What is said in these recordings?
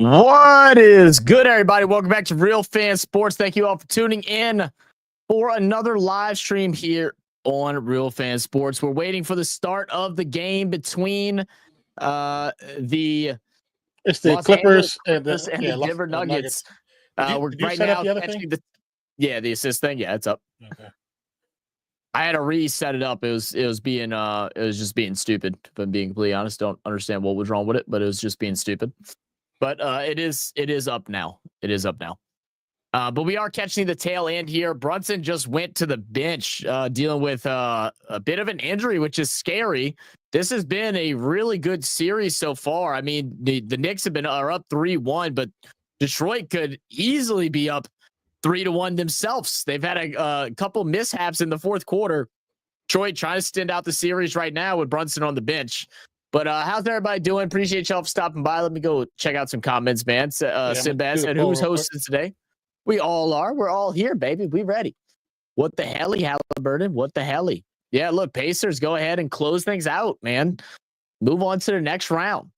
What is good, everybody? Welcome back to Real Fan Sports. Thank you all for tuning in for another live stream here on Real Fan Sports. We're waiting for the start of the game between the Los Clippers and the Denver Nuggets. Did you set up the other thing? The assist thing. Yeah, it's up. Okay. I had to reset it up. It was just being stupid. If I'm being completely honest, don't understand what was wrong with it, but it was just being stupid. But it is up now. It is up now. But we are catching the tail end here. Brunson just went to the bench dealing with a bit of an injury, which is scary. This has been a really good series so far. I mean, the Knicks are up 3-1, but Detroit could easily be up 3-1 themselves. They've had a couple mishaps in the fourth quarter. Detroit trying to stint out the series right now with Brunson on the bench. But how's everybody doing? Appreciate y'all for stopping by. Let me go check out some comments, man. Sinbad said, who's hosting today? We all are. We're all here, baby. We ready. What the helly, Halliburton? What the helly? Yeah, look, Pacers, go ahead and close things out, man. Move on to the next round.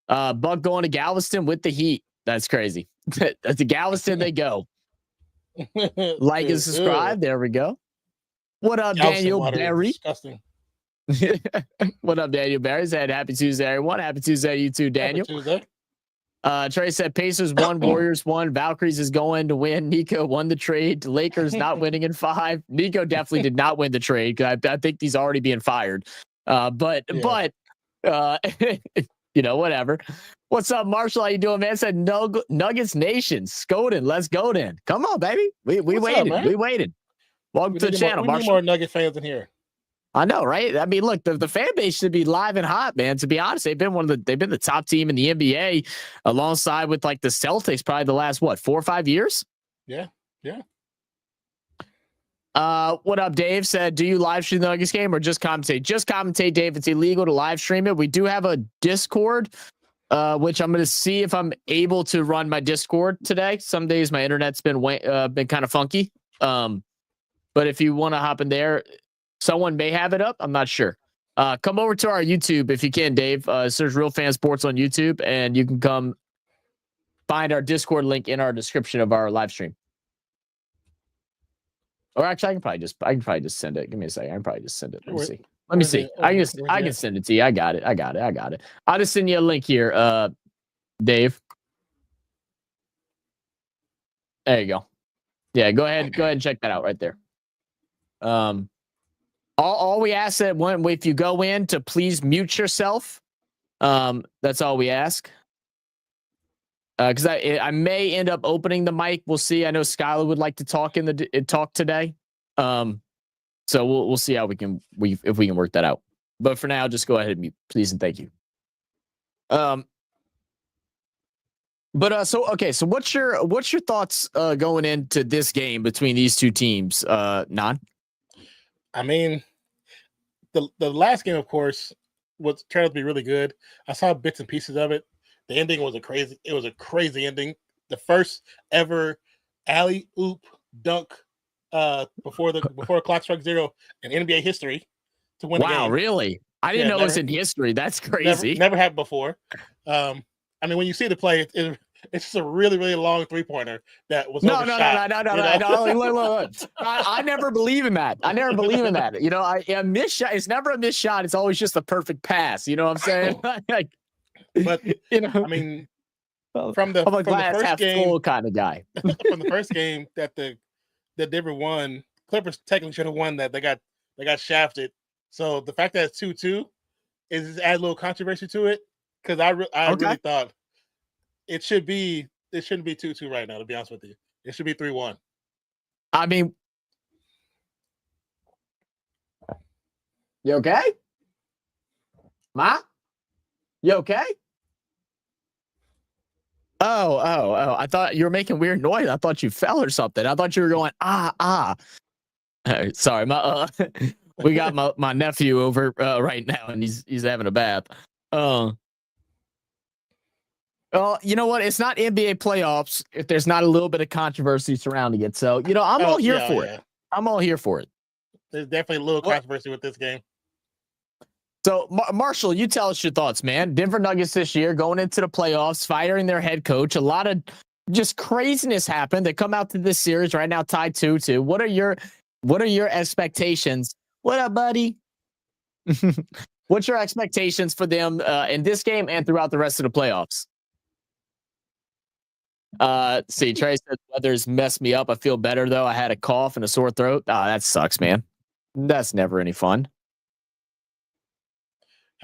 Buck going to Galveston with the Heat. That's crazy. To Galveston they go. Like and subscribe. There we go. What up, Daniel Berry? Disgusting. What up, Daniel Barry? Said happy Tuesday, everyone. Happy Tuesday to you too, Daniel. Happy Tuesday. Trey said Pacers won, Warriors won, Valkyries is going to win. Nico won the trade. Lakers not winning in 5. Nico definitely did not win the trade because I think he's already being fired. But you know, whatever. What's up, Marshall? How you doing, man? Said Nuggets Nation, Skoden, let's go then. Come on, baby. We waited. We waited. Welcome to the channel, Marshall. We need more Nugget fans in here. I know, right? I mean, look, the fan base should be live and hot, man. To be honest, they've been the top team in the NBA alongside with like the Celtics probably the last 4 or 5 years. Yeah. What up, Dave? Said, do you live stream the Nuggets game or just commentate? Just commentate, Dave. It's illegal to live stream it. We do have a Discord, which I'm going to see if I'm able to run my Discord today. Some days my internet's been kind of funky. But if you want to hop in there. Someone may have it up. I'm not sure. Come over to our YouTube if you can, Dave. Search Real Fan Sports on YouTube, and you can come find our Discord link in our description of our live stream. Or actually, I can probably just send it. Give me a second. I can probably just send it. Let me see. I can send it to you. I got it. I'll just send you a link here, Dave. There you go. Yeah, go ahead. Go ahead and check that out right there. All we ask that if you go in to please mute yourself. That's all we ask. Because I may end up opening the mic. We'll see. I know Skylar would like to talk talk today. So we'll see how if we can work that out. But for now, just go ahead and mute, please and thank you. So what's your thoughts going into this game between these two teams, Non? I mean, the last game, of course, turned out to be really good. I saw bits and pieces of it. The ending was a crazy ending. The first ever alley oop dunk before clock struck 0 in NBA history to win. Wow, really? I didn't know it was in history. That's crazy. Never happened before. I mean, when you see the play, it's just a really, really long 3-pointer that was no. Look. I never believe in that. You know, a miss shot. It's never a miss shot. It's always just a perfect pass. You know what I'm saying? But you know, I mean, from the first game, full kind of guy. From the first game that Denver won, Clippers technically should have won that. They got shafted. So the fact that it's 2-2 is add a little controversy to it because I really thought. It shouldn't be 2-2 right now, to be honest with you. It should be 3-1. I mean, you okay? Ma? You okay? Oh. I thought you were making weird noise. I thought you fell or something. I thought you were going, ah. Sorry, we got my nephew over right now, and he's having a bath. Well, you know what? It's not NBA playoffs if there's not a little bit of controversy surrounding it. So, you know, I'm all here for it. I'm all here for it. There's definitely a little controversy with this game. So, Marshall, you tell us your thoughts, man. Denver Nuggets this year going into the playoffs, firing their head coach. A lot of just craziness happened. They come out to this series right now, tied 2-2. What are your expectations? What up, buddy? What's your expectations for them in this game and throughout the rest of the playoffs? See, Trey said weather's messed me up. I feel better though. I had a cough and a sore throat. That sucks, man. That's never any fun.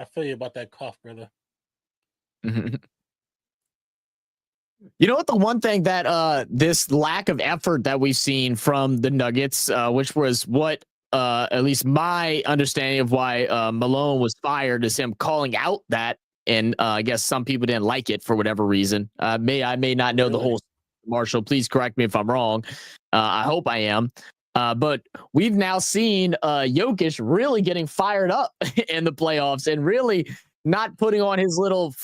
I feel you about that cough, brother. You know what? The one thing that this lack of effort that we've seen from the Nuggets, which was what at least my understanding of why Malone was fired, is him calling out that, and I guess some people didn't like it for whatever reason. I may not know the whole. Marshall, please correct me if I'm wrong. I hope I am. But we've now seen Jokic really getting fired up in the playoffs and really not putting on his little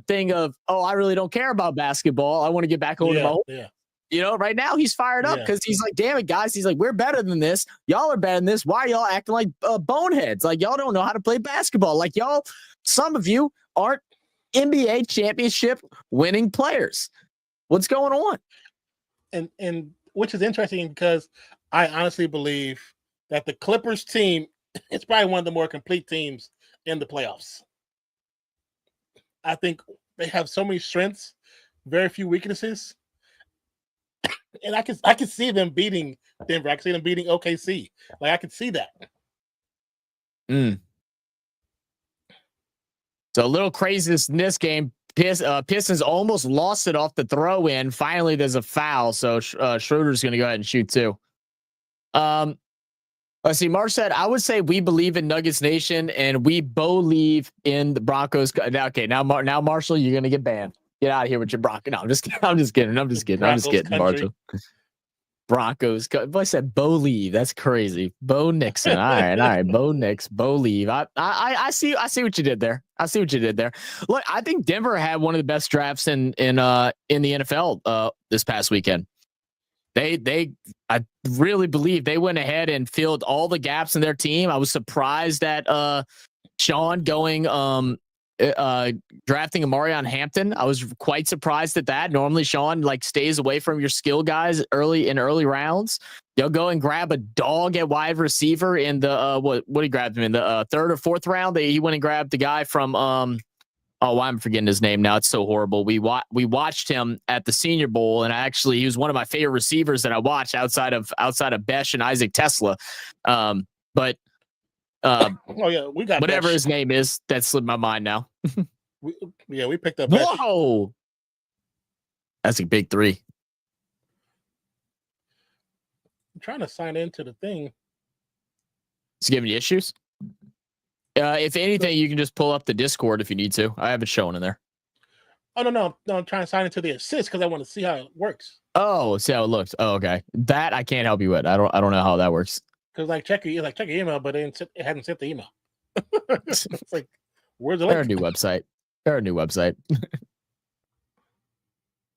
thing of, oh, I really don't care about basketball. I want to get back home to my home. Yeah. You know, right now he's fired up because he's like, damn it, guys. He's like, we're better than this. Y'all are better than this. Why are y'all acting like boneheads? Like, y'all don't know how to play basketball. Like, y'all, some of you aren't NBA championship winning players. What's going on? And which is interesting because I honestly believe that the Clippers team is probably one of the more complete teams in the playoffs. I think they have so many strengths, very few weaknesses. And I can see them beating Denver. I can see them beating OKC. Like, I can see that. So a little craziness in this game. Pistons almost lost it off the throw in. Finally, there's a foul. So Schroeder's going to go ahead and shoot too. Let's see. Mark said, I would say we believe in Nuggets Nation and we believe in the Broncos. Okay, now Marshall, you're going to get banned. Get out of here with your Bronco. No, I'm just kidding. Marshall. Broncos. I said believe. That's crazy. Bo Nixon. All right. Bo Nix. Believe. I see what you did there. Look, I think Denver had one of the best drafts in the NFL this past weekend. I really believe they went ahead and filled all the gaps in their team. I was surprised that Sean going drafting Amarion Hampton. I was quite surprised at that. Normally Sean stays away from your skill guys early rounds. You'll go and grab a dog at wide receiver in the what he grabbed him in the third or fourth round. He went and grabbed the guy from I'm forgetting his name now. It's so horrible. We watched him at the Senior Bowl, and he was one of my favorite receivers that I watched outside of Besh and Isaac Tesla. But we got whatever Besh. His name is. That slipped my mind now. we picked up. Whoa, Besh. That's a big three. I'm trying to sign into the thing. It's giving you issues. If anything, you can just pull up the Discord if you need to. I have it showing in there. Oh no! I'm trying to sign into the assist because I want to see how it works. Oh, see how it looks. Oh, okay. That I can't help you with. I don't know how that works. Because check your email, but it hadn't sent the email. It's like, where's the link? They're a new website.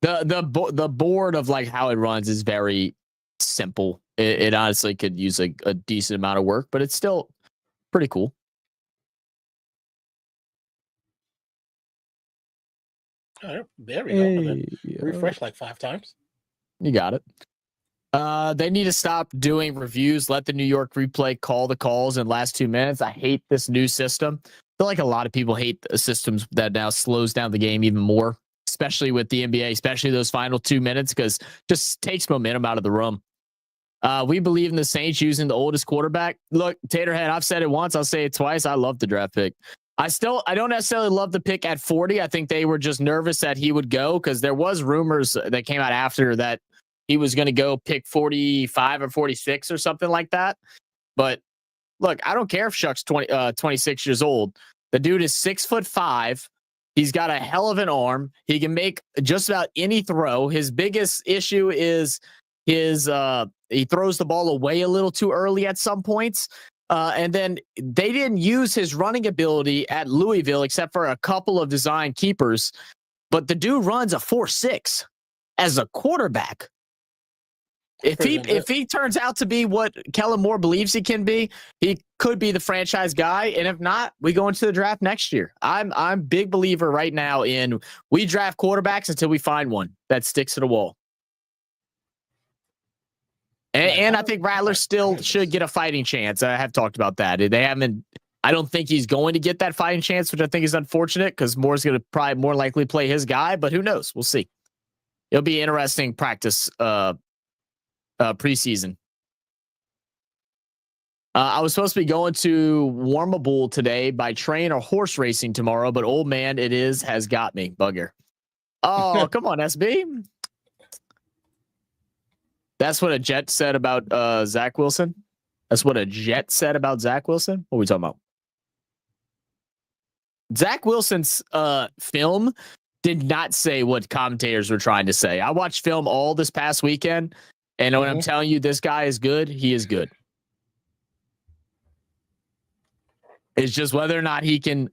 The board of how it runs is very simple. It honestly could use a decent amount of work, but it's still pretty cool. There we go. Refresh 5 times. You got it. They need to stop doing reviews. Let the New York replay call the calls in last 2 minutes. I hate this new system. I feel like a lot of people hate systems that now slows down the game even more, especially with the NBA, especially those final 2 minutes, because just takes momentum out of the room. We believe in the Saints using the oldest quarterback. Look, Taterhead, I've said it once. I'll say it twice. I love the draft pick. I don't necessarily love the pick at 40. I think they were just nervous that he would go because there was rumors that came out after that he was going to go pick 45 or 46 or something like that. But look, I don't care if Shuck's 26 years old. The dude is 6'5". He's got a hell of an arm. He can make just about any throw. His biggest issue is he throws the ball away a little too early at some points. And then they didn't use his running ability at Louisville except for a couple of design keepers. But the dude runs a 4.6 as a quarterback. If he turns out to be what Kellen Moore believes he can be, he could be the franchise guy. And if not, we go into the draft next year. I'm a big believer right now in we draft quarterbacks until we find one that sticks to the wall. And I think Rattler still should get a fighting chance. I have talked about that. They haven't. I don't think he's going to get that fighting chance, which I think is unfortunate because Moore's going to probably more likely play his guy. But who knows? We'll see. It'll be interesting practice preseason. I was supposed to be going to Warmabull today by train or horse racing tomorrow, but old man, has got me. Bugger. Oh, come on, SB. That's what a jet said about Zach Wilson. That's what a jet said about Zach Wilson. What are we talking about? Zach Wilson's film did not say what commentators were trying to say. I watched film all this past weekend, and when I'm telling you this guy is good, he is good. It's just whether or not he can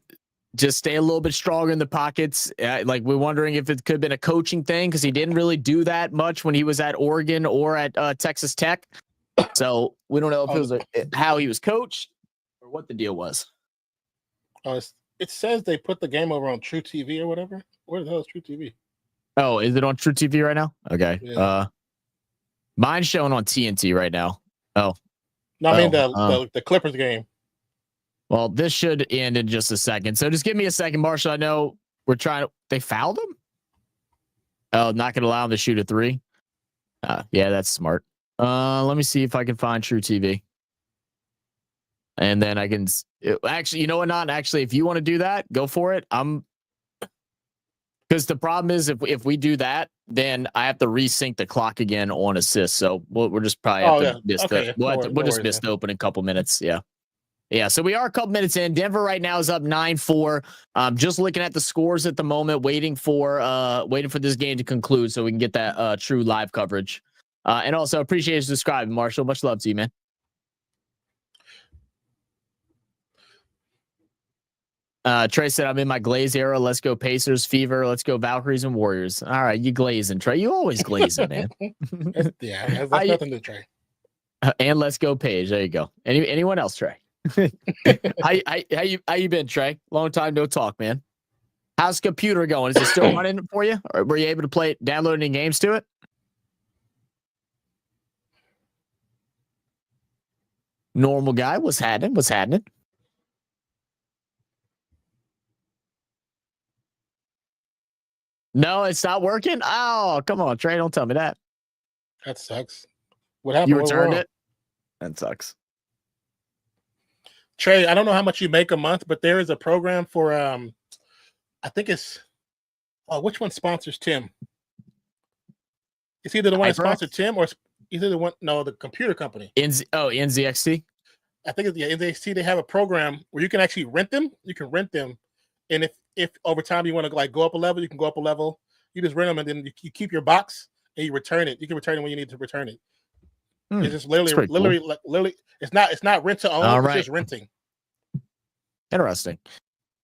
just stay a little bit stronger in the pockets. Like we're wondering if it could have been a coaching thing because he didn't really do that much when he was at Oregon or at Texas Tech. So we don't know if it was how he was coached or what the deal was. It says they put the game over on True TV or whatever. Where the hell is True TV? Oh, is it on True TV right now? Okay. Yeah. Mine's showing on TNT right now. Oh. No, I mean the Clippers game. Well, this should end in just a second. So just give me a second, Marshall. I know we're trying to. They fouled him? Oh, not going to allow him to shoot a three? Yeah, that's smart. Let me see if I can find True TV. And then I can. Actually, you know what? Not actually. If you want to do that, go for it. Because the problem is if we do that, then I have to resync the clock again on assists. So we're just probably have to miss we'll just miss the opening couple minutes. Yeah. Yeah, so we are a couple minutes in. Denver right now is up 9-4. Just looking at the scores at the moment, waiting for this game to conclude so we can get that true live coverage. And also appreciate you subscribing, Marshall. Much love to you, man. Trey said, I'm in my glaze era. Let's go Pacers, Fever. Let's go Valkyries and Warriors. All right, you glazing, Trey. You always glazing, man. That's nothing to Trey. And let's go Page. There you go. Anyone else, Trey? how you been, Trey? Long time no talk, man. How's the computer going? Is it still running for you? Or were you able to play download any games to it? Normal guy. What's happening? No, it's not working. Oh, come on, Trey. Don't tell me that. That sucks. What happened? You returned it? That sucks. Trey, I don't know how much you make a month, but there is a program for I think it's which one sponsors Tim? It's either the one that sponsors Tim or either the computer company. NZXT. I think it's NZXT. They have a program where you can actually rent them. You can rent them, and if over time you want to go up a level, you can go up a level. You just rent them, and then you keep your box and you return it. You can return it when you need to return it. It's just literally. It's not rent to own. It's just renting. Interesting.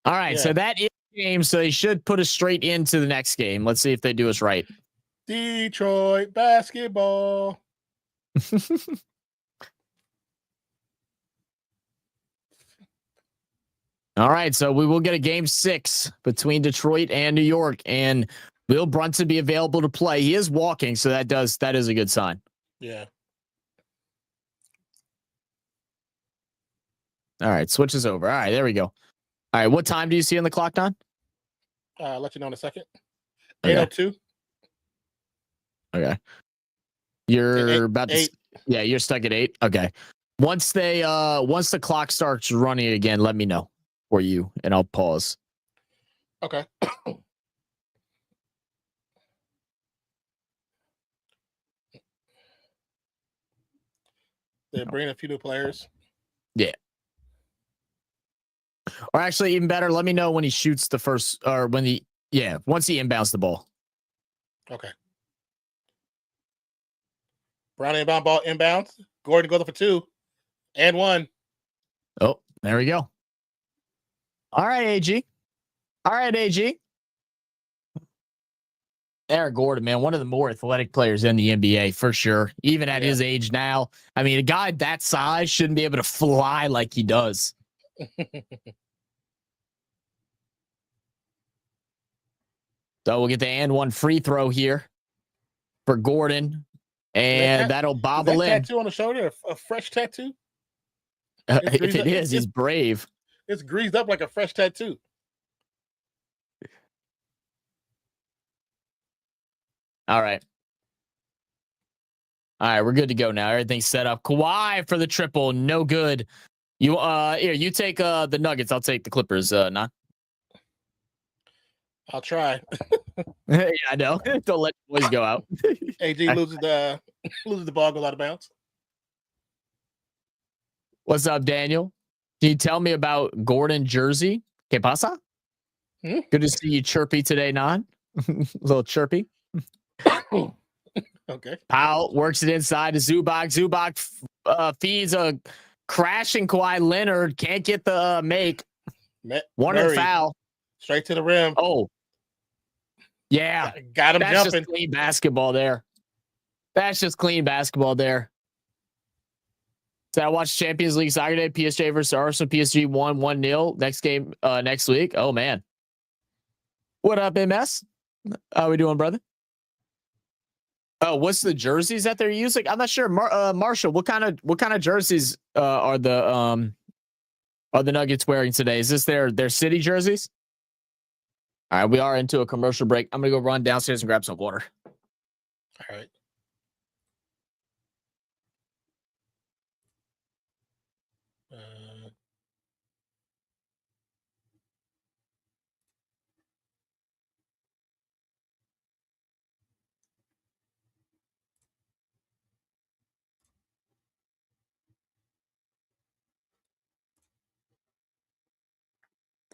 All right, so that is the game. So they should put us straight into the next game. Let's see if they do us right. Detroit basketball. All right, so we will get a game 6 between Detroit and New York, and will Brunson be available to play? He is walking, so that is a good sign. Yeah. All right, switches over. All right, there we go. All right, what time do you see on the clock, Don? I'll let you know in a second. 8:02. Okay. You're about to. Yeah, you're stuck at 8. Okay. Once the clock starts running again, let me know for you, and I'll pause. Okay. They're bringing a few new players. Yeah. Or actually, even better, let me know when he shoots the first, or once he inbounds the ball. Okay. Brown inbound ball inbounds. Gordon goes up for 2 and 1. Oh, there we go. All right, AG. Eric Gordon, man, one of the more athletic players in the NBA for sure. Even at his age now, I mean, a guy that size shouldn't be able to fly like he does. So we'll get the and one free throw here for Gordon, and that'll bobble in. Tattoo on the shoulder, a fresh tattoo. If it is, he's brave. It's greased up like a fresh tattoo. All right. All right, we're good to go now. Everything's set up. Kawhi for the triple, no good. You here, you take the Nuggets. I'll take the Clippers. Not. I'll try. Yeah, I know. Don't let the boys go out. AG loses the ball, goes out of bounds. What's up, Daniel? Can you tell me about Gordon jersey? ¿Qué pasa? Good to see you chirpy today, Non. A little chirpy. Okay. Powell works it inside to Zubac. Zubac feeds a crashing Kawhi Leonard. Can't get the make. One foul. Straight to the rim. Oh. Yeah. Got him That's jumping. Just clean basketball there. That's just clean basketball there. So I watched Champions League soccer day. PSG versus Arsenal. PSG won 1-0. Next game next week. Oh, man. What up, MS? How we doing, brother? Oh, what's the jerseys that they're using? I'm not sure. Marshall, what kind of jerseys are the Nuggets wearing today? Is this their city jerseys? All right, we are into a commercial break. I'm gonna go run downstairs and grab some water. All right.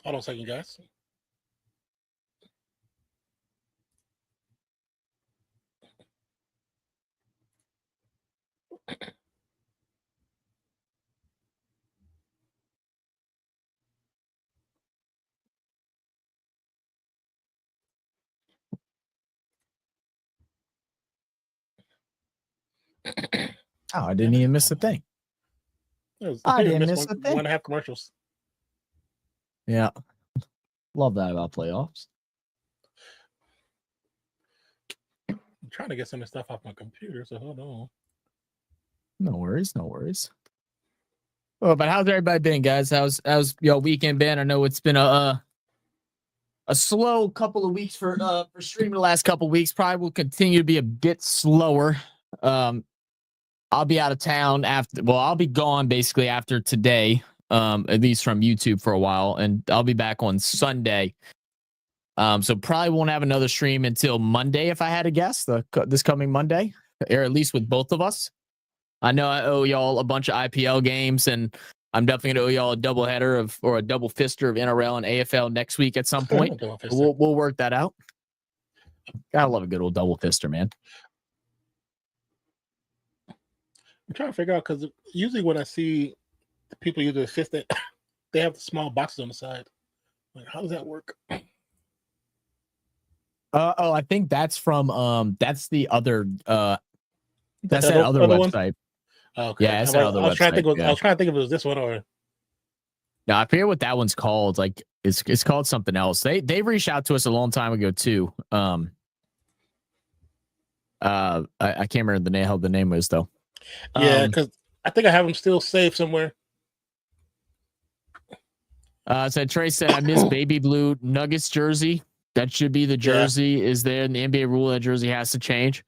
Hold on a second, guys. Oh, I didn't even miss a thing. I didn't miss a thing. 1.5 commercials. Yeah. Love that about playoffs. I'm trying to get some of the stuff off my computer, so hold on. No worries. Well, but how's everybody been, guys? How's your weekend been? I know it's been a slow couple of weeks for streaming the last couple of weeks. Probably will continue to be a bit slower. I'll be out of town I'll be gone basically after today, at least from YouTube for a while, and I'll be back on Sunday. So probably won't have another stream until Monday, if I had to guess, this coming Monday, or at least with both of us. I know I owe y'all a bunch of IPL games, and I'm definitely gonna owe y'all a doubleheader or a double fister of NRL and AFL next week at some point. We'll work that out. Gotta love a good old double fister, man. I'm trying to figure out, because usually when I see people use the fist, they have the small boxes on the side. Like, how does that work? I think that's from that's the other that's that other website. One? Oh, okay. Yeah, that's another website. I was trying to think if it was this one or. No, I forget what that one's called. Like it's called something else. They reached out to us a long time ago too. I can't remember the name. How the name was though. Yeah, because I think I have them still saved somewhere. So Trey said, I miss baby blue Nuggets jersey. That should be the jersey. Yeah. Is there in the NBA rule that jersey has to change?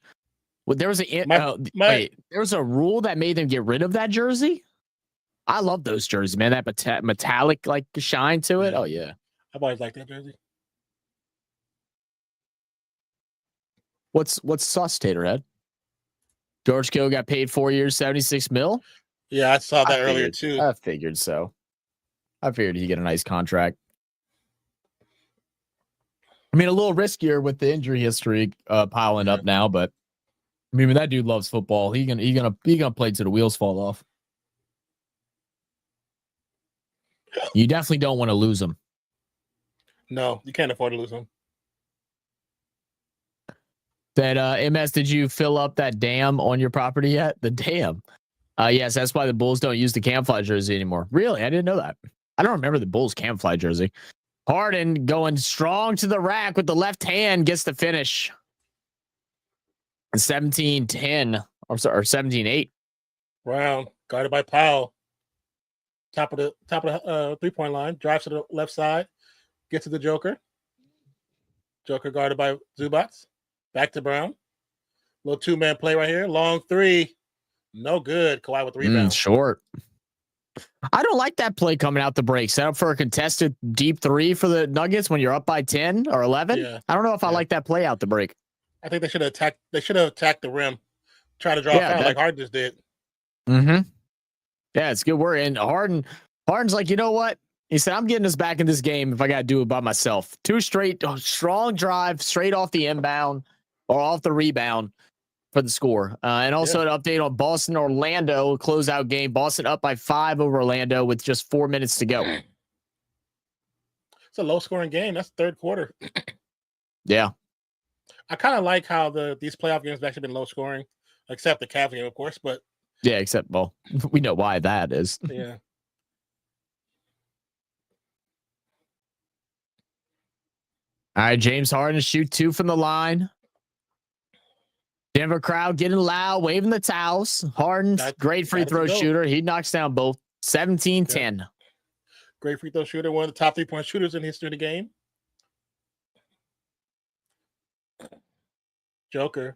Well, there was there was a rule that made them get rid of that jersey. I love those jerseys, man. That metallic like shine to it. Yeah. Oh yeah, I've always liked that jersey. What's sus, Taterhead? George Kittle got paid 4 years, $76 million. Yeah, I saw that earlier too. I figured so. I figured he'd get a nice contract. I mean, a little riskier with the injury history piling up now, but I mean, that dude loves football. He gonna play till the wheels fall off. You definitely don't want to lose him. No, you can't afford to lose him. Said, MS, did you fill up that dam on your property yet? The dam. Yes, that's why the Bulls don't use the camouflage jersey anymore. Really? I didn't know that. I don't remember the Bulls camouflage jersey. Harden going strong to the rack with the left hand, gets the finish. 17-10. Or 17-8. Brown guarded by Powell. Top of the 3-point line. Drives to the left side. Gets to the Joker. Joker guarded by Zubac. Back to Brown. Little 2-man play right here. Long three. No good. Kawhi with the rebound. Short. I don't like that play coming out the break. Set up for a contested deep three for the Nuggets when you're up by 10 or 11. Yeah. I don't know if I like that play out the break. I think they should have attacked. They should have attacked the rim. Try to draw a foul like Harden just did. Mm-hmm. Yeah, it's good work. And Harden's like, you know what? He said, I'm getting us back in this game if I got to do it by myself. 2 straight strong drive straight off the inbound or off the rebound for the score. And also an update on Boston Orlando closeout game. Boston up by 5 over Orlando with just 4 minutes to go. It's a low scoring game. That's the third quarter. Yeah. I kind of like how these playoff games have actually been low scoring, except the Cavs game, of course. But yeah, except we know why that is. Yeah. All right, James Harden shoot 2 from the line. Denver crowd getting loud, waving the towels. Harden, great free throw shooter. He knocks down both. 17-10. Yeah. Great free throw shooter. One of the top 3-point shooters in the history of the game. Joker.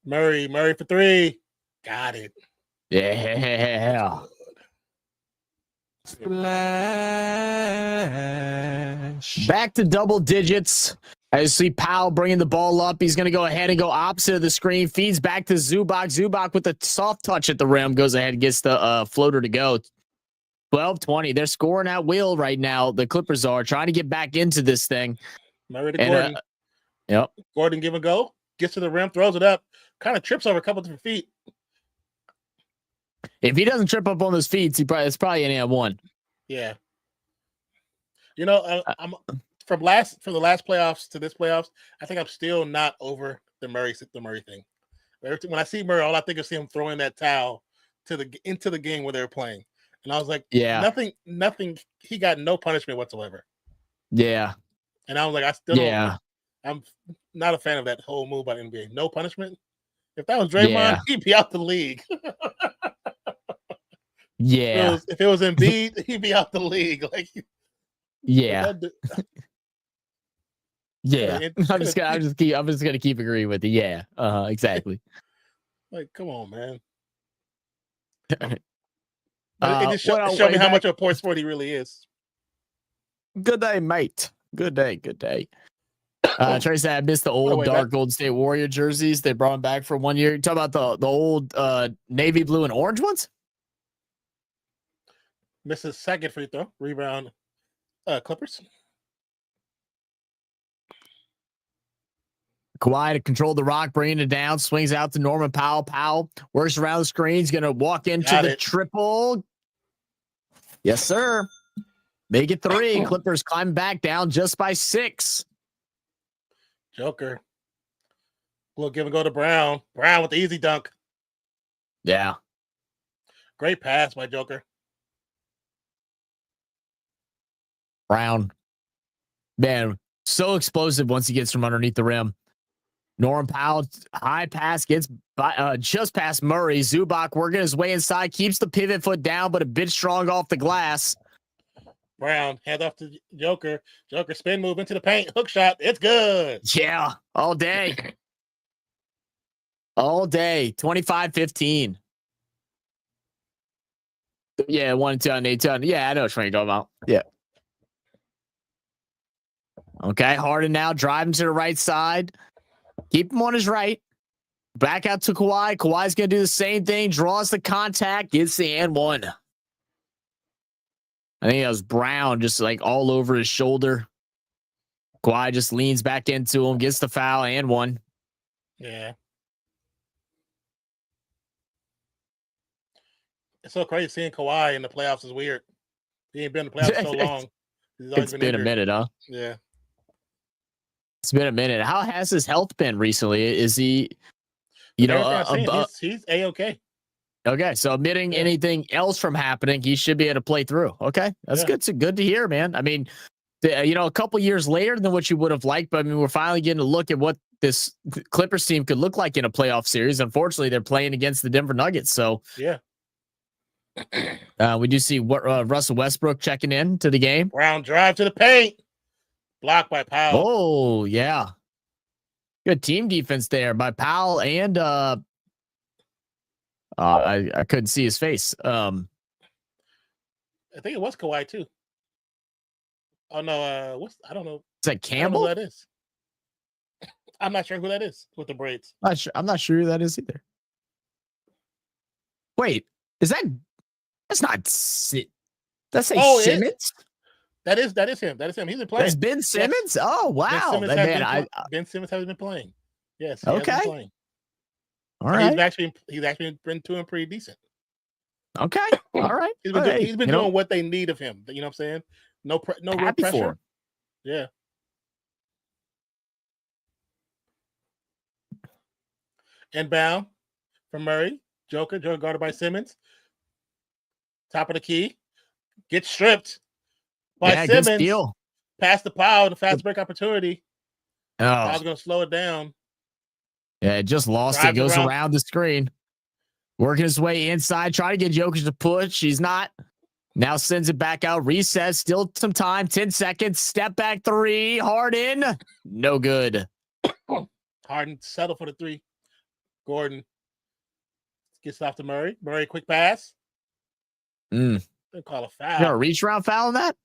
Murray for 3. Got it. Yeah. Splash. Back to double digits. I see Powell bringing the ball up. He's going to go ahead and go opposite of the screen. Feeds back to Zubac. Zubac with a soft touch at the rim. Goes ahead and gets the floater to go. 12-20. They're scoring at will right now. The Clippers are trying to get back into this thing. Murray to Gordon. Yep. Gordon give a go. Gets to the rim. Throws it up. Kind of trips over a couple different feet. If he doesn't trip up on those feet, it's probably an and-one. Yeah. You know, I'm from the last playoffs to this playoffs. I think I'm still not over the Murray thing. When I see Murray, all I think is him throwing that towel into the game where they're playing, and I was like, yeah, nothing. He got no punishment whatsoever. Yeah. And I was like, I still don't. I'm not a fan of that whole move by the NBA. No punishment. If that was Draymond, he'd be out the league. Yeah. If it was Embiid, he'd be out the league. Like, yeah. Yeah. I'm just gonna keep agreeing with you. Yeah. Exactly. Like, come on, man. It just showed me how much of a point sport he really is. Good day, mate. Good day. Trey said I missed the old dark Golden State Warrior jerseys. They brought them back for 1 year. You talking about the old navy blue and orange ones? Misses second free throw. Rebound. Clippers. Kawhi to control the rock, bringing it down. Swings out to Norman Powell. Powell works around the screen. He's going to walk into the triple. Yes, sir. Make it 3. Clippers climb back down just by 6. Joker. We'll give and go to Brown. Brown with the easy dunk. Yeah. Great pass by Joker. Brown. Man, so explosive once he gets from underneath the rim. Norman Powell, high pass, gets by, just past Murray. Zubac working his way inside, keeps the pivot foot down, but a bit strong off the glass. Brown, head off to Joker. Joker spin move into the paint. Hook shot. It's good. Yeah, all day. All day. 25-15. Yeah, 1 and 2 on 8 ton. Yeah, I know what you're talking about. Yeah. Okay, Harden now driving to the right side. Keep him on his right. Back out to Kawhi. Kawhi's going to do the same thing. Draws the contact. Gets the and one. I think that was Brown just like all over his shoulder. Kawhi just leans back into him. Gets the foul and one. Yeah. It's so crazy seeing Kawhi in the playoffs is weird. He ain't been in the playoffs so long. It's been a minute, huh? Yeah. It's been a minute. How has his health been recently? Is he, he's A-okay. Okay, so omitting anything else from happening, he should be able to play through. Okay, that's good. It's good to hear, man. I mean, a couple years later than what you would have liked, but I mean, we're finally getting to look at what this Clippers team could look like in a playoff series. Unfortunately, they're playing against the Denver Nuggets, so we do see what Russell Westbrook checking in to the game. Brown drive to the paint, blocked by Powell. Oh yeah, good team defense there by Powell and I couldn't see his face. I think it was Kawhi too. Oh no, I don't know. Is that Campbell? I don't know who that is. I'm not sure who that is with the braids. I'm not sure who that is either. Wait, that's not Simmons? That is him. He's been playing. That's Ben Simmons? Yes. Oh wow. Ben Simmons has been playing. Yes. Okay. Been playing. All right. He's actually been doing pretty decent. Okay. All right. He's been doing what they need of him. You know what I'm saying? No real pressure. Yeah. Inbound from Murray. Joker guarded by Simmons. Top of the key. Gets stripped by Simmons. Pass the Powell and a fast break opportunity. Oh. I was going to slow it down. Yeah, it just lost it. Goes around the screen. Working his way inside. Trying to get Jokic to push. He's not. Now sends it back out. Recess. Still some time. 10 seconds. Step back three. Harden. No good. Harden settle for the three. Gordon gets off to Murray. Murray, quick pass. They call a foul. You got a reach around foul on that?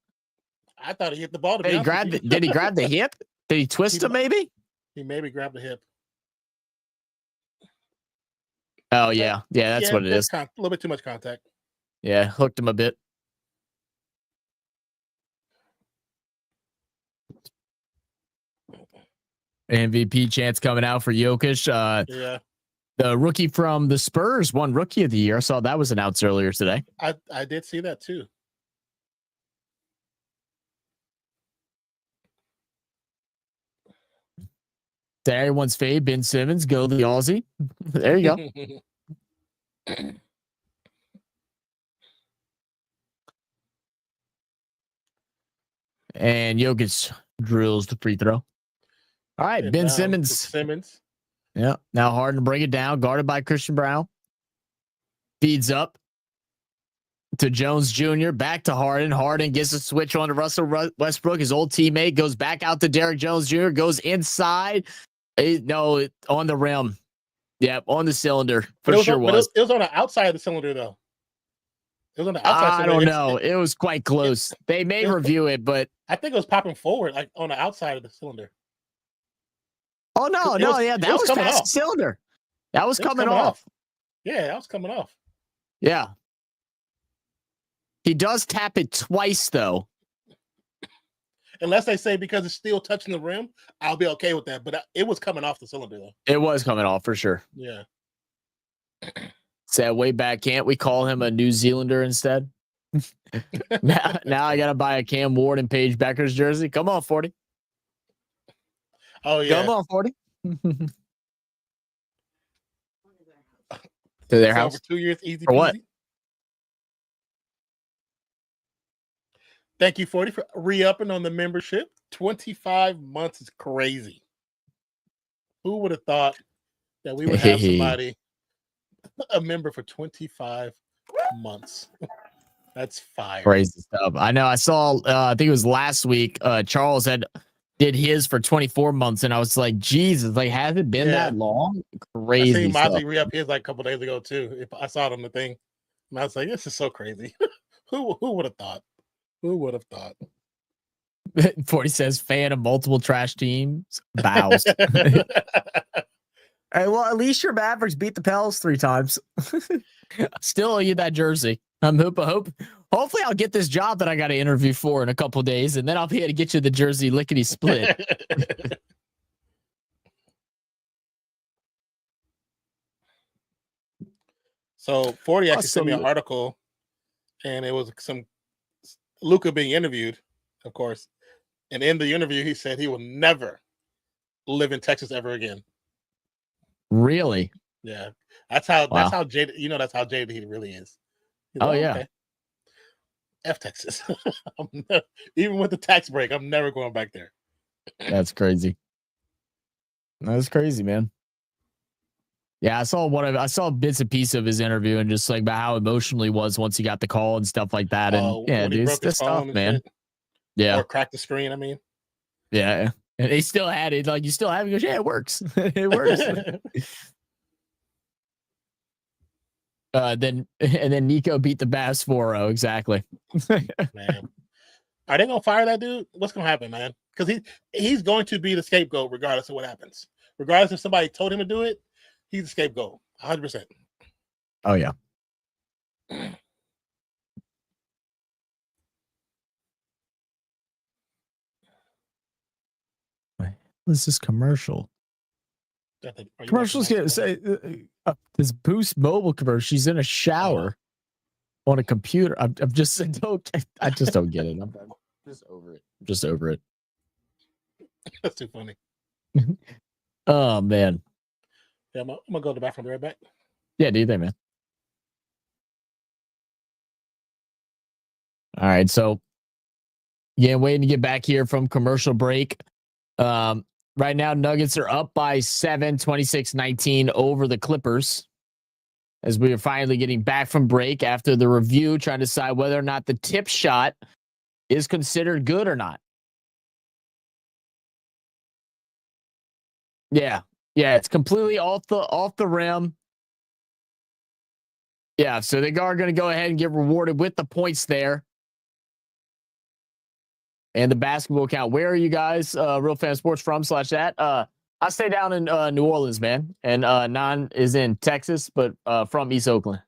I thought he hit the ball. Did he grab the hip? Did he twist him maybe? He maybe grabbed the hip. Oh, yeah. Yeah, that's what it is. A little bit too much contact. Yeah, hooked him a bit. MVP chance coming out for Jokic. The rookie from the Spurs won Rookie of the Year. I saw that was announced earlier today. I did see that too. There, everyone's fade. Ben Simmons, go the Aussie. There you go. And Jokic drills the free throw. All right, Ben Simmons. Yeah. Now Harden to bring it down, guarded by Christian Brown. Feeds up to Jones Jr. Back to Harden. Harden gets a switch on to Russell Westbrook. His old teammate goes back out to Derrick Jones Jr. Goes inside. On the rim. Yep, on the cylinder. It was on the outside of the cylinder, though. It was on the outside. I don't know. It was quite close. They may review it, but I think it was popping forward, like on the outside of the cylinder. Oh no, that was past the cylinder. That was coming off. Yeah, that was coming off. Yeah. He does tap it twice, though. Unless they say because it's still touching the rim, I'll be okay with that. But it was coming off the cylinder, though. It was coming off for sure. Yeah. Said way back, can't we call him a New Zealander instead? now I got to buy a Cam Ward and Paige Becker's jersey. Come on, 40. Oh, yeah. Come on, 40. To their house. For 2 years, easy. For what? Thank you, 40, for re-upping on the membership. 25 months is crazy. Who would have thought that we would have somebody, a member for 25 months? That's fire. Crazy stuff. I know. I saw, I think it was last week, Charles did his for 24 months, and I was like, Jesus, like, has it been that long? Crazy. I seen Mozzie re-up his like a couple days ago, too. If I saw it on the thing, and I was like, this is so crazy. Who would have thought? Who would have thought? 40 says fan of multiple trash teams bows. Hey, well, at least your Mavericks beat the Pels 3 times. Still owe you that jersey. Hopefully I'll get this job that I got to interview for in a couple of days, and then I'll be able to get you the jersey lickety split. So 40 actually sent me an article, and it was some Luka being interviewed, of course. And in the interview, he said he will never live in Texas ever again. Really? Yeah, that's how Wow. jaded. That's how jaded he really is. He's Oh like, yeah. okay, F Texas. Even with the tax break, I'm never going back there. That's crazy. That's crazy, man. Yeah, I saw bits and pieces of his interview and just like about how emotional he was once he got the call and stuff like that. And yeah, When he dude, broke his that's tough, phone and man. shit, Yeah. or cracked the screen. I mean, Yeah. And they still had it. Like, you still have it. He goes, yeah, it works. It works. Then Nico beat the Bass 4-0. Exactly. man, are they gonna fire that dude? What's gonna happen, man? Because he's going to be the scapegoat regardless of what happens. Regardless if somebody told him to do it, he's the scapegoat, 100%. Oh yeah. What is this commercial? Commercials get say this Boost Mobile commercial. She's in a shower on a computer. I'm just I just don't get it. I'm just over it. I'm just over it. That's too funny. Oh man. Yeah, I'm gonna go to the bathroom. Be right back. Yeah, do you think, man? All right, so yeah, waiting to get back here from commercial break. Right now, Nuggets are up by 7, 26-19 over the Clippers. As we are finally getting back from break after the review, trying to decide whether or not the tip shot is considered good or not. Yeah. Yeah, it's completely off the rim. Yeah, so they are going to go ahead and get rewarded with the points there. And the basketball account. Where are you guys, Real Fan Sports from /that? I stay down in New Orleans, man. And Non is in Texas, but from East Oakland.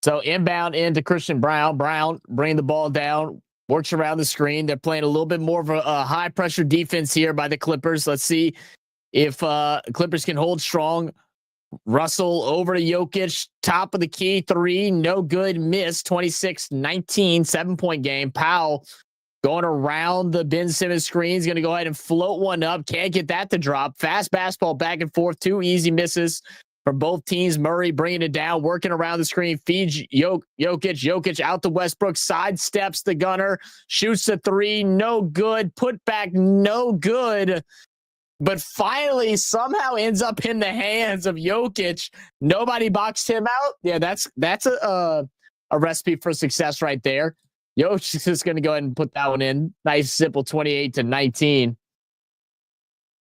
So inbound into Christian Brown. Brown bring the ball down, works around the screen. They're playing a little bit more of a high pressure defense here by the Clippers. Let's see if Clippers can hold strong. Russell over to Jokic, top of the key, 3, no good, miss, 26-19, 7-point game. Powell going around the Ben Simmons screen. He's going to go ahead and float one up. Can't get that to drop. Fast basketball back and forth. 2 easy misses from both teams. Murray bringing it down, working around the screen. Feeds Jokic. Jokic out to Westbrook. Sidesteps the gunner. Shoots the 3. No good. Put back. No good. But finally, somehow ends up in the hands of Jokic. Nobody boxed him out. Yeah, that's a recipe for success right there. Jokic is going to go ahead and put that one in. Nice, simple 28-19.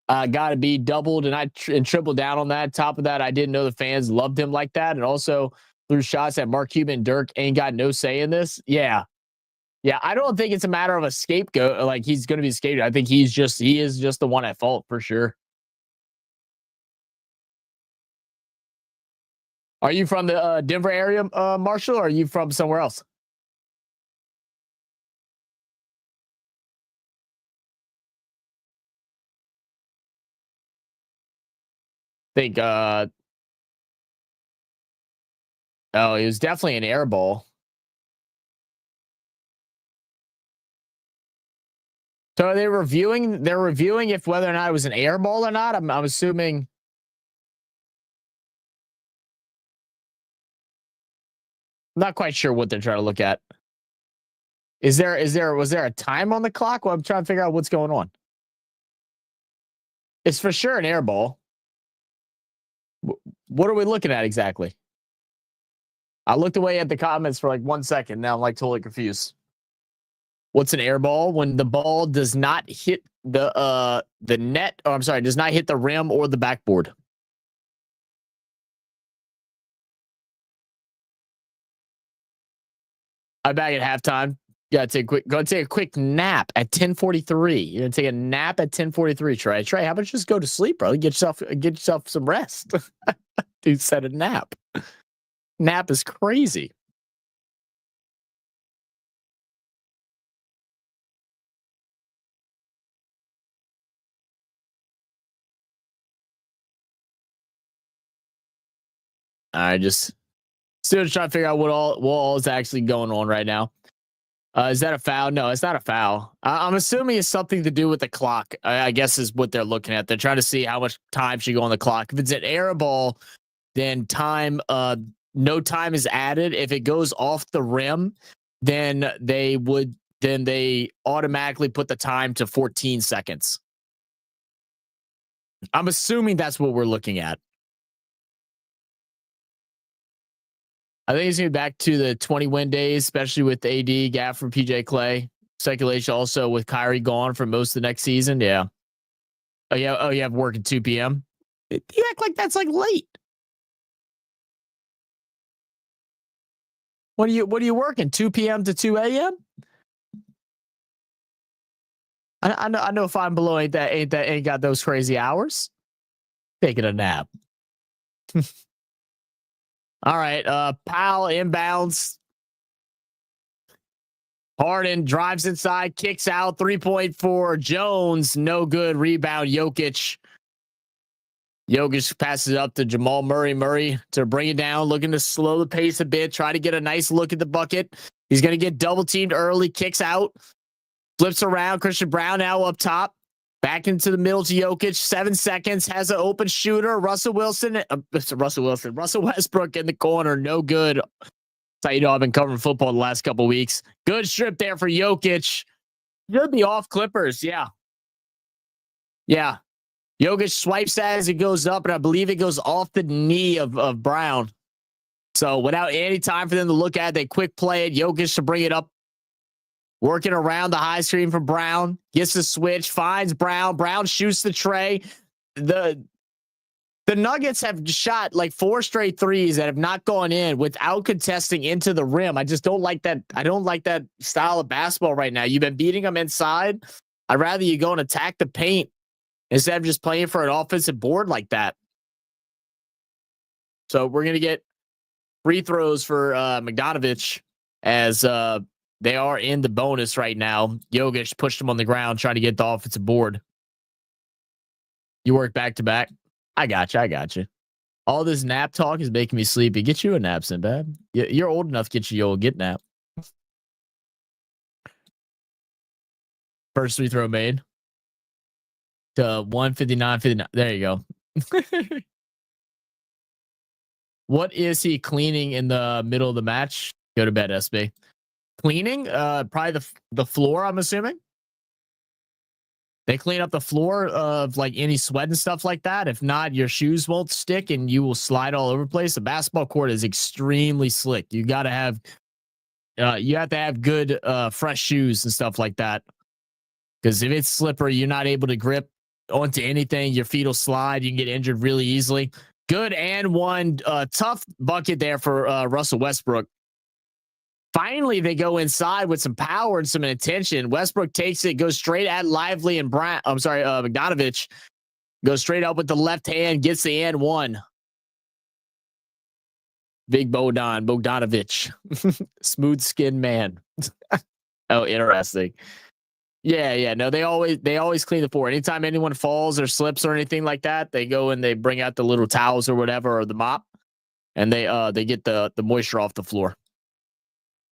Got to be doubled and tripled down on that. Top of that, I didn't know the fans loved him like that. And also threw shots at Mark Cuban and Dirk ain't got no say in this. Yeah. Yeah, I don't think it's a matter of a scapegoat. Like, he's going to be a scapegoat. I think he is just the one at fault for sure. Are you from the Denver area, Marshall, or are you from somewhere else? Think it was definitely an air ball. So are they reviewing? They're reviewing if whether or not it was an air ball or not. I'm assuming. I'm not quite sure what they're trying to look at. Was there a time on the clock? Well, I'm trying to figure out what's going on. It's for sure an air ball. What are we looking at exactly? I looked away at the comments for like 1 second. Now I'm like totally confused. What's an air ball? When the ball does not hit the net, or I'm sorry, does not hit the rim or the backboard. I'm back at halftime. Go take a quick nap at 10:43. You're gonna take a nap at 10:43. Trey, how about just go to sleep, bro? Get yourself some rest. Dude said a nap. Nap is crazy. I just still trying to figure out what all is actually going on right now. Is that a foul? No, it's not a foul. I'm assuming it's something to do with the clock. I guess is what they're looking at. They're trying to see how much time should go on the clock. If it's an air ball, then time, no time is added. If it goes off the rim, then they automatically put the time to 14 seconds. I'm assuming that's what we're looking at. I think it's going to be back to the 20-win days, especially with AD, Gaff, and PJ Clay. Speculation also with Kyrie gone for most of the next season. Yeah. Oh, yeah. Oh, you have work at 2 p.m. You act like that's like late. What are you working? 2 p.m. to 2 a.m.? I know Five Below ain't got those crazy hours. Taking a nap. All right. Powell inbounds. Harden drives inside, kicks out, 3-point for Jones. No good. Rebound, Jokic. Jokic passes it up to Jamal Murray. Murray to bring it down, looking to slow the pace a bit, try to get a nice look at the bucket. He's going to get double teamed early, kicks out, flips around. Christian Brown now up top. Back into the middle to Jokic. 7 seconds. Has an open shooter. Russell Westbrook in the corner. No good. That's how you know I've been covering football the last couple of weeks. Good strip there for Jokic. Should be off Clippers. Yeah. Yeah. Jokic swipes that as it goes up, and I believe it goes off the knee of Brown. So without any time for them to look at it, they quick play it. Jokic to bring it up. Working around the high screen for Brown. Gets the switch. Finds Brown. Brown shoots the tray. The Nuggets have shot like 4 straight threes that have not gone in without contesting into the rim. I just don't like that. I don't like that style of basketball right now. You've been beating them inside. I'd rather you go and attack the paint instead of just playing for an offensive board like that. So we're going to get free throws for Bogdanovic as they are in the bonus right now. Jokic pushed him on the ground trying to get the offensive board. You work back to back. I got you. All this nap talk is making me sleepy. Get you a nap, Sinbad. You're old enough to get your old get nap. First free throw made. To 159.59. There you go. What is he cleaning in the middle of the match? Go to bed, SB. Cleaning? Probably the floor, I'm assuming. They clean up the floor of like any sweat and stuff like that. If not, your shoes won't stick and you will slide all over the place. The basketball court is extremely slick. You got to have good fresh shoes and stuff like that. Because if it's slippery, you're not able to grip onto anything. Your feet will slide. You can get injured really easily. Good and one tough bucket there for Russell Westbrook. Finally, they go inside with some power and some intention. Westbrook takes it, goes straight at Lively and Bogdanovic. Goes straight up with the left hand, gets the and one. Big Bogdanovic. Smooth skinned man. Oh, interesting. Yeah. No, they always clean the floor. Anytime anyone falls or slips or anything like that, they go and they bring out the little towels or whatever or the mop, and they get the moisture off the floor.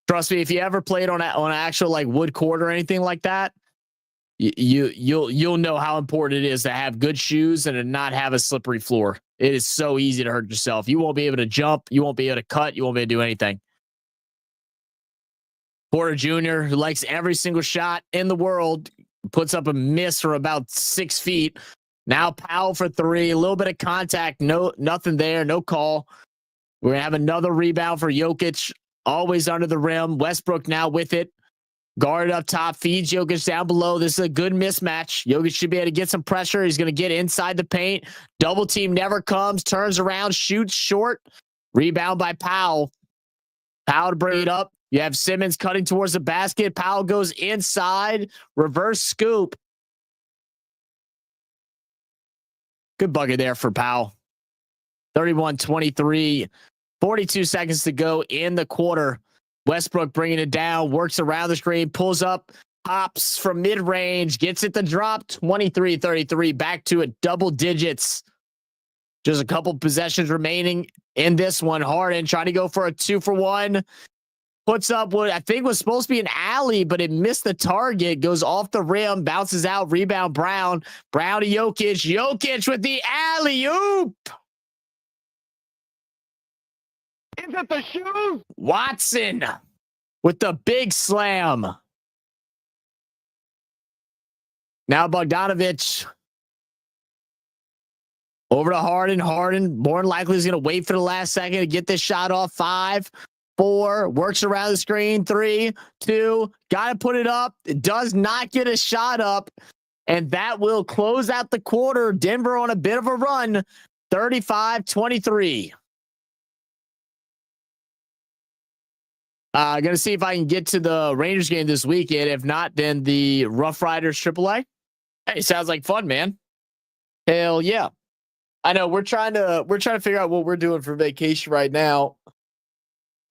Trust me, if you ever played on actual like wood court or anything like that, you'll know how important it is to have good shoes and to not have a slippery floor. It is so easy to hurt yourself. You won't be able to jump. You won't be able to cut. You won't be able to do anything. Porter Jr., who likes every single shot in the world, puts up a miss from about 6 feet. Now Powell for 3, a little bit of contact. No, nothing there. No call. We're going to have another rebound for Jokic. Always under the rim. Westbrook now with it. Guard up top. Feeds Jokic down below. This is a good mismatch. Jokic should be able to get some pressure. He's going to get inside the paint. Double team never comes. Turns around. Shoots short. Rebound by Powell. Powell to bring it up. You have Simmons cutting towards the basket. Powell goes inside. Reverse scoop. Good bucket there for Powell. 31-23. 42 seconds to go in the quarter. Westbrook bringing it down, works around the screen, pulls up, pops from mid-range, gets it to drop. 23-33, back to a double digits. Just a couple possessions remaining in this one. Harden trying to go for a 2-for-1. puts up what I think was supposed to be an alley, but it missed the target, goes off the rim, bounces out, rebound Brown. Brown to Jokic. Jokic with the alley-oop. Is it the shoes? Watson with the big slam. Now Bogdanovich over to Harden. Harden more than likely is going to wait for the last second to get this shot off. 5, 4, works around the screen. 3, 2, got to put it up. It does not get a shot up. And that will close out the quarter. Denver on a bit of a run. 35-23. Going to see if I can get to the Rangers game this weekend. If not, then the Rough Riders AAA. Hey, sounds like fun, man. Hell yeah. I know we're trying to figure out what we're doing for vacation right now.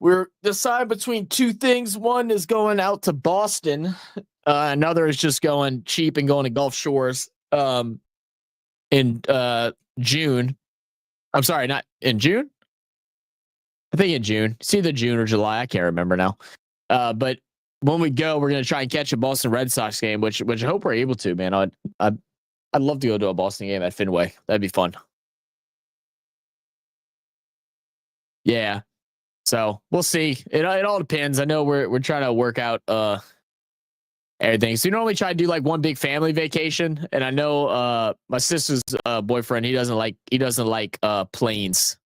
We're deciding between two things. One is going out to Boston. Another is just going cheap and going to Gulf Shores in June. I'm sorry, not in June. I think in June. It's either June or July. I can't remember now. But when we go, we're going to try and catch a Boston Red Sox game, which I hope we're able to, man. I'd love to go to a Boston game at Fenway. That'd be fun. Yeah. So we'll see. It all depends. I know we're trying to work out everything. So we normally try to do like one big family vacation. And I know my sister's boyfriend, he doesn't like planes.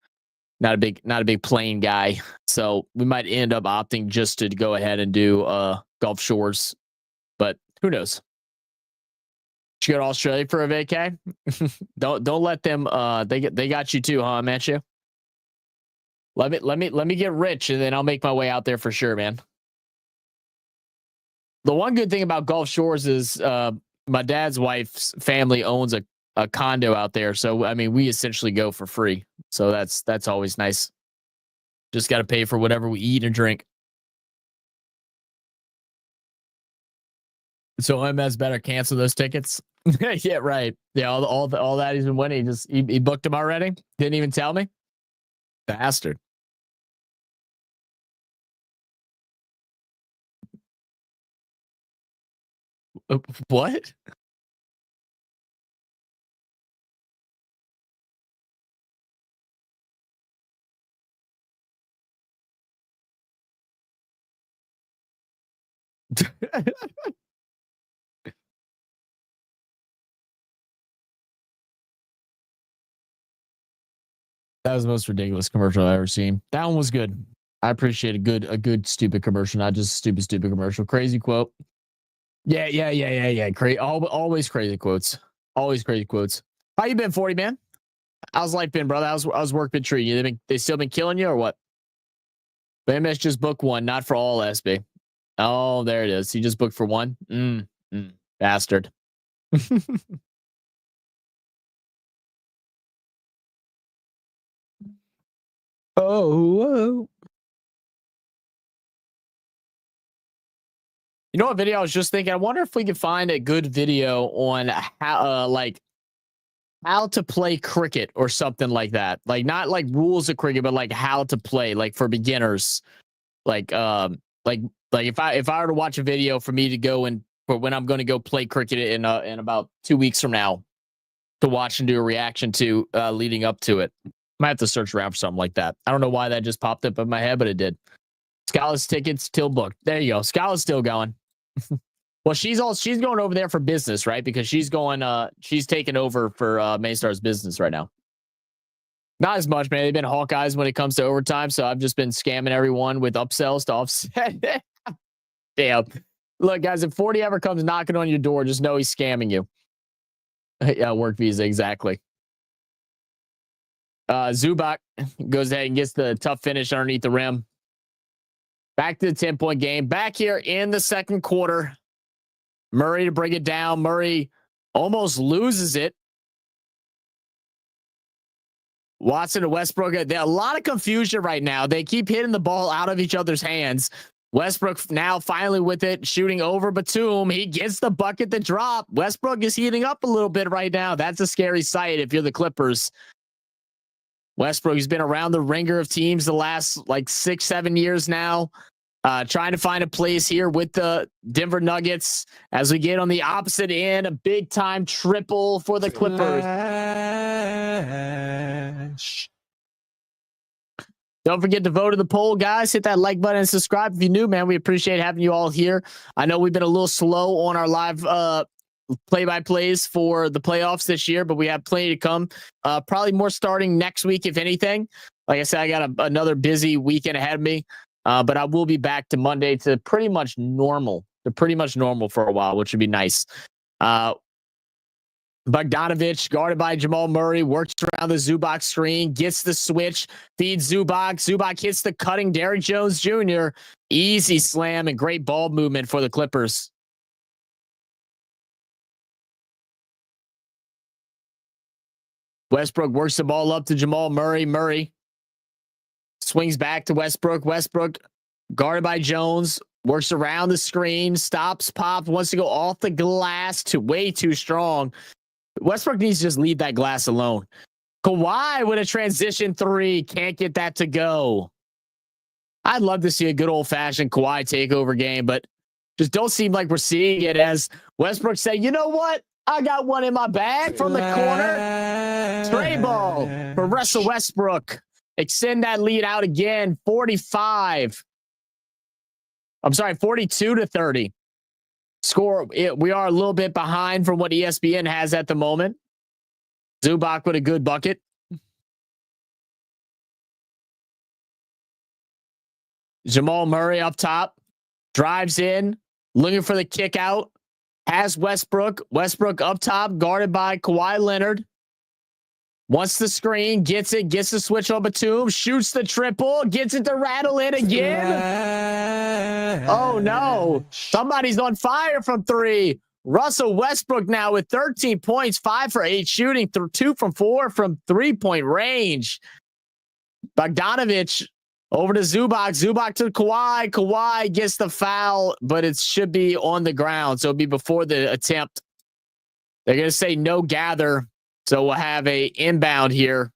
Not a big plane guy. So we might end up opting just to go ahead and do Gulf Shores. But who knows? You go to Australia for a vacay? don't let them they got you too, huh, Matthew? Let me get rich and then I'll make my way out there for sure, man. The one good thing about Gulf Shores is my dad's wife's family owns a condo out there. So I mean, we essentially go for free. So that's always nice. Just got to pay for whatever we eat and drink. So MS better cancel those tickets. Yeah, right. Yeah, all that he's been winning. He booked them already. Didn't even tell me. Bastard. What? That was the most ridiculous commercial I've ever seen. That one was good. I appreciate a good stupid commercial, not just stupid commercial. Crazy quote. Yeah. Always crazy quotes. Always crazy quotes. How you been, 40 man? How's life been, brother? How's work been treating you? They still been killing you or what? BMS just booked one, not for all, SB. Oh, there it is. He just booked for one. Bastard. Oh. You know what video I was just thinking? I wonder if we could find a good video on how to play cricket or something like that. Like not like rules of cricket, but like how to play, like for beginners. Like if I were to watch a video for me to go and for when I'm going to go play cricket in about 2 weeks from now to watch and do a reaction to leading up to it. Might have to search around for something like that. I don't know why that just popped up in my head, but it did. Scala's tickets still booked. There you go. Scala's still going. Well, she's going over there for business, right? Because she's taking over for Maystar's business right now. Not as much, man. They've been Hawkeyes when it comes to overtime, so I've just been scamming everyone with upsells to offset. Damn. Look, guys, if 40 ever comes knocking on your door, just know he's scamming you. Yeah, work visa, exactly. Zubac goes ahead and gets the tough finish underneath the rim. Back to the 10-point game. Back here in the second quarter. Murray to bring it down. Murray almost loses it. Watson to Westbrook. A lot of confusion right now. They keep hitting the ball out of each other's hands. Westbrook now finally with it, shooting over Batum. He gets the bucket to drop. Westbrook is heating up a little bit right now. That's a scary sight if you're the Clippers. Westbrook has been around the ringer of teams the last like 6-7 years now. Trying to find a place here with the Denver Nuggets as we get on the opposite end. A big time triple for the Clippers. Don't forget to vote in the poll, guys. Hit that like button and subscribe if you're new, man. We appreciate having you all here. I know we've been a little slow on our live play-by-plays for the playoffs this year, but we have plenty to come. Probably more starting next week, if anything. Like I said, I got another busy weekend ahead of me, but I will be back to Monday to pretty much normal. For a while, which would be nice. Bogdanovich, guarded by Jamal Murray, works around the Zubac screen, gets the switch, feeds Zubac. Zubac hits the cutting Derrick Jones Jr. Easy slam and great ball movement for the Clippers. Westbrook works the ball up to Jamal Murray. Murray swings back to Westbrook. Westbrook, guarded by Jones, works around the screen, stops, pops, wants to go off the glass, way too strong. Westbrook needs to just leave that glass alone. Kawhi with a transition three. Can't get that to go. I'd love to see a good old-fashioned Kawhi takeover game, but just don't seem like we're seeing it, as Westbrook said, you know what? I got one in my bag from the corner. Stray ball for Russell Westbrook. Extend that lead out again. 42-30. Score. We are a little bit behind from what ESPN has at the moment. Zubac with a good bucket. Jamal Murray up top. Drives in. Looking for the kick out. Has Westbrook. Westbrook up top. Guarded by Kawhi Leonard. Wants the screen. Gets it. Gets the switch on Batum. Shoots the triple. Gets it to rattle in again. Oh, no. Somebody's on fire from three. Russell Westbrook now with 13 points, 5 for 8 shooting, 2 from 4 from 3-point range. Bogdanovich over to Zubac. Zubac to Kawhi. Kawhi gets the foul, but it should be on the ground. So it'll be before the attempt. They're going to say no gather. So we'll have a inbound here.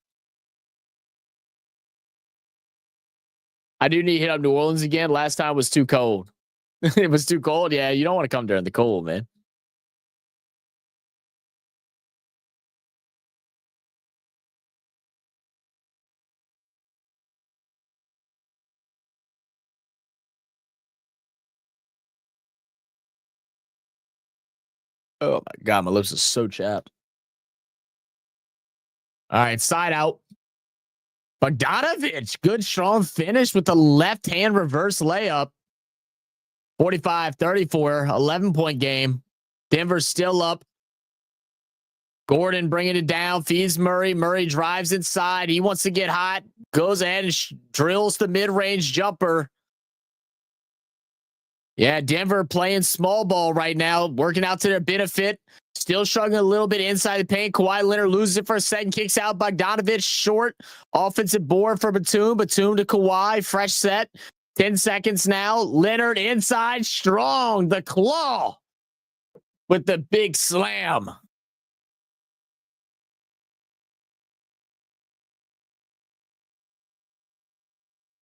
I do need to hit up New Orleans again. Last time was too cold. It was too cold. Yeah, you don't want to come during the cold, man. Oh my God, my lips are so chapped. All right, side out. Bogdanovich, good strong finish with the left hand reverse layup. 45-34, 11-point game. Denver's still up. Gordon bringing it down, feeds Murray. Murray drives inside. He wants to get hot. Goes ahead and drills the mid-range jumper. Yeah, Denver playing small ball right now, working out to their benefit. Still struggling a little bit inside the paint. Kawhi Leonard loses it for a second, kicks out. Bogdanovich short. Offensive board for Batum. Batum to Kawhi. Fresh set. 10 seconds now. Leonard inside. Strong. The claw with the big slam.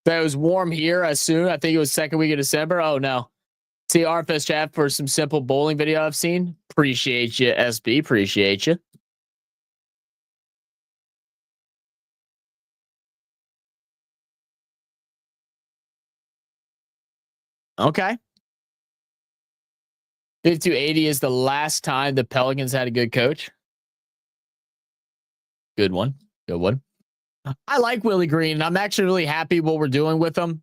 That was warm here as soon. I think it was second week of December. Oh, no. See RFS chat for some simple bowling video I've seen. Appreciate you, SB. Appreciate you. Okay. 5280 is the last time the Pelicans had a good coach. Good one. Good one. I like Willie Green. I'm actually really happy what we're doing with him.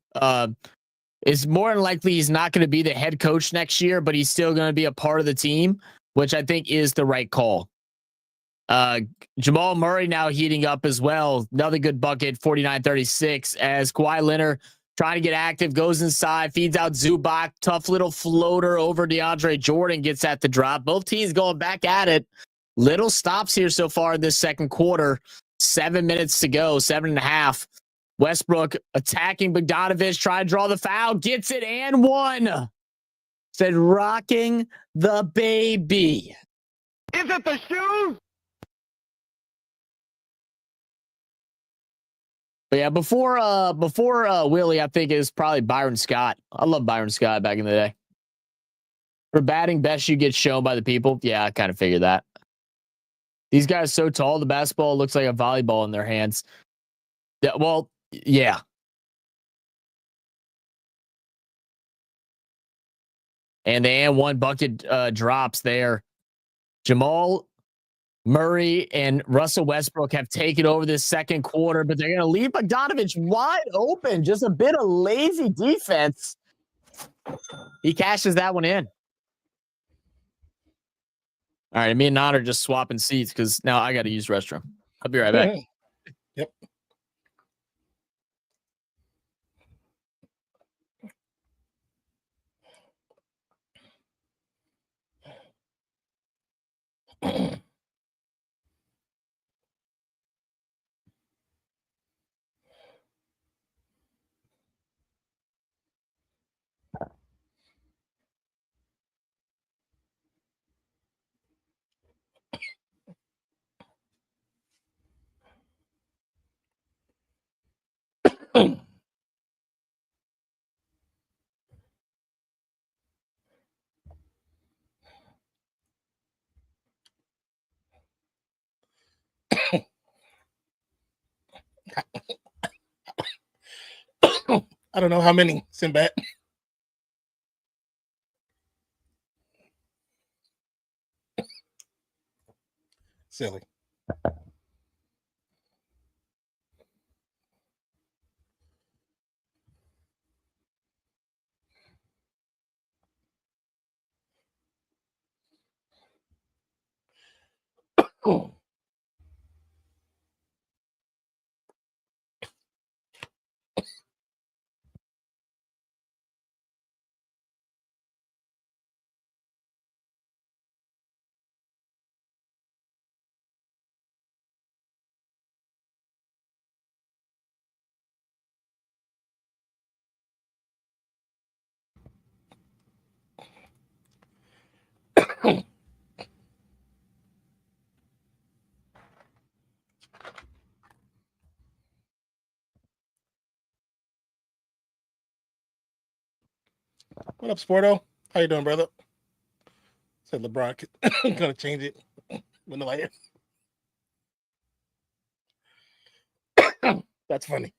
It's more than likely he's not going to be the head coach next year, but he's still going to be a part of the team, which I think is the right call. Jamal Murray now heating up as well. Another good bucket, 49-36, as Kawhi Leonard trying to get active, goes inside, feeds out Zubac. Tough little floater over DeAndre Jordan, gets at the drop. Both teams going back at it. Little stops here so far in this second quarter. 7 minutes to go, 7.5. Westbrook attacking Bogdanovich, trying to draw the foul, gets it and one. Said rocking the baby. Is it the shoes? But yeah, before Willie, I think is probably Byron Scott. I love Byron Scott back in the day. For batting, best you get shown by the people. Yeah, I kind of figured that. These guys so tall, the basketball looks like a volleyball in their hands. Yeah, well, yeah. And the and one bucket drops there. Jamal Murray and Russell Westbrook have taken over this second quarter, but they're going to leave Bogdanovich wide open. Just a bit of lazy defense. He cashes that one in. All right, me and Nod are just swapping seats because now I got to use the restroom. I'll be right back. Yep. I don't know how many, Sinbad. Silly. What up, Sporto? How you doing, brother? Said LeBron. I'm gonna change it when the light. That's funny.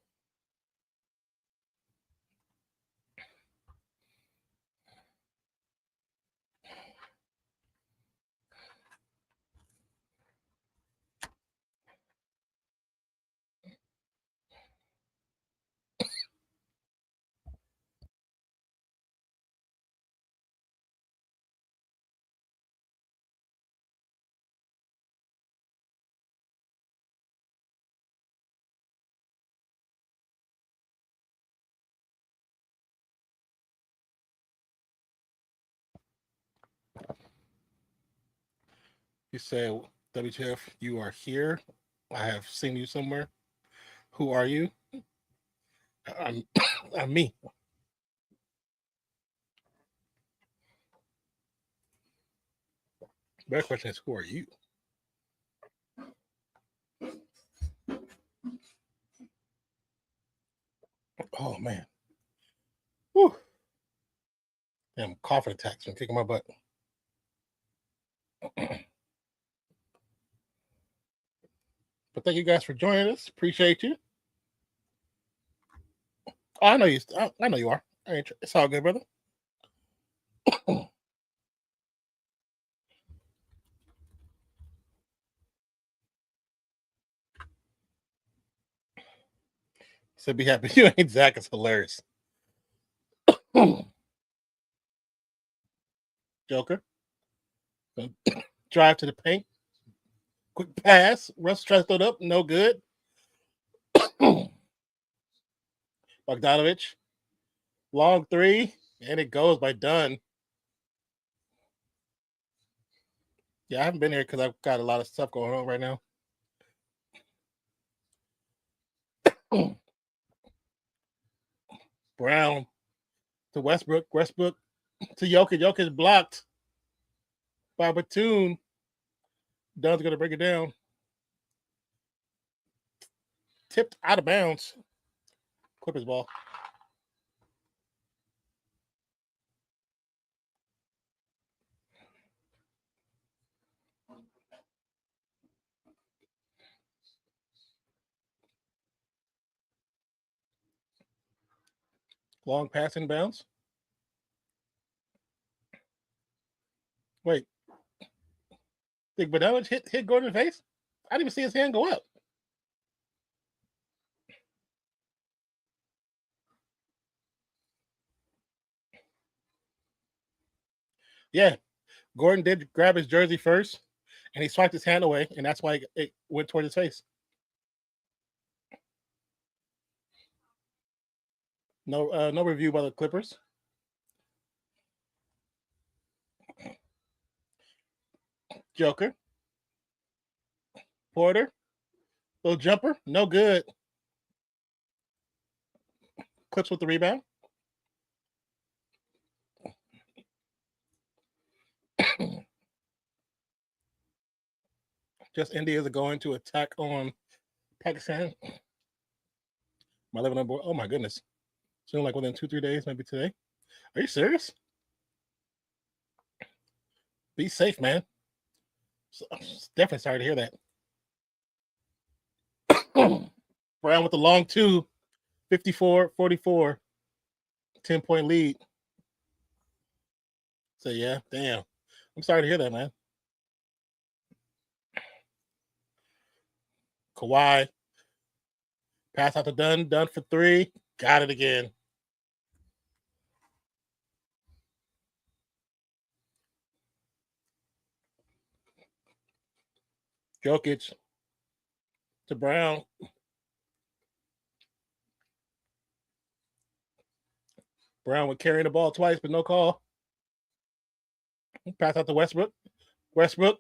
You said, WTF, you are here. I have seen you somewhere. Who are you? I'm me. Better question is, who are you? Oh man. Whew. Damn, coughing attacks been kicking my butt. But thank you guys for joining us. Appreciate you. Oh, I know you. I know you are. It's all good, brother. So be happy you ain't Zach. It's hilarious. Joker. Drive to the paint. Quick pass. Russ tries to throw it up. No good. Bogdanovich. Long three. And it goes by Dunn. Yeah, I haven't been here because I've got a lot of stuff going on right now. Brown to Westbrook. Westbrook to Jokic. Jokic blocked by Batum. Dunn's going to break it down. tipped out of bounds. Clippers ball. Long pass in bounds. Wait. Did Bogdanovich hit Gordon in the face? I didn't even see his hand go up. Yeah. Gordon did grab his jersey first, and he swiped his hand away, and that's why it went toward his face. No review by the Clippers. Joker. Porter. Little jumper. No good. Clips with the rebound. Just India is going to attack on Pakistan. My 11 on board. Oh my goodness. Soon like within 2-3 days, maybe today. Are you serious? Be safe, man. Definitely sorry to hear that. Brown with the long two, 54-44, 10-point lead. So yeah, damn. I'm sorry to hear that, man. Kawhi. Pass out to Dunn for three. Got it again. Jokic to Brown. Brown would carry the ball twice, but no call. Pass out to Westbrook. Westbrook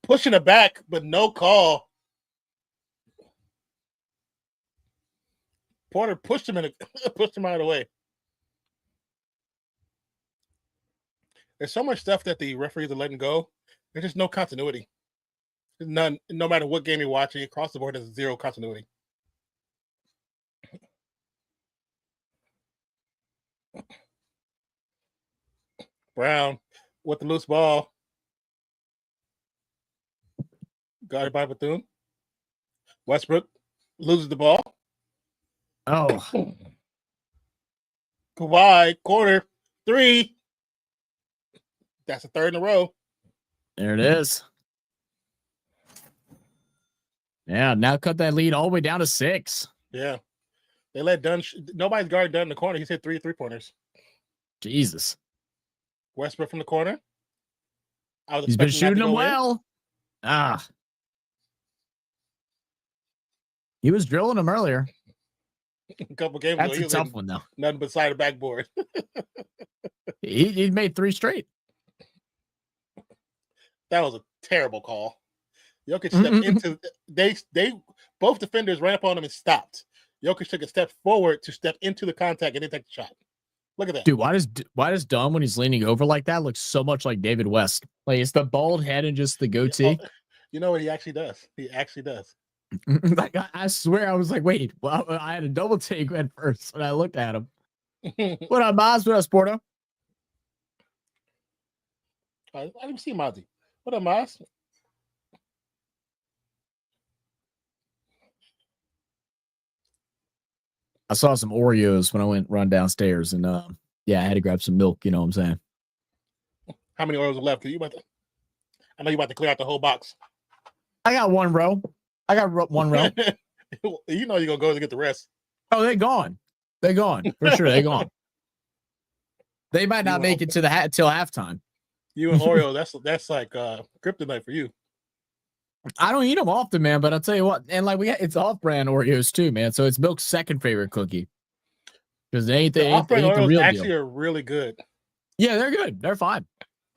pushing it back, but no call. Porter pushed him out of the way. There's so much stuff that the referees are letting go. There's just no continuity. There's none. No matter what game you're watching, across the board, there's zero continuity. Brown with the loose ball. Guarded by Bethune. Westbrook loses the ball. Oh. Kawhi, corner, three. That's a third in a row. There it is. Yeah, now cut that lead all the way down to 6. Yeah. They let Dunn. Nobody's guarded Dunn in the corner. He's hit 3 3-pointers. Jesus. Westbrook from the corner. He's been shooting them well. He was drilling them earlier. A couple games ago. That's a tough one, though. Nothing but side of backboard. he made 3 straight. That was a terrible call. Jokic stepped into they both defenders ran up on him and stopped. Jokic took a step forward to step into the contact and didn't take the shot. Look at that. Dude, why does Dunn, when he's leaning over like that, look so much like David West? Like, it's the bald head and just the goatee. You know what he actually does? He actually does. Like, I swear, I was like, wait, well, I had a double take at first when I looked at him. What up, Maz? What up, Sporto? I didn't see Mozzie. What up, Maz? I saw some Oreos when I went run downstairs, and yeah, I had to grab some milk. You know what I'm saying? How many Oreos are left? I know you about to clear out the whole box. I got one row. One row. You know you're gonna go to get the rest. Oh, they're gone. They're gone for sure. They're gone. They might not make it to the till halftime. You and Oreo, that's like kryptonite for you. I don't eat them often, man, but I'll tell you what, and like it's off-brand Oreos too, man. So it's Milk's second favorite cookie because they ain't the real actually deal. are really good. Yeah, they're good. They're fine.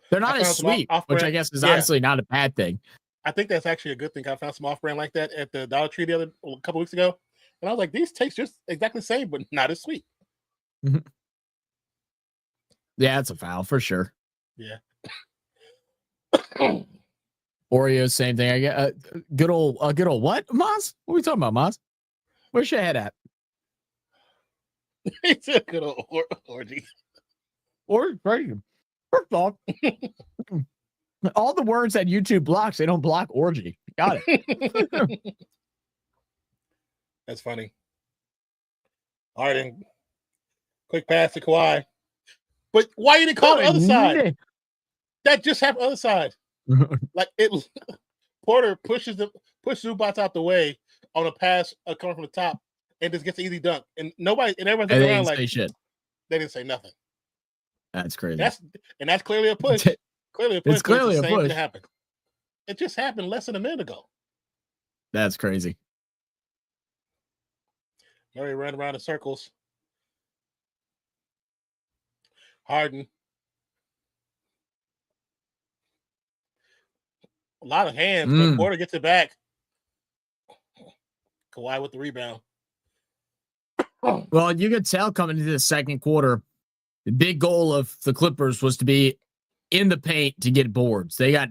They're not as sweet, which I guess is honestly not a bad thing. I think that's actually a good thing. I found some off-brand like that at the Dollar Tree a couple weeks ago, and I was like, these taste just exactly the same, but not as sweet. Yeah, it's a foul for sure. Yeah. Oreo, same thing. I get good old what, Maz? What are we talking about, Maz? Where's your head at? It's a good old orgy. Or first off, all the words that YouTube blocks, they don't block orgy. Got it. That's funny. All right, then. Quick pass to Kawhi. But why you didn't call the other side? That just happened other side. Like it, Porter pushes Zubats out the way on a pass coming from the top and just gets an easy dunk. And everyone's looking around like shit. They didn't say nothing. That's crazy. That's clearly a push. Clearly a push. It's clearly a push. Happen. It just happened less than a minute ago. That's crazy. Murray ran around in circles. Harden. A lot of hands, but Porter gets it back. Kawhi with the rebound. Well, you could tell coming into the second quarter, the big goal of the Clippers was to be in the paint to get boards. They got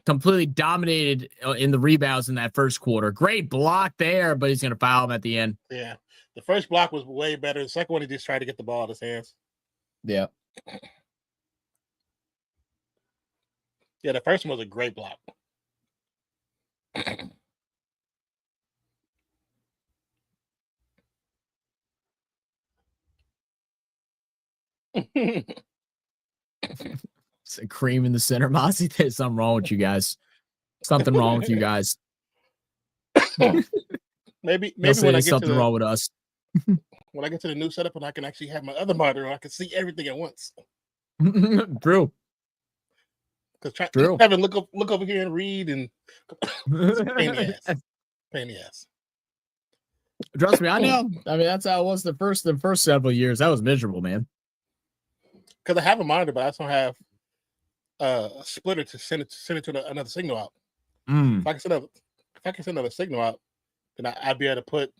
completely dominated in the rebounds in that first quarter. Great block there, but he's going to foul him at the end. Yeah. The first block was way better. The second one, he just tried to get the ball out of his hands. Yeah. Yeah, the first one was a great block. It's a cream in the center. Mossy, there's something wrong with you guys. Something wrong with you guys. maybe when I get something wrong with us. When I get to the new setup and I can actually have my other monitor, I can see everything at once. True. Because having look over here and read and pain in the ass. Trust me, I know. I mean, that's how it was the first several years. That was miserable, man. Because I have a monitor, but I just don't have a splitter to send it to another signal out. If I can send another signal out, then I'd be able to put,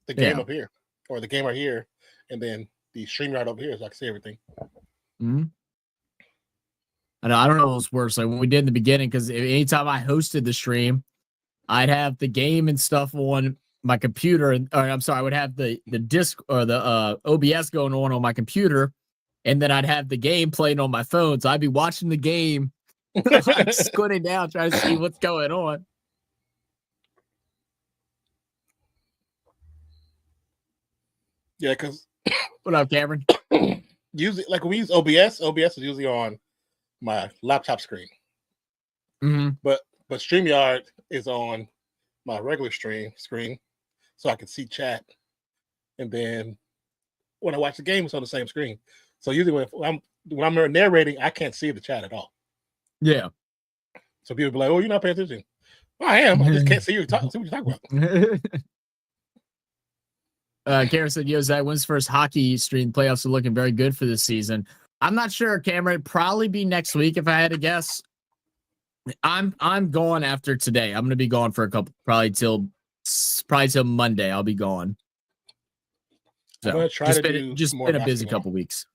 the game up here or the game right here, and then the stream right over here, so I can see everything. I don't know what's worse. Like when we did in the beginning, because anytime I hosted the stream, I'd have the game and stuff on my computer, I would have the disc or the OBS going on my computer, and then I'd have the game playing on my phone. So I'd be watching the game, like squinting down, trying to see what's going on. Yeah, because what up, Cameron? Usually, like when we use OBS is usually on my laptop screen. But StreamYard is on my regular screen, so I can see chat. And then when I watch the game, it's on the same screen. So usually when I'm narrating, I can't see the chat at all. Yeah. So people be like, "Oh, you're not paying attention." Well, I am. I just can't see what you're talking about. Cameron said, "Yo, Zach, when's first hockey stream? Playoffs are looking very good for this season." I'm not sure, Cameron. It'd probably be next week if I had to guess. I'm gone after today. I'm gonna be gone for a couple, probably till Monday. I'll be gone. So I'm gonna try just to been, do just more been a basketball. busy couple weeks.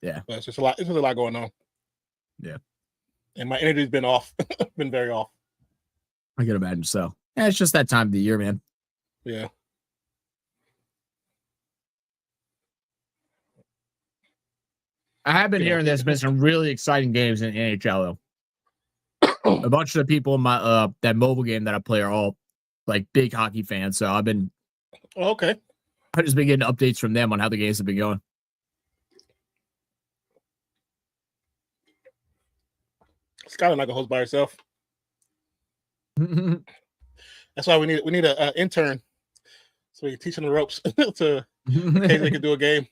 Yeah, but it's just a lot. It's just a lot going on. Yeah, and my energy's been off. Been very off. I can imagine so. Yeah, it's just that time of the year, man. Yeah. I have been hearing there's been some really exciting games in NHL, though. A bunch of the people in my that mobile game that I play are all like big hockey fans, so I've been okay. I've just been getting updates from them on how the games have been going. Skylar not gonna host by herself. That's why we need an intern so we can teach them the ropes to in case they can do a game.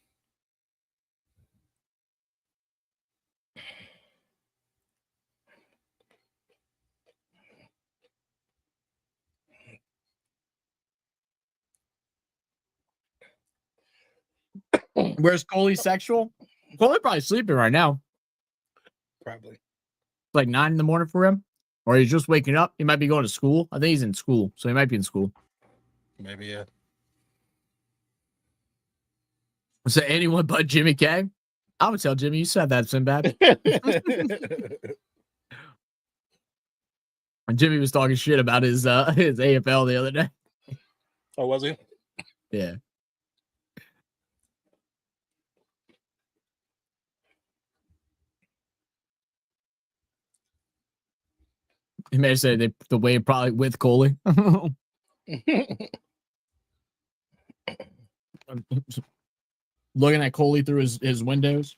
Where's Coley sexual? Coley probably sleeping right now. Probably. Like 9 in the morning for him. Or he's just waking up. He might be going to school. I think he's in school. So he might be in school. Maybe, yeah. So anyone but Jimmy K? I would tell Jimmy, you said that, Sinbad. Jimmy was talking shit about his AFL the other day. Oh, was he? Yeah. He may have said the way probably with Coley. Looking at Coley through his windows.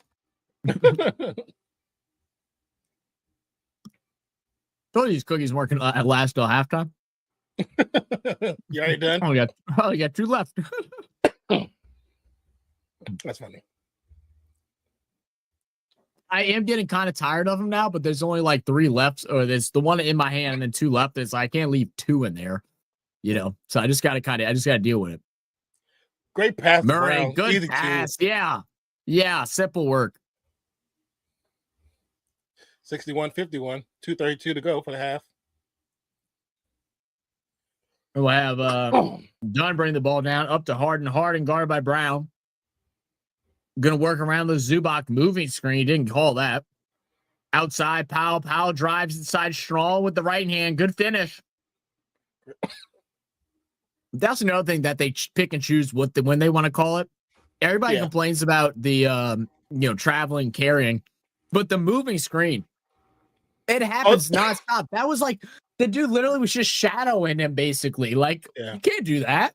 Told you these cookies weren't gonna last till halftime. You already done? Only got 2 left. That's funny. I am getting kind of tired of them now, but there's only like 3 left, or there's the one in my hand and then 2 left. It's I can't leave 2 in there, So I just gotta deal with it. Great pass, Murray, Brown. good Easy pass. Yeah, simple work. 61-51, 2:32 to go for the half. We'll have Dunn bring the ball down up to Harden. Harden guarded by Brown. Gonna work around the Zubac moving screen. Didn't call that. Outside, Powell. Powell drives inside Strong with the right hand. Good finish. That's another thing that they pick and choose when they want to call it. Everybody complains about the traveling, carrying, but the moving screen, it happens nonstop. That was like the dude literally was just shadowing him basically. Like you can't do that.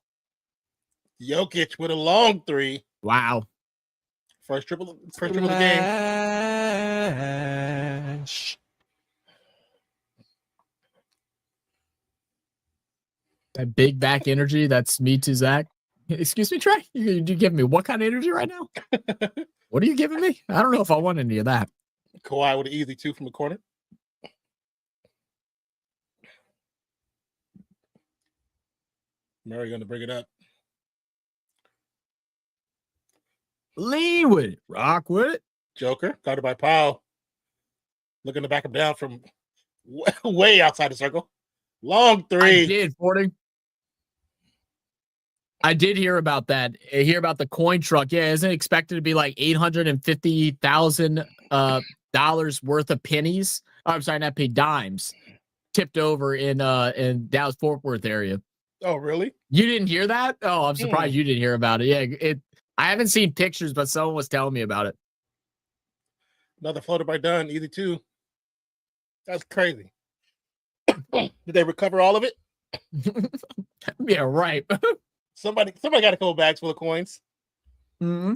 Jokic with a long 3. Wow. First triple of the game. That big back energy, that's me to Zach. Excuse me, Trey. You giving me what kind of energy right now? What are you giving me? I don't know if I want any of that. Kawhi with an easy 2 from the corner. Murray going to bring it up. Lean with it. Rock with it. Joker, guarded by Powell. Looking to back him down from way outside the circle. Long 3. I did, 40. I did hear about that. I hear about the coin truck. Yeah, isn't it expected to be like $850,000 worth of pennies? Oh, I'm sorry, not paid dimes. Tipped over in Dallas Fort Worth area. Oh, really? You didn't hear that? Oh, I'm surprised you didn't hear about it. Yeah, I haven't seen pictures, but someone was telling me about it. Another floater by Dunn, easy 2. That's crazy. Did they recover all of it? Yeah, right. Somebody got a couple bags full of coins. Mm-hmm.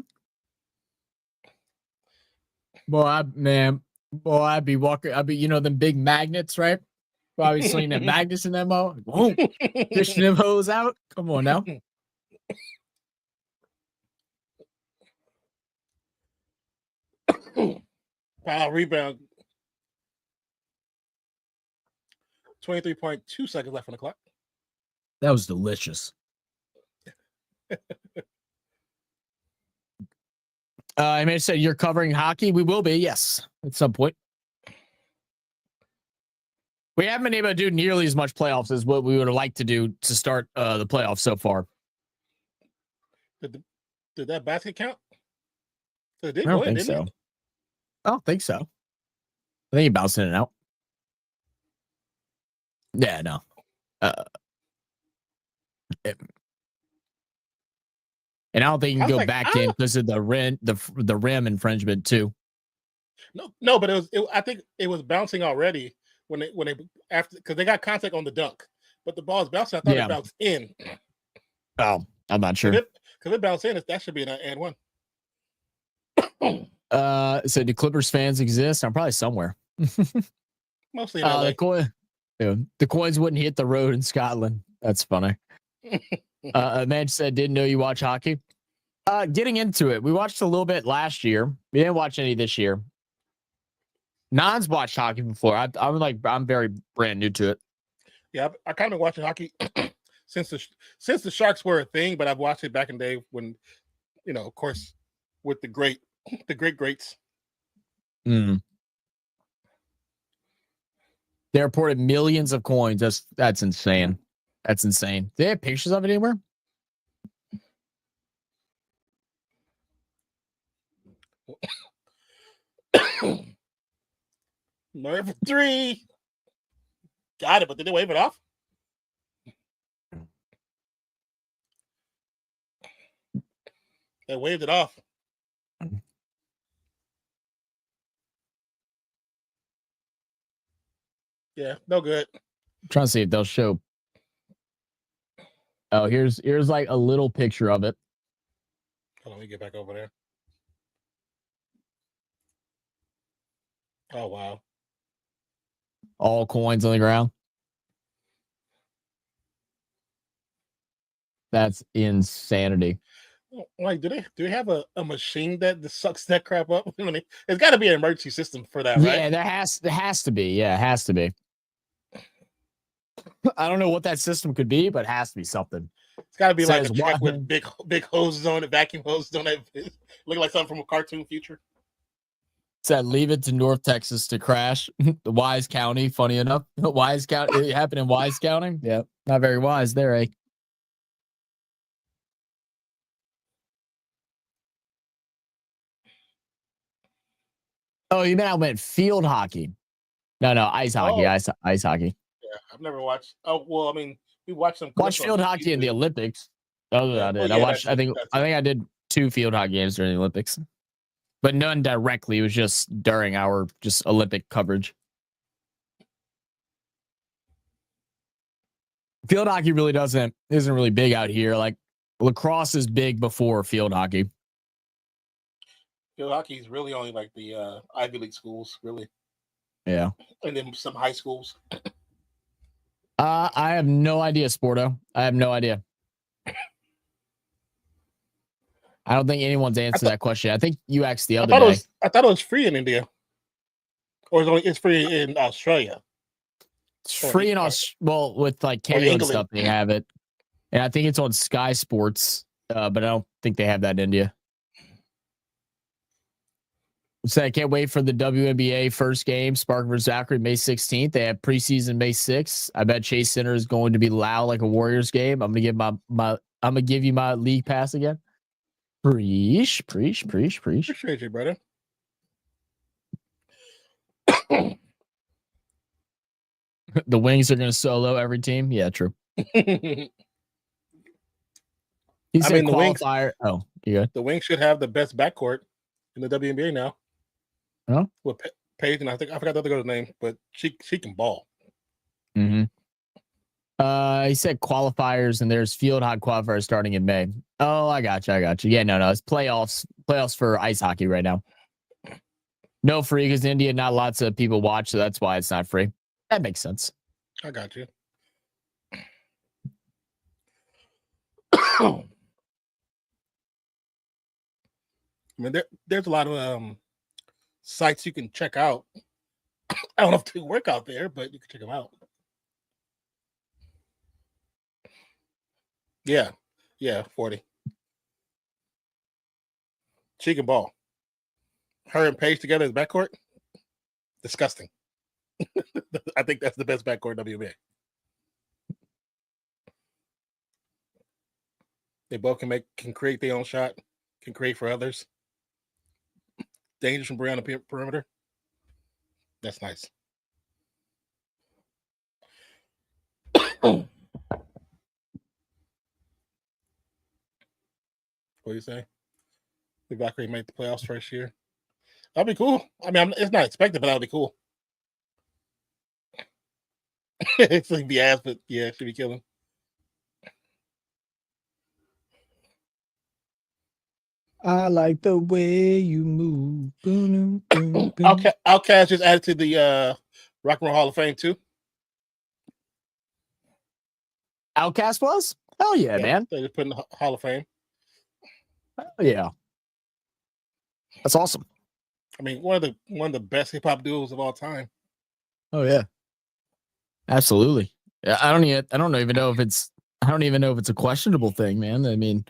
I'd be walking. I'd be, them big magnets, right? Probably slinging them magnets in them. Boom, fishing them hoes out. Come on now. Powell rebound. 23.2 seconds left on the clock. That was delicious. I may have said you're covering hockey. We will be, yes, at some point. We haven't been able to do nearly as much playoffs as what we would have liked to do to start the playoffs so far. Did that basket count? I don't think so. I don't think so. I think he bounced in and out. Yeah, no. And I don't think you can go back in because of the rim infringement too. No, but I think it was bouncing already when they after because they got contact on the dunk, but the ball is bouncing. I thought it bounced in. Oh, I'm not sure. Because it bounced in, that should be an and 1. So do Clippers fans exist? I'm probably somewhere. Mostly in LA. The coins wouldn't hit the road in Scotland. That's funny. A man said, didn't know you watch hockey. Getting into it. We watched a little bit last year. We didn't watch any this year. Non's watched hockey before. I'm very brand new to it. Yeah, I kind of watching hockey since the Sharks were a thing, but I've watched it back in the day when, of course, with the greats. Mm. They reported millions of coins. That's insane. That's insane. Do they have pictures of it anywhere? Murray for 3. Got it, but did they wave it off? They waved it off. Yeah, no good. I'm trying to see if they'll show. Oh, here's like a little picture of it. Hold on, let me get back over there. Oh wow. All coins on the ground. That's insanity. Like, do they have a machine that sucks that crap up? I mean, it's got to be an emergency system for that, right? Yeah, there has to be. Yeah, it has to be. I don't know what that system could be, but it has to be something. It's got to be like a truck with big hoses on it, vacuum hoses on it, looking like something from a cartoon future. Said leave it to North Texas to crash. The Wise County, funny enough. Wise County, it happened in Wise County. Yeah, not very wise there, eh? Oh, you meant I went field hockey. No, ice hockey. Ice hockey. Yeah, I've never watched. Oh, well, I mean, we watched some. Watch field hockey in the Olympics. Other than that, I watched. I think I did 2 field hockey games during the Olympics, but none directly. It was just during our just Olympic coverage. Field hockey really isn't really big out here. Like lacrosse is big before field hockey. Field hockey is really only like the Ivy League schools, really. Yeah, and then some high schools. I have no idea, Sporto. I have no idea. I don't think anyone's answered that question. I think you asked the other day. I thought it was free in India, or it's free in Australia. It's free in Australia. Well, with like Canada and stuff, they have it, and I think it's on Sky Sports, but I don't think they have that in India. So I can't wait for the WNBA first game, Spark vs. Zachary, May 16th. They have preseason May 6th. I bet Chase Center is going to be loud like a Warriors game. I'm gonna give you my league pass again. Preach. Appreciate you, brother. The Wings are gonna solo every team. Yeah, true. He said qualifier. You good? The Wings should have the best backcourt in the WNBA now. Huh? With Paige, and I forgot the other girl's name, but she can ball. Mm-hmm. He said qualifiers, and there's field hockey qualifiers starting in May. Oh, I got you. Yeah, no, it's playoffs for ice hockey right now. No free because India, not lots of people watch, so that's why it's not free. That makes sense. I got you. I mean, there's a lot of sites you can check out. I don't know if they work out there, but you can check them out. Yeah, 40. She can ball. Her and Paige together as backcourt, disgusting. I think that's the best backcourt WNBA. They both can create their own shot, can create for others. Dangerous from beyond the perimeter. That's nice. What do you say? The Valkyrie made the playoffs first year. That'd be cool. I mean, it's not expected, but that'd be cool. It's like the ass, but yeah, it should be killing. I like the way you move. Boom, boom, boom. Outkast just added to the Rock and Roll Hall of Fame too. Outkast was? Hell yeah, man. They just put in the Hall of Fame. Hell yeah. That's awesome. I mean, one of the best hip hop duos of all time. Oh yeah. Absolutely. Yeah, I don't even know if it's a questionable thing, man. I mean,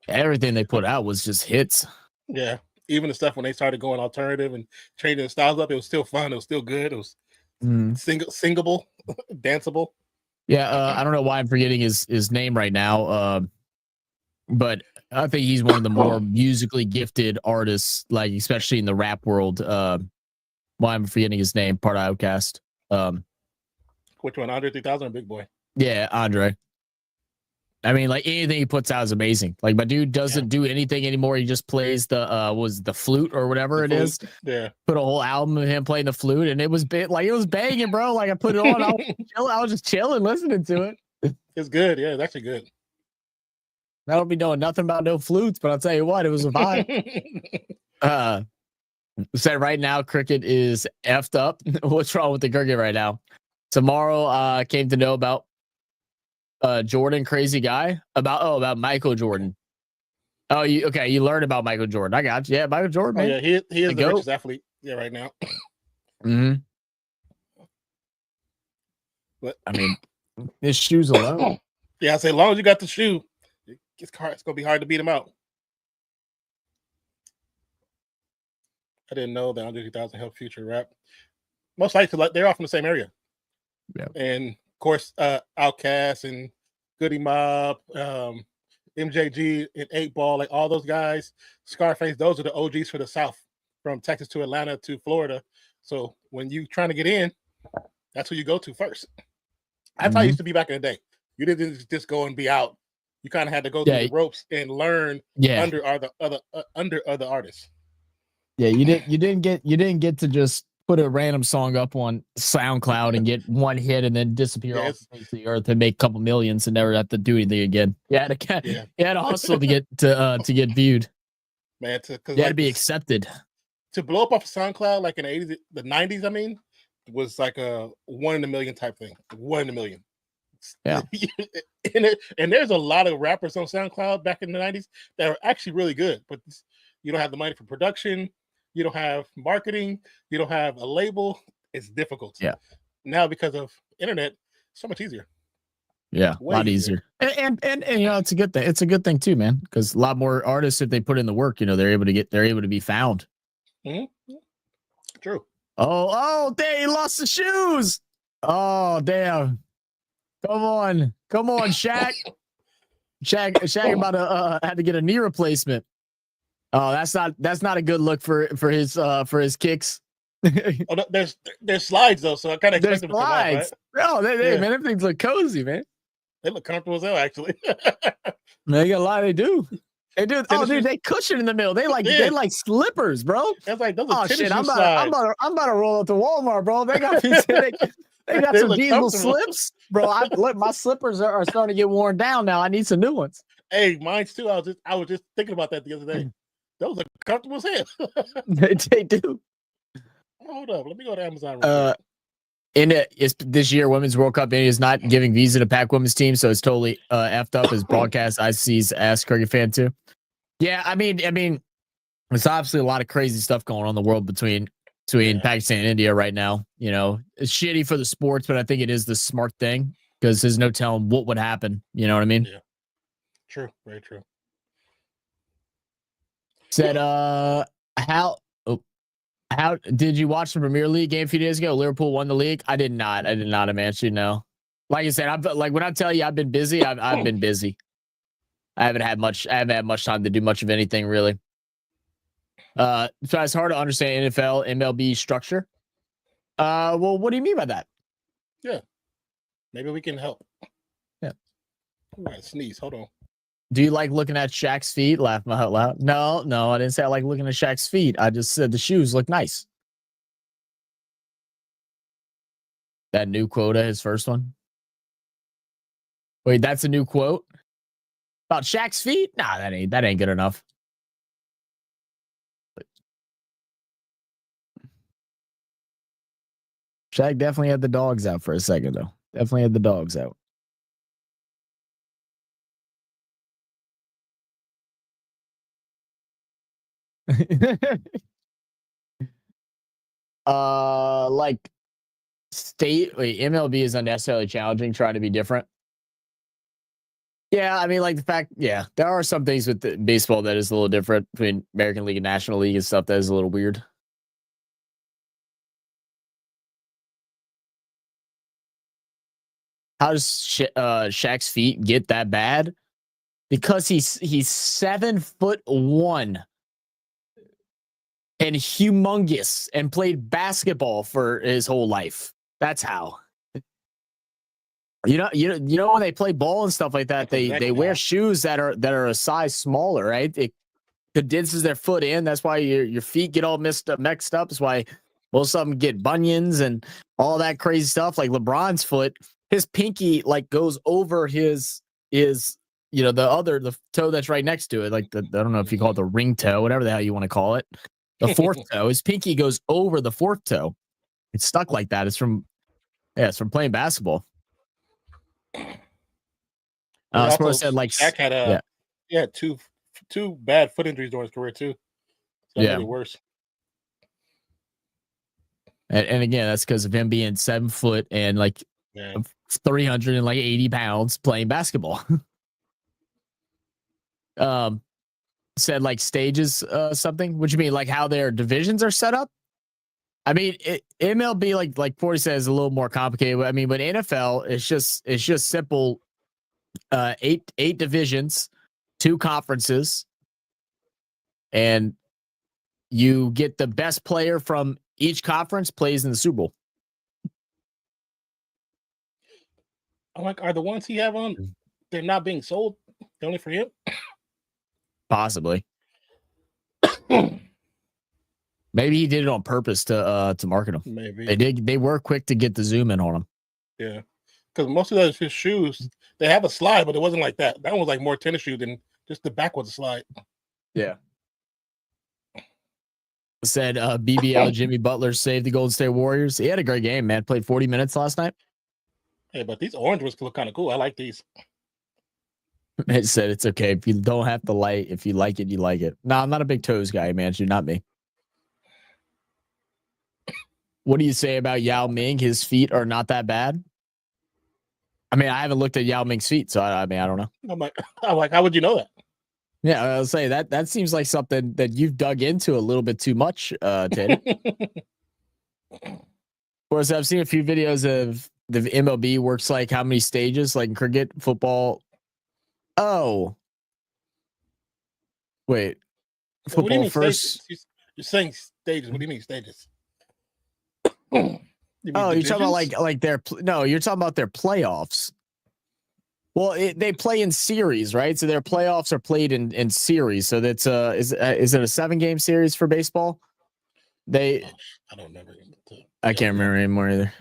everything they put out was just hits. Yeah. Even the stuff when they started going alternative and changing the styles up, it was still fun. It was still good. It was singable, danceable. Yeah, I don't know why I'm forgetting his name right now. But I think he's one of the more musically gifted artists, like especially in the rap world. Why I'm forgetting his name, part of Outkast. Which one, Andre 3000 or Big Boy? Yeah, Andre. I mean, like anything he puts out is amazing. Like my dude doesn't do anything anymore. He just plays the flute or whatever it is. Yeah. Put a whole album of him playing the flute, and it was it was banging, bro. Like I put it on, I was just chilling, listening to it. It's good. Yeah, it's actually good. I don't be knowing nothing about no flutes, but I'll tell you what, it was a vibe. Said right now, cricket is effed up. What's wrong with the cricket right now? Tomorrow, came to know about Jordan, crazy guy, about Michael Jordan. Oh, you learned about Michael Jordan. I got you. Yeah, Michael Jordan. Oh, man. yeah, he is the richest athlete. Yeah, right now. Mm-hmm. But I mean, his shoes alone. Yeah, I say as long as you got the shoe, it's gonna be hard to beat him out. I didn't know that Andre 3000 helped Future rap. Most likely, like they're all from the same area. Yeah, and of course, Outkast and Goody Mob, MJG and 8 Ball, like all those guys, Scarface. Those are the OGs for the South, from Texas to Atlanta to Florida. So when you trying to get in, that's who you go to first. That's how it used to be back in the day. You didn't just go and be out. You kind of had to go through the ropes and learn under other artists. Yeah, you didn't get to just put a random song up on SoundCloud and get one hit and then disappear off the face of the earth and make a couple millions and never have to do anything again. You had to hustle to get viewed. Man, you had to be accepted. To blow up off SoundCloud like in the 80s, the 90s, I mean, was like a 1 in a million type thing. 1 in a million. Yeah. and there's a lot of rappers on SoundCloud back in the 90s that are actually really good, but you don't have the money for production. You don't have marketing. You don't have a label. It's difficult. Yeah. Now because of internet, so much easier. Yeah, a lot easier. And it's a good thing. It's a good thing too, man, because a lot more artists, if they put in the work, they're able to be found. Mm-hmm. True. Oh, dang, he lost the shoes. Oh, damn. Come on, Shaq. Shaq about to had to get a knee replacement. Oh, that's not a good look for his kicks. Oh, no, there's slides though, so I kind of expect them to come off, right? Oh, man, everything's look cozy, man. They look comfortable as hell, actually. They got a lot. They do. They do. Oh, dude, they cushion in the middle. They like slippers, bro. That's like those are shit. I'm about to roll up to Walmart, bro. They got they got some diesel slips, bro. Look, my slippers are starting to get worn down now. I need some new ones. Hey, mine's too. I was just thinking about that the other day. Those are comfortable as hell. They do. Hold up, let me go to Amazon. It's this year Women's World Cup. India is not giving visa to Pac women's team, so it's totally effed up as broadcast. ICC's ass cricket fan too. Yeah, I mean, there's obviously a lot of crazy stuff going on in the world between Pakistan and India right now. It's shitty for the sports, but I think it is the smart thing because there's no telling what would happen. You know what I mean? Yeah. True. Very true. Said, how did you watch the Premier League game a few days ago? Liverpool won the league. I did not. I'm actually no. Like I said, when I tell you I've been busy, I've been busy. I haven't had much time to do much of anything really. So it's hard to understand NFL, MLB structure. Well, what do you mean by that? Yeah, maybe we can help. Yeah. Ooh, I sneeze. Hold on. Do you like looking at Shaq's feet? Laugh out loud. No, I didn't say I like looking at Shaq's feet. I just said the shoes look nice. That new quota, his first one. Wait, that's a new quote about Shaq's feet? Nah, that ain't good enough. Shaq definitely had the dogs out for a second, though. Definitely had the dogs out. Like MLB is unnecessarily challenging, trying to be different. Yeah, I mean, like the fact, there are some things with the baseball that is a little different between American League and National League and stuff that is a little weird. How does Shaq's feet get that bad? Because he's 7'1" and humongous and played basketball for his whole life. That's how. You know when they play ball and stuff like that, they Exactly wear how. shoes that are a size smaller, right? It condenses their foot in. That's why your feet get all mixed up. That's why most of them get bunions and all that crazy stuff. Like LeBron's foot, his pinky like goes over his the toe that's right next to it. Like I don't know if you call it the ring toe, whatever the hell you want to call it. The fourth toe, his pinky goes over the fourth toe. It's stuck like that. It's from playing basketball. Sports said like Shaq had two bad foot injuries during his career too. So that made it worse. And again, that's because of him being 7 foot and like 380 pounds playing basketball. Said like stages something. What do you mean? Like how their divisions are set up? I mean, MLB like 40 says a little more complicated. I mean, but NFL it's just simple. 8 divisions, 2 conferences, and you get the best player from each conference plays in the Super Bowl. I'm like, are the ones he have on? They're not being sold. They're only for him. Possibly. Maybe he did it on purpose to market them. Maybe they were quick to get the zoom in on them. Yeah, because most of those his shoes they have a slide, but it wasn't like that. That one was like more tennis shoe than just the back was a slide. Yeah. Said BBL Jimmy Butler saved the Golden State Warriors. He had a great game, man. Played 40 minutes last night. Hey, but these orange ones look kind of cool. I like these. It said it's okay if you don't have to light. If you like it, you like it. No, I'm not a big toes guy, man. You're not me. What do you say about Yao Ming? His feet are not that bad. I mean, I haven't looked at Yao Ming's feet, so I don't know. I'm like, how would you know that? Yeah, I'll say that seems like something that you've dug into a little bit too much, Ted. Whereas I've seen a few videos of the MLB works like how many stages, like in cricket, football. Oh, wait, football what do you mean first. Stages? You're saying stages. What do you mean stages? You're talking about like their you're talking about their playoffs. Well, they play in series, right? So their playoffs are played in series. So that's is it a 7-game series for baseball? I don't remember. I can't remember anymore either.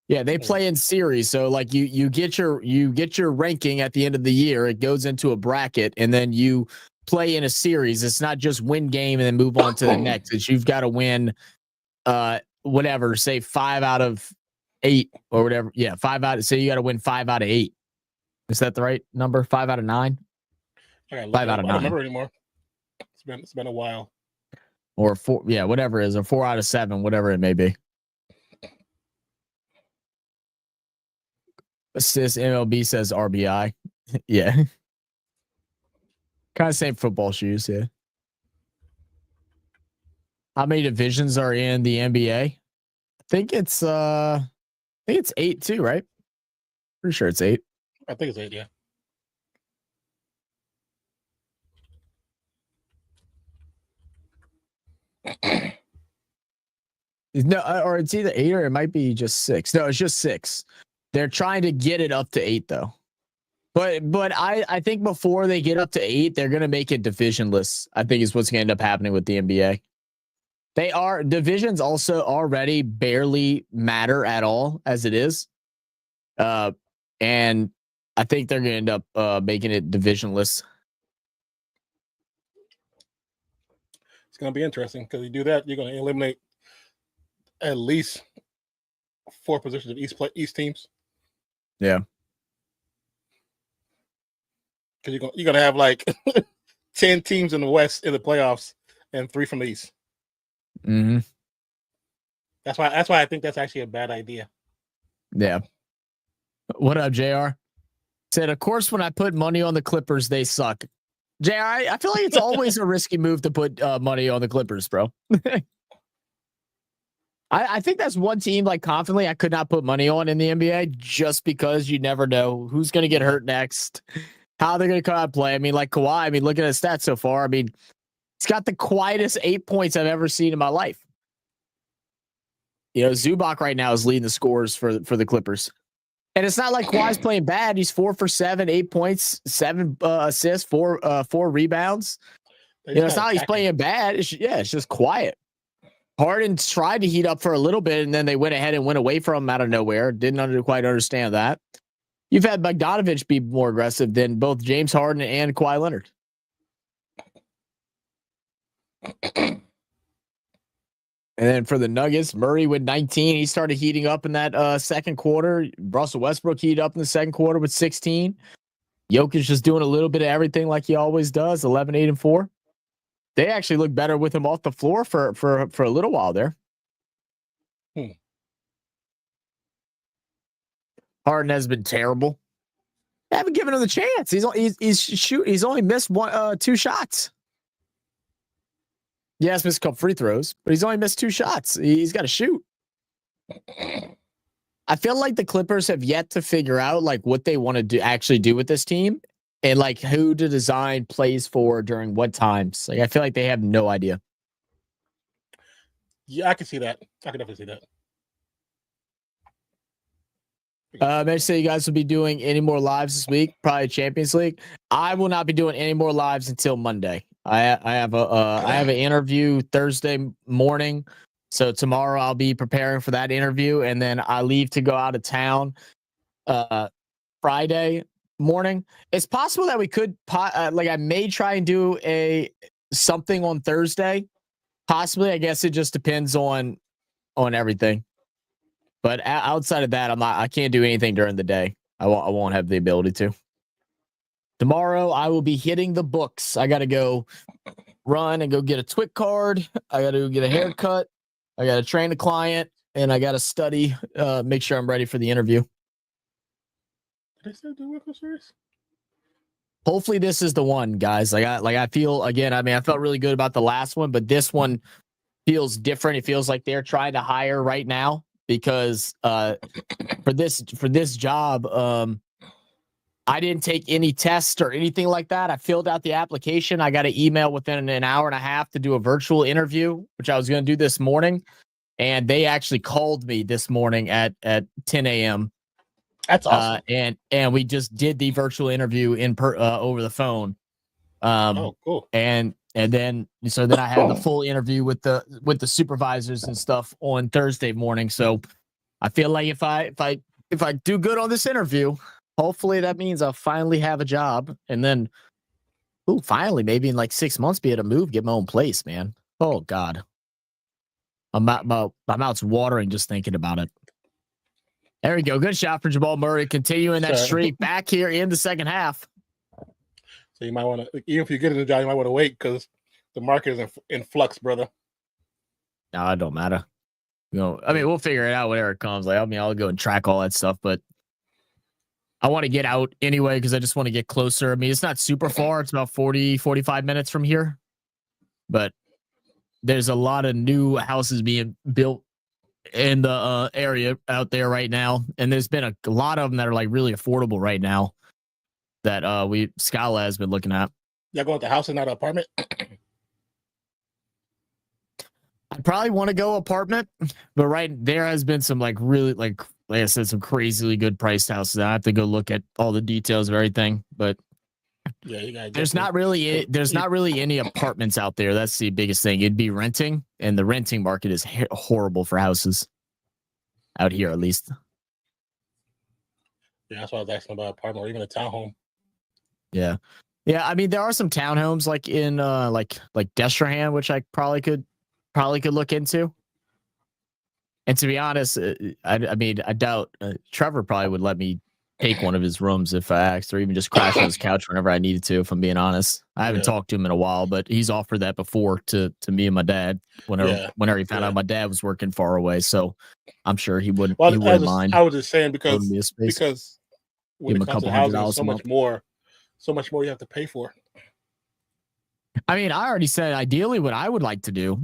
Yeah, they play in series. So like you get your ranking at the end of the year. It goes into a bracket, and then you play in a series. It's not just win game and then move on to the next. It's you've got to win whatever, say 5 out of 8 or whatever. Yeah, 5 out. So you got to win 5 out of 8. Is that the right number? 5 out of 9? 5 out of 9. I don't remember anymore. It's been a while. Or 4, yeah, whatever it is, or 4 out of 7, whatever it may be. Assist MLB says RBI. Yeah. Kind of same football shoes, yeah. How many divisions are in the NBA? I think it's 8 too, right? Pretty sure it's 8. I think it's 8, yeah. No, or it's either 8 or it might be just 6. No, it's just 6. They're trying to get it up to 8 though. But I think before they get up to 8, they're gonna make it divisionless. I think is what's gonna end up happening with the NBA. Divisions also already barely matter at all as it is. And I think they're gonna end up making it divisionless. It's gonna be interesting because you do that, you're gonna eliminate at least 4 positions of East teams. Yeah. Because you're gonna have like 10 teams in the West in the playoffs and 3 from the East. Mm-hmm. That's why I think that's actually a bad idea. Yeah. What up, JR? Said, of course, when I put money on the Clippers, they suck. JR, I feel like it's always a risky move to put money on the Clippers, bro. I think that's one team, like, confidently I could not put money on in the NBA just because you never know who's going to get hurt next, how they're going to come out and play. I mean, like Kawhi, I mean, look at his stats so far. I mean, he's got the quietest 8 points I've ever seen in my life. You know, Zubac right now is leading the scores for the Clippers. And it's not like Kawhi's playing bad. He's 4 for 7, 8 points, 7 assists, 4 rebounds. It's not like he's playing bad. It's just quiet. Harden tried to heat up for a little bit, and then they went ahead and went away from him out of nowhere. Didn't quite understand that. You've had Bogdanovich be more aggressive than both James Harden and Kawhi Leonard. And then for the Nuggets, Murray with 19. He started heating up in that second quarter. Russell Westbrook heated up in the second quarter with 16. Jokic just doing a little bit of everything like he always does, 11, 8, and 4. They actually look better with him off the floor for a little while there. Harden has been terrible. They haven't given him the chance. He's only missed 2 shots. Yes, missed a couple free throws, but he's only missed 2 shots. He's got to shoot. I feel like the Clippers have yet to figure out like what they want to actually do with this team and like who to design plays for during what times. Like I feel like they have no idea. Yeah, I can see that. I can definitely see that. May I say you guys will be doing any more lives this week? Probably Champions League. I will not be doing any more lives until Monday. I have an interview Thursday morning, so tomorrow I'll be preparing for that interview, and then I leave to go out of town Friday morning. It's possible that we could I may try and do something on Thursday. Possibly, I guess it just depends on everything. But outside of that, I can't do anything during the day. I won't have the ability to. Tomorrow, I will be hitting the books. I got to go run and go get a TWIC card. I got to get a haircut. I got to train a client, and I got to study. Make sure I'm ready for the interview. Did they still do World Series? Hopefully, this is the one, guys. I feel again. I mean, I felt really good about the last one, but this one feels different. It feels like they're trying to hire right now. Because for this job, I didn't take any tests or anything like that. I filled out the application. I got an email within an hour and a half to do a virtual interview, which I was going to do this morning. And they actually called me this morning at 10 a.m. That's awesome. And we just did the virtual interview over the phone. Oh, cool. And then I had the full interview with the supervisors and stuff on Thursday morning. So I feel like if I do good on this interview, hopefully that means I'll finally have a job, and then finally maybe in like 6 months be able to move, get my own place, man. Oh God, my mouth's watering just thinking about it. There we go. Good shot for Jamal Murray, continuing that streak back here in the second half. So you might want to, even if you get in the job, you might want to wait because the market is in flux, brother. No, it don't matter. I mean, we'll figure it out whenever it comes. I'll go and track all that stuff, but I want to get out anyway because I just want to get closer. I mean, it's not super far. It's about 40, 45 minutes from here, but there's a lot of new houses being built in the area out there right now, and there's been a lot of them that are like really affordable right now. That Scala has been looking at. Y'all going to the house and not an apartment? I probably want to go apartment, but there has been some like really like I said, some crazily good priced houses. I have to go look at all the details of everything, but yeah, there's not really any apartments out there. That's the biggest thing. It'd be renting, and the renting market is horrible for houses out here, at least. Yeah, that's why I was asking about apartment or even a townhome. Yeah. I mean, there are some townhomes like in like Destrehan, which I probably could look into. And to be honest, I mean, I doubt Trevor probably would let me take one of his rooms if I asked, or even just crash on his couch whenever I needed to. If I'm being honest, I haven't talked to him in a while, but he's offered that before to me and my dad whenever he found out my dad was working far away. So I'm sure he wouldn't. Well, he wouldn't mind. I was just saying because when give him it comes to housing, so much more you have to pay for. I mean, I already said ideally what I would like to do.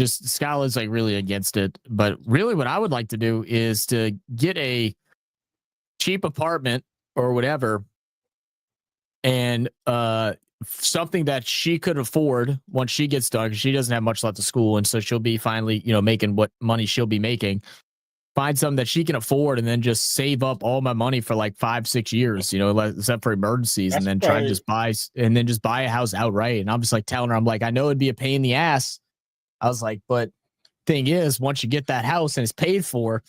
Scala's like really against it, but really what I would like to do is to get a cheap apartment or whatever, and something that she could afford once she gets done, because she doesn't have much left of school, and so she'll be finally, making what money she'll be making. find something that she can afford and then just save up all my money for like 5-6 years, except for emergencies, and then try to just buy a house outright. And I'm just like telling her, I'm like, I know it'd be a pain in the ass. I was like, but thing is, once you get that house and it's paid for,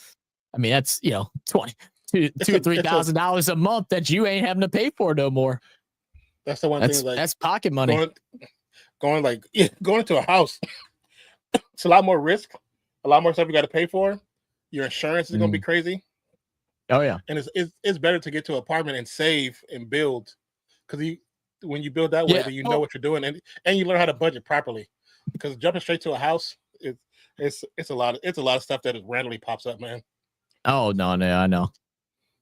I mean, that's, $2,000-$3,000 a month that you ain't having to pay for no more. That's the one thing. Like, that's pocket money. Going into a house, it's a lot more risk, a lot more stuff you got to pay for. Your insurance is going to be crazy. Oh yeah, and it's better to get to an apartment and save and build, because when you build that way, then you know what you're doing, and you learn how to budget properly. Because jumping straight to a house, it's a lot of stuff that randomly pops up, man. Oh no, I know.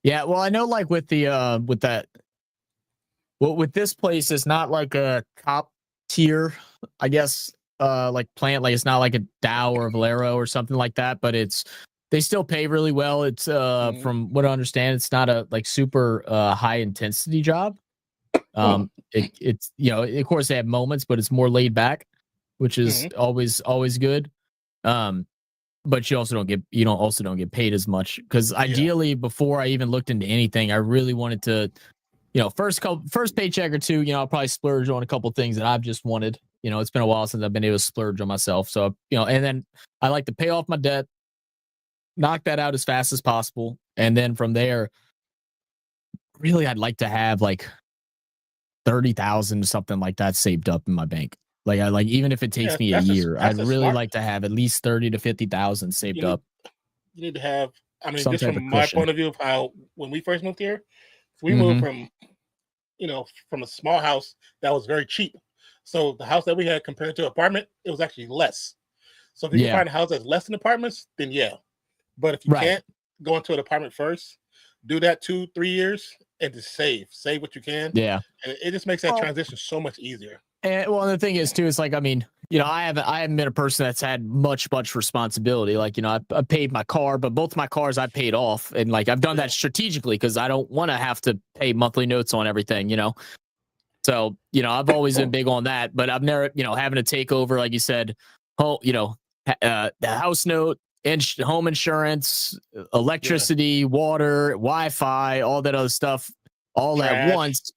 Yeah, well, I know, like with the with this place, it's not like a top tier, I guess, like plant, like it's not like a Dow or Valero or something like that, but they still pay really well. It's from what I understand, it's not a like super high intensity job. It's of course they have moments, but it's more laid back, which is always good. But you also don't get paid as much, because ideally, before I even looked into anything, I really wanted to, first paycheck or two, I'll probably splurge on a couple things that I've just wanted. It's been a while since I've been able to splurge on myself. So, and then I like to pay off my debt, knock that out as fast as possible. And then from there, really, I'd like to have like 30,000, something like that saved up in my bank. Like even if it takes me a year, I'd really like to have at least 30 to 50,000 saved up. You need to have, I mean, just from my point of view of how, when we first moved here, we moved from a small house that was very cheap. So the house that we had compared to an apartment, it was actually less. So if you can find a house that's less than apartments, then yeah. But if you can't, go into an apartment first, do that 2-3 years, and just save what you can. Yeah. And it just makes that transition so much easier. And the thing is too, it's like, I mean, I haven't been a person that's had much responsibility. Like, I paid my car, but both my cars I paid off, and like I've done that strategically because I don't want to have to pay monthly notes on everything, So, I've always been big on that, but I've never, having to take over, like you said, the house note, home insurance, electricity, water, Wi-Fi, all that other stuff, all at once.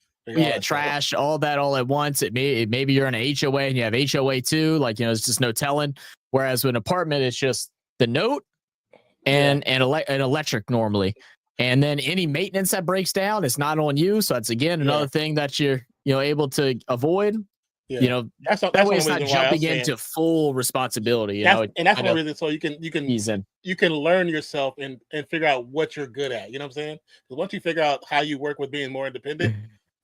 Trash, all that all at once. Maybe you're in an HOA and you have HOA too. Like, it's just no telling. Whereas with an apartment, it's just the note and an electric normally. And then any maintenance that breaks down, it's not on you. So that's again another thing that you're able to avoid. That's that way it's not jumping into full responsibility. And that's one reason. So you can learn yourself and figure out what you're good at. You know what I'm saying? Because once you figure out how you work with being more independent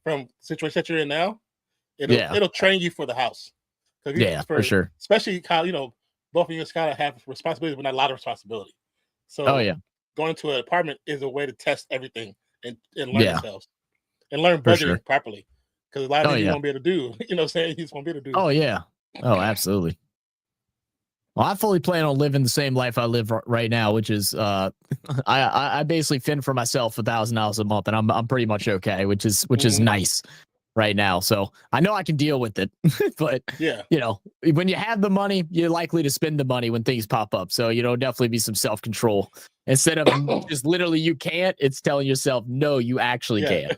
from the situation that you're in now, it'll train you for the house. For sure. Especially how both of you kind of have responsibility, but not a lot of responsibility. So going to an apartment is a way to test everything and learn yourselves and learn budgeting properly. Because a lot of things you won't be able to do. You know what I'm saying? You just won't be able to do. Oh, yeah. Oh, absolutely. Well, I fully plan on living the same life I live right now, which is I basically fend for myself $1,000 a month, and I'm pretty much okay, which is nice right now. So I know I can deal with it. But when you have the money, you're likely to spend the money when things pop up. So definitely be some self-control. Instead of just literally you can't, it's telling yourself, no, you actually can't.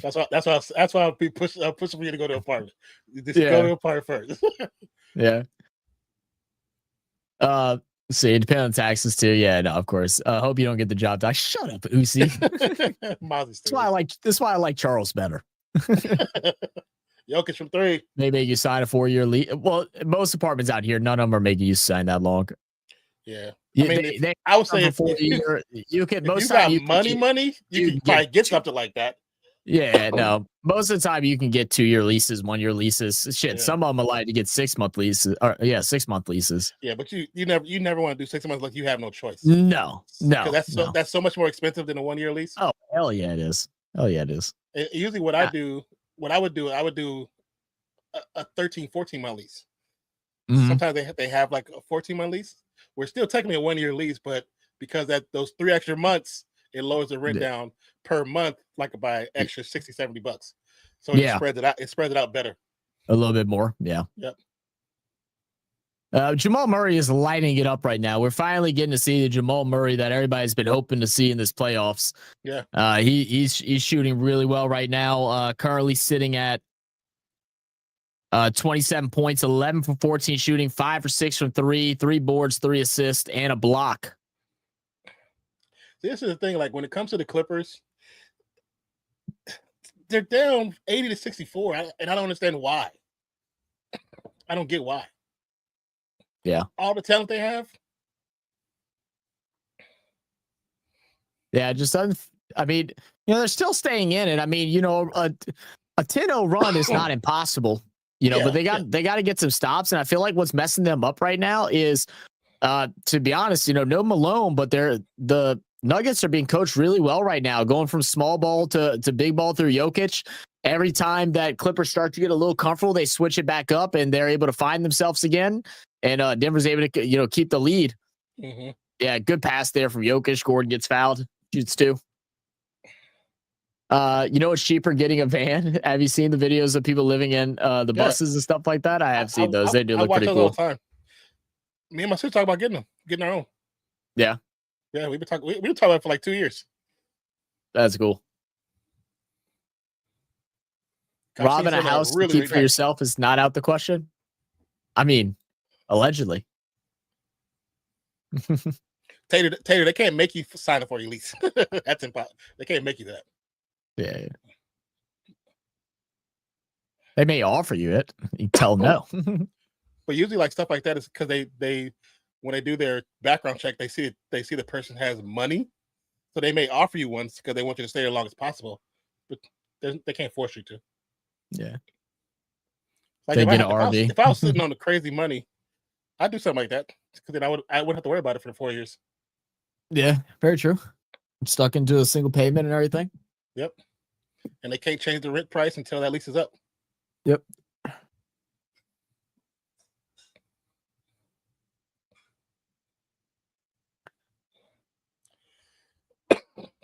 That's why I'll be pushing for you to go to an apartment. Just go to an apartment first. See, it depends on taxes too. Yeah, no, of course. Hope you don't get the job. Shut up, Uzi. That's why I like Charles better. Jokic from 3. They make you sign a 4-year lease. Well, most apartments out here, none of them are making you sign that long. Yeah. I mean, I would say if you got money, you can probably get something like that. Yeah, no. Most of the time you can get 2-year leases, 1-year leases. Shit, some of them allow to get 6-month leases. 6-month leases. Yeah, but you never want to do 6 months. Like, you have no choice. No. That's so much more expensive than a 1-year lease. Oh, hell yeah, it is. And usually what I would do a 13-14 month lease. Sometimes they have like a 14-month lease. We're still technically a 1-year lease, but because those 3 extra months, it lowers the rent down per month, like by extra $60-$70. So it spreads it out. It spreads it out better. A little bit more. Yeah. Yep. Jamal Murray is lighting it up right now. We're finally getting to see the Jamal Murray that everybody's been hoping to see in this playoffs. Yeah. He's shooting really well right now. Currently sitting at 27 points, 11 from 14 shooting, 5 for 6 from 3, 3 boards, 3 assists, and a block. This is the thing. Like when it comes to the Clippers, they're down 80 to 64, and I don't understand why. I don't get why. Yeah. All the talent they have. Yeah, it just doesn't. I mean, they're still staying in it. I mean, a 10-0 run is not impossible, but they got to get some stops. And I feel like what's messing them up right now is, to be honest, no Malone, but the Nuggets are being coached really well right now, going from small ball to big ball through Jokic. Every time that Clippers start to get a little comfortable, they switch it back up and they're able to find themselves again. And Denver's able to, keep the lead. Mm-hmm. Yeah, good pass there from Jokic. Gordon gets fouled, shoots 2. It's cheaper getting a van. Have you seen the videos of people living in the buses and stuff like that? I have seen those. They do look pretty cool. All the time. Me and my sister talk about getting our own. Yeah. Yeah, we've been talking. We've been talking about it for like 2 years. That's cool. Robbing a house to keep for yourself is not out the question. I mean, allegedly. Tater, they can't make you sign up for your lease. That's impossible. They can't make you that. Yeah. They may offer you it. You tell them no. But usually, like stuff like that is because they when they do their background check, they see the person has money, so they may offer you ones because they want you to stay there as long as possible. But they can't force you to. Yeah. Like if I was sitting on the crazy money, I'd do something like that because then I wouldn't have to worry about it for the 4 years. Yeah, very true. I'm stuck into a single payment and everything. Yep. And they can't change the rent price until that lease is up. Yep.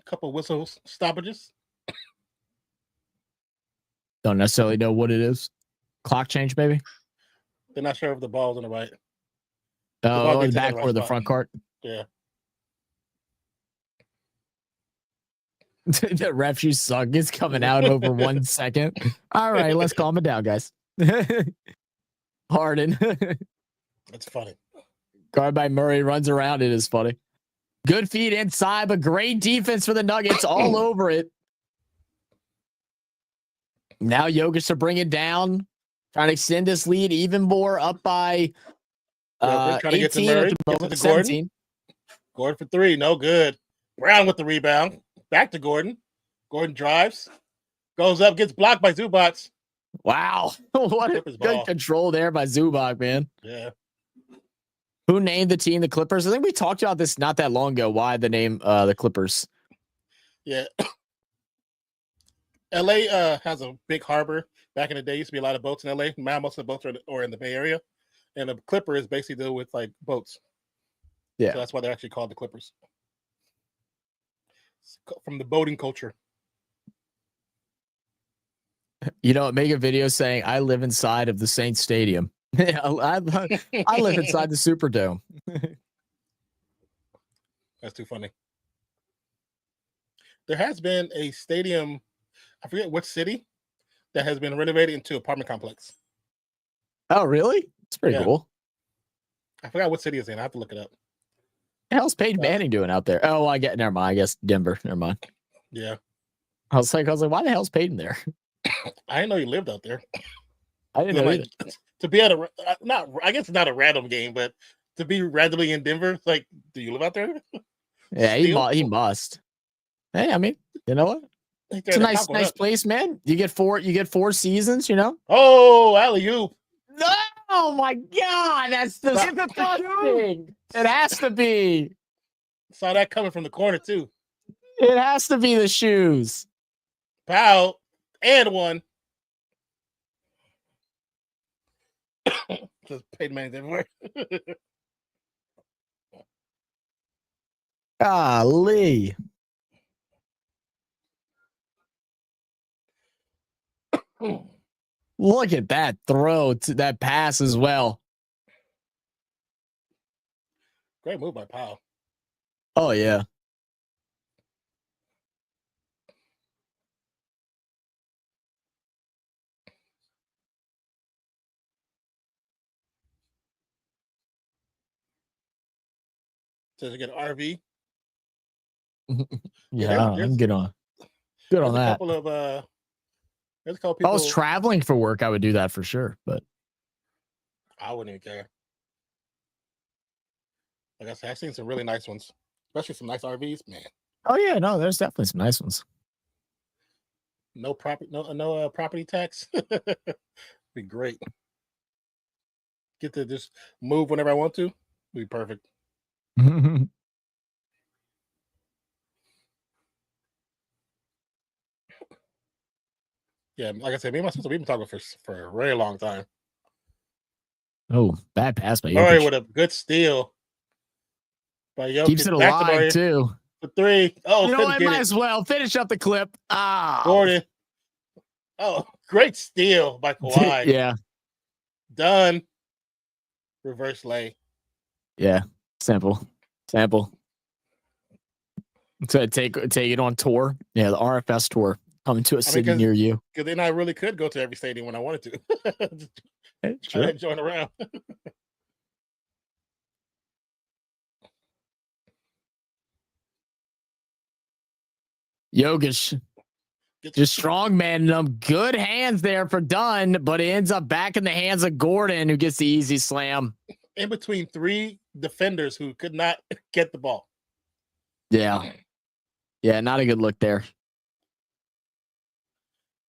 Couple whistle stoppages. Don't necessarily know what it is. Clock change, maybe. They're not sure if the ball's on the right. Oh, the back or the front court. Yeah. The ref, you suck. It's coming out over 1 second. All right, let's calm it down, guys. Harden. That's funny. Guard by Murray runs around. It is funny. Good feed inside, but great defense for the Nuggets all over it. Now Jokic to bring it down, trying to extend this lead even more, up by 18 to get to Murray, at the moment, 17. Gordon for 3, no good. Brown with the rebound. Back to Gordon. Gordon drives, goes up, gets blocked by Zubac. Wow. What a good control there by Zubac, man. Yeah. Who named the team the Clippers? I think we talked about this not that long ago. Why the name the Clippers? Yeah. LA has a big harbor. Back in the day, used to be a lot of boats in LA. Now most of the boats are in the Bay Area. And the Clipper is basically deal with like boats. Yeah. So that's why they're actually called the Clippers. From the boating culture. Make a video saying I live inside of the Saints Stadium. I live inside the Superdome. That's too funny. There has been a stadium, I forget what city, that has been renovated into an apartment complex. Oh, really? It's pretty cool. I forgot what city it's in. I have to look it up. What the hell's Peyton Manning doing out there? Oh, never mind. I guess Denver. Never mind. Yeah. I was like, why the hell's Peyton there? I didn't know you lived out there. I didn't know either. To be at I guess it's not a random game, but to be randomly in Denver, like, do you live out there? Yeah, he must. Hey, I mean, you know what? It's a nice place, man. You get 4 seasons, Oh, alley-oop. No, oh my God, that's disgusting. It has to be. Saw that coming from the corner too. It has to be the shoes. Foul and one. Just Peyton Manning's everywhere. Golly. Look at that throw, to that pass as well. Great move by Powell. Oh yeah. To get an RV. Yeah, I'm good on There's a that. couple of there's a couple If I was people. traveling for work, I would do that for sure. But I wouldn't even care. Like I said, I've seen some really nice ones, especially some nice RVs. Man, oh yeah, no, there's definitely some nice ones. no property tax. Be great. Get to just move whenever I want to. Be perfect. Yeah, like I said, me and my sister, we've been talking for a very long time. Oh, bad pass by Murray Jokic. with a good steal. By Jokic. Keeps it Back to alive Murray. too. The three. Oh, You know couldn't what? get Might it. as well finish up the clip. Ah, Gordon. Oh, great steal by Kawhi. yeah, Done. Reverse lay. yeah. Sample. So take it on tour. Yeah, the RFS tour coming to a city near you. Because then I really could go to every stadium when I wanted to. Try to join around. Jokic. Just strong man them. Good hands there for Dunn, but it ends up back in the hands of Gordon, who gets the easy slam. In between three defenders who could not get the ball. Yeah. Yeah, not a good look there.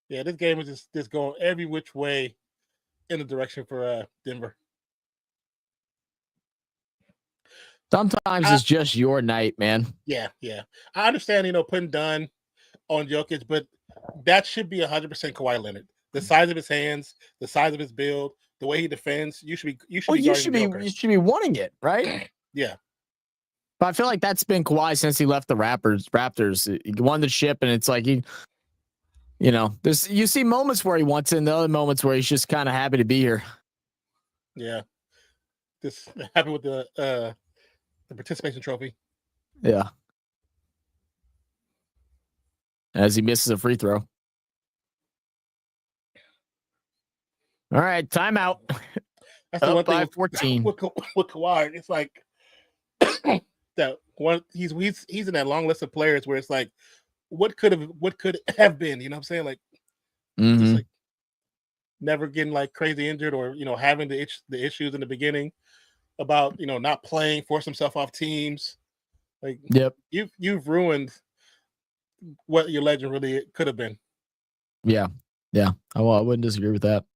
Yeah, this game is just going every which way in the direction for Denver. Sometimes it's just your night, man. Yeah. I understand, putting Dunn on Jokic, but that should be 100% Kawhi Leonard. The size of his hands, the size of his build, the way he defends, you should be be wanting it, right? Yeah. But I feel like that's been Kawhi since he left the Raptors. He won the ship, and it's like you see moments where he wants it, and the other moments where he's just kind of happy to be here. Yeah. This happened with the participation trophy. Yeah. As he misses a free throw. All right, timeout. That's the one thing by 14. With Kawhi. It's like that one. He's in that long list of players where it's like, what could have been? You know what I'm saying? Like, just like never getting like crazy injured, or having the issues in the beginning about not playing, force himself off teams. Like, yep, you've ruined what your legend really could have been. Yeah. I wouldn't disagree with that.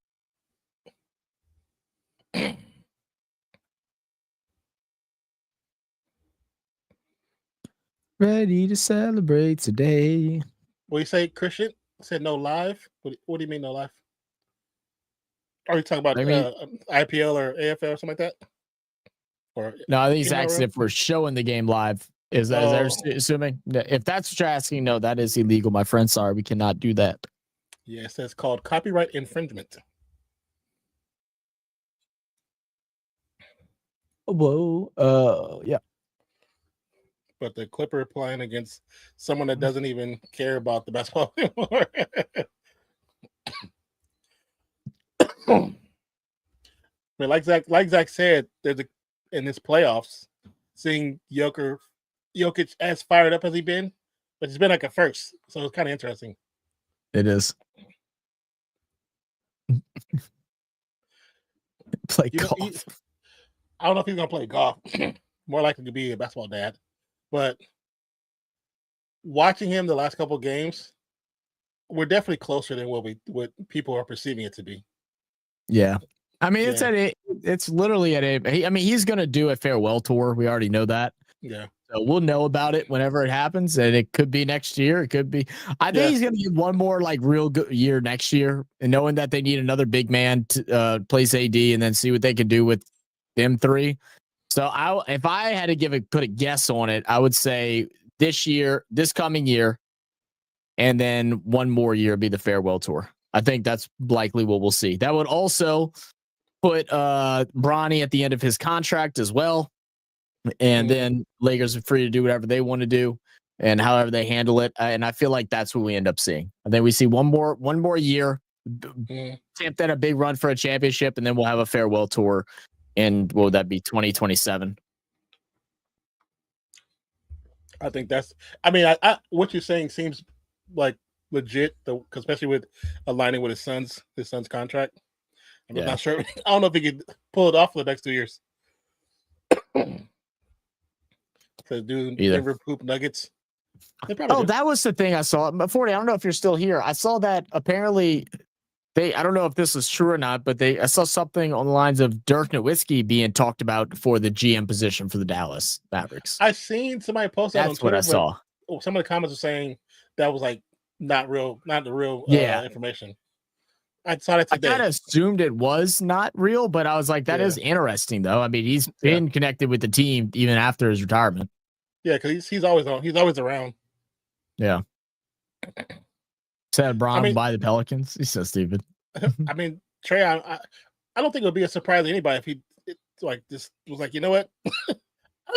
Ready to celebrate today. What do you say, Christian? Said no live? What do you mean no live? Are you talking about IPL or AFL or something like that? Or no, I think he's asking if we're showing the game live. Is that assuming? If that's what you're asking, no, that is illegal, my friend. Sorry, we cannot do that. Yes, that's called copyright infringement. Whoa. Yeah. But the Clipper playing against someone that doesn't even care about the basketball anymore. I mean, like Zach said, in this playoffs, seeing Jokic as fired up as he's been, but he's been like a first, so it's kind of interesting. It is. Play golf. I don't know if he's gonna play golf. More likely to be a basketball dad, but watching him the last couple of games, we're definitely closer than what people are perceiving it to be. Yeah. I mean, it's literally he's going to do a farewell tour. We already know that. Yeah. So we'll know about it whenever it happens. And it could be next year. It could be, I think he's going to get one more like real good year next year, and knowing that they need another big man to place AD and then see what they can do with them three. So if I had to put a guess on it, I would say this coming year, and then one more year be the farewell tour. I think that's likely what we'll see. That would also put Bronny at the end of his contract as well. and then Lakers are free to do whatever they want to do and however they handle it. And I feel like that's what we end up seeing. I think we see one more year, attempt at a big run for a championship, and then we'll have a farewell tour. And what would that be, 2027? I think that's. I mean, I what you're saying seems like legit, though, especially with aligning with his son's contract. I'm not sure. I don't know if he could pull it off for the next 2 years. To do Denver Poop Nuggets. That was the thing I saw. But 40, I don't know if you're still here. I saw that apparently I don't know if this is true or not, but I saw something on the lines of Dirk Nowitzki being talked about for the GM position for the Dallas Mavericks. I seen somebody post that on Twitter. That's what I saw. Some of the comments were saying that was like not the real information. I saw that today. I kind of assumed it was not real, but I was like, that is interesting, though. I mean, he's been connected with the team even after his retirement. Yeah, because he's always on. He's always around. Yeah. Said Bron by the Pelicans. He's so stupid. I mean, Trey, I don't think it would be a surprise to anybody if he like just was like, you know what,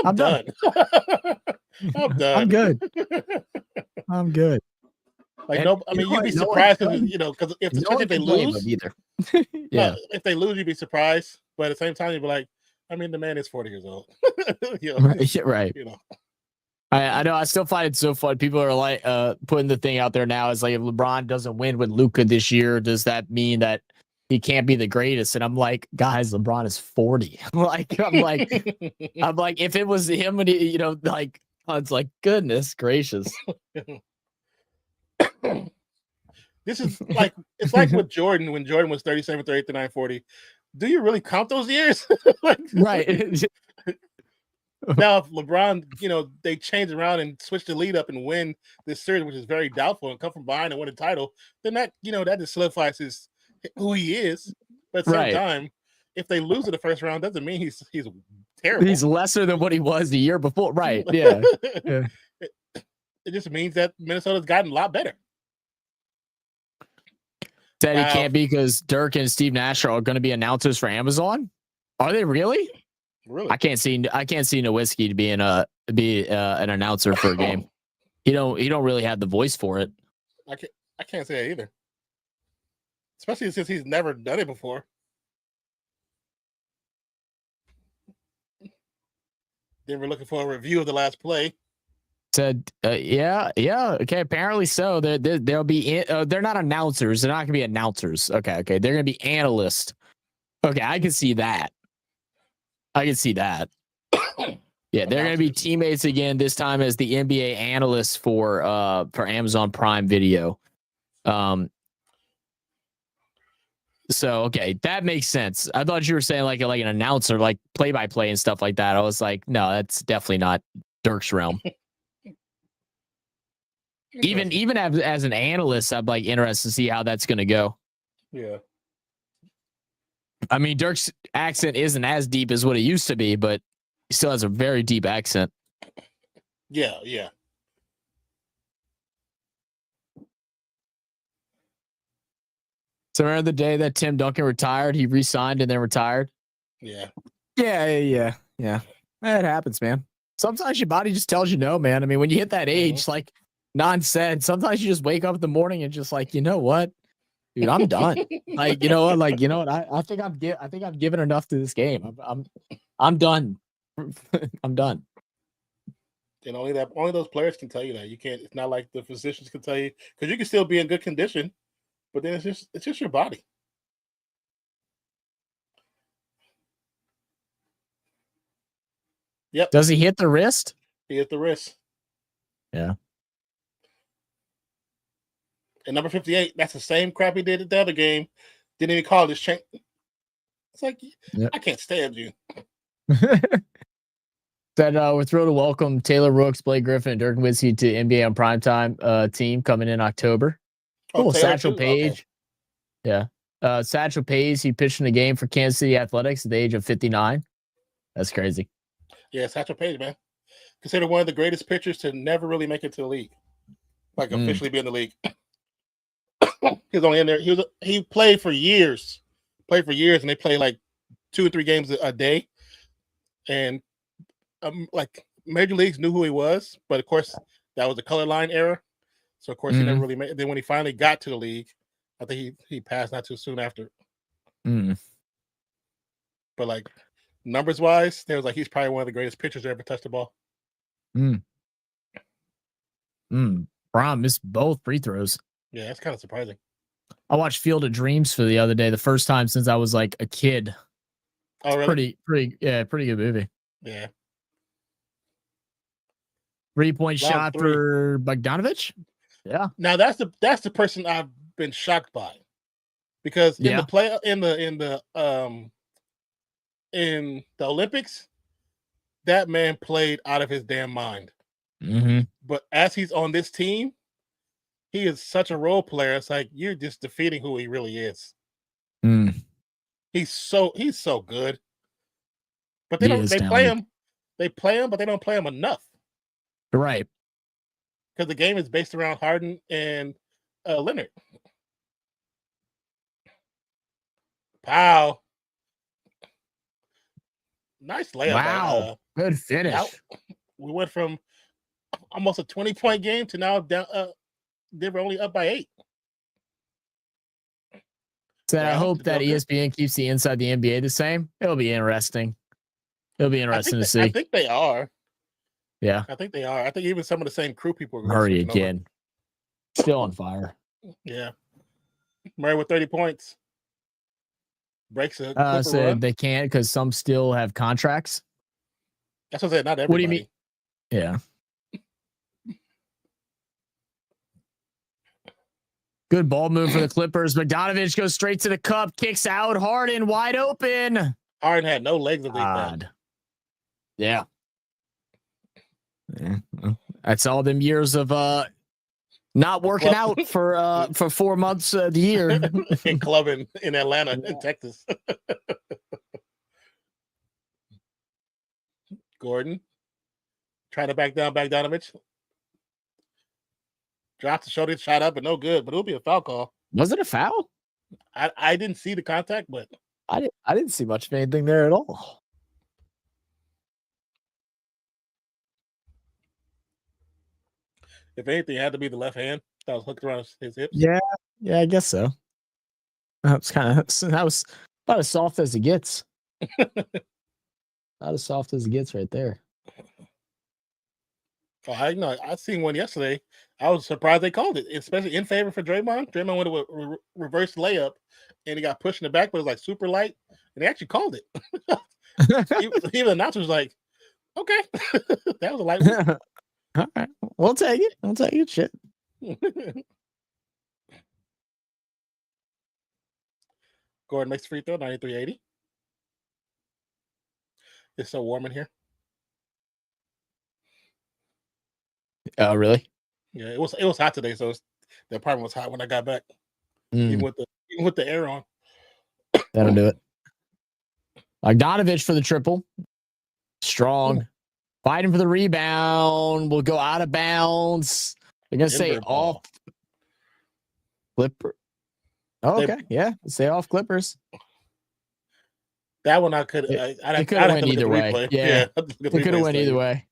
I'm done. I'm done. I'm good. I'm good. Like no, I mean, you'd be surprised because because if they lose, either. If they lose, you'd be surprised. But at the same time, you'd be like, I mean, the man is 40 years old. Right. I know. I still find it so fun. People are like putting the thing out there now. It's like, if LeBron doesn't win with Luka this year, does that mean that he can't be the greatest? And I'm like, guys, LeBron is 40. I'm like, if it was him, when he, it's like, goodness gracious. This is like, it's like with Jordan when Jordan was 37, 38, 39, 40. Do you really count those years? Right. Now, if LeBron, they change around and switch the lead up and win this series, which is very doubtful, and come from behind and win a title, then that, that just solidifies who he is. But at the same time, if they lose in the first round, doesn't mean he's terrible. He's lesser than what he was the year before. Right. Yeah. It just means that Minnesota's gotten a lot better. Said he can't be because Dirk and Steve Nash are going to be announcers for Amazon. Are they really? Really? I can't see Nowitzki to be an announcer for a game. He don't really have the voice for it. I can't say that either. Especially since he's never done it before. Then we're looking for a review of the last play. Said, yeah, okay. Apparently so. They'll be. They're not announcers. They're not gonna be announcers. Okay. They're gonna be analysts. Okay, I can see that. Yeah, they're gonna be teammates again. This time as the NBA analysts for Amazon Prime Video. So okay, that makes sense. I thought you were saying like an announcer, like play-by-play and stuff like that. I was like, no, that's definitely not Dirk's realm. Even as an analyst, I'm like interested to see how that's gonna go. Yeah. I mean, Dirk's accent isn't as deep as what it used to be, but he still has a very deep accent. Yeah. So remember the day that Tim Duncan retired? He re-signed and then retired? Yeah. Yeah. It happens, man. Sometimes your body just tells you no, man. I mean, when you hit that age, like Non said, sometimes you just wake up in the morning and just like, you know what? Dude, I'm done. I think I've given enough to this game. I'm done. I'm done. And only those players can tell you that. You can't. It's not like the physicians can tell you, because you can still be in good condition, but then it's just your body. Yep. Does he hit the wrist? He hit the wrist. Yeah. And number 58, that's the same crap he did at the other game. Didn't even call this change. It's like, I can't stand you. That we're thrilled to welcome Taylor Rooks, Blake Griffin, and Dirk Nowitzki to NBA on Primetime team coming in October. Cool. Satchel Paige. Okay. Yeah. Satchel Paige, he pitched in the game for Kansas City Athletics at the age of 59. That's crazy. Yeah, Satchel Paige, man. Considered one of the greatest pitchers to never really make it to the league. Like officially be in the league. He was only in there. He played for years. And they play like 2 or 3 games a day. And like major leagues knew who he was, but of course that was the color line era. So of course he never really made. Then when he finally got to the league, I think he passed not too soon after. But like numbers wise, there was like he's probably one of the greatest pitchers to ever touch the ball. Braun missed both free throws. Yeah, that's kind of surprising. I watched Field of Dreams for the other day, the first time since I was like a kid. Oh, really? Pretty good movie. Yeah. 3-point shot for Bogdanovich. Yeah. Now that's the person I've been shocked by, because in the Olympics, that man played out of his damn mind. But as he's on this team, he is such a role player. It's like you're just defeating who he really is. He's so good. But they play him, but they don't play him enough. Right. Because the game is based around Harden and Leonard. Pow. Nice layup. Wow. Good finish. Now, we went from almost a 20-point game to now down. Denver only up by 8. So I hope that ESPN keeps the inside the NBA the same. It'll be interesting. It'll be interesting to see. I think they are. Yeah. I think they are. I think even some of the same crew people are Murray again. Still on fire. Yeah. Murray with 30 points. Breaks a run. They can't because some still have contracts. That's what I said. Not everybody. What do you mean? Yeah. Good ball move for the Clippers. Bogdanovich goes straight to the cup, kicks out. Harden wide open. Harden had no legs of that. Yeah. That's all them years of not working out for 4 months of the year. And clubbing in Atlanta and Texas. Gordon trying to back down Bogdanovich. Dropped the shoulder, shot up, but no good. But it'll be a foul call. Was it a foul? I didn't see the contact, but I didn't see much of anything there at all. If anything, it had to be the left hand that was hooked around his hips. Yeah, I guess so. That was about as soft as it gets. About as soft as it gets right there. Oh, I know. I seen one yesterday. I was surprised they called it, especially in favor for Draymond. Draymond went with a reverse layup, and he got pushed in the back, but it was like super light, and they actually called it. Even the announcer was like, "Okay, that was a light one." All right, we'll take it. I'll take it. Shit. Gordon makes free throw, 93-80. It's so warm in here. Oh, really? Yeah, it was hot today, so the apartment was hot when I got back. Even with the air on. That'll do it. Bogdanovich for the triple. Strong. Fighting for the rebound. Will go out of bounds. They're gonna say off Clipper. Oh, okay. Yeah. Say off Clippers. That one I could I could have went either way. Yeah. They could have went either way.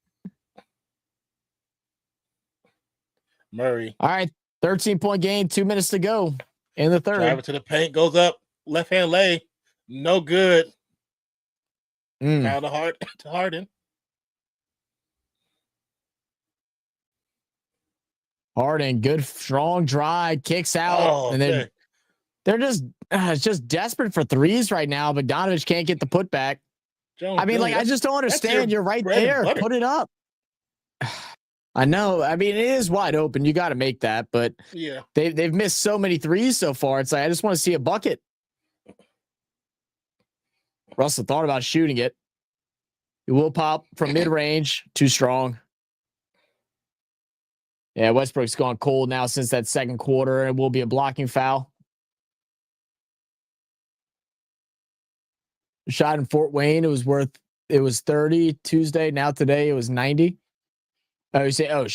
Murray. All right. 13-point game, 2 minutes to go in the third. Driver to the paint, goes up, left hand lay. No good. Now to Harden. Harden, good strong drive, kicks out, and then they're just desperate for threes right now. But Bogdanovich can't get the putback. I mean, I just don't understand. You're right there. Put it up. I know. I mean, it is wide open. You got to make that, but yeah, they've missed so many threes so far. It's like I just want to see a bucket. Russell thought about shooting it. It will pop from mid-range. Too strong. Yeah, Westbrook's gone cold now since that second quarter. It will be a blocking foul. Shot in Fort Wayne. It was 30 Tuesday. Now today it was 90. Oh, you say,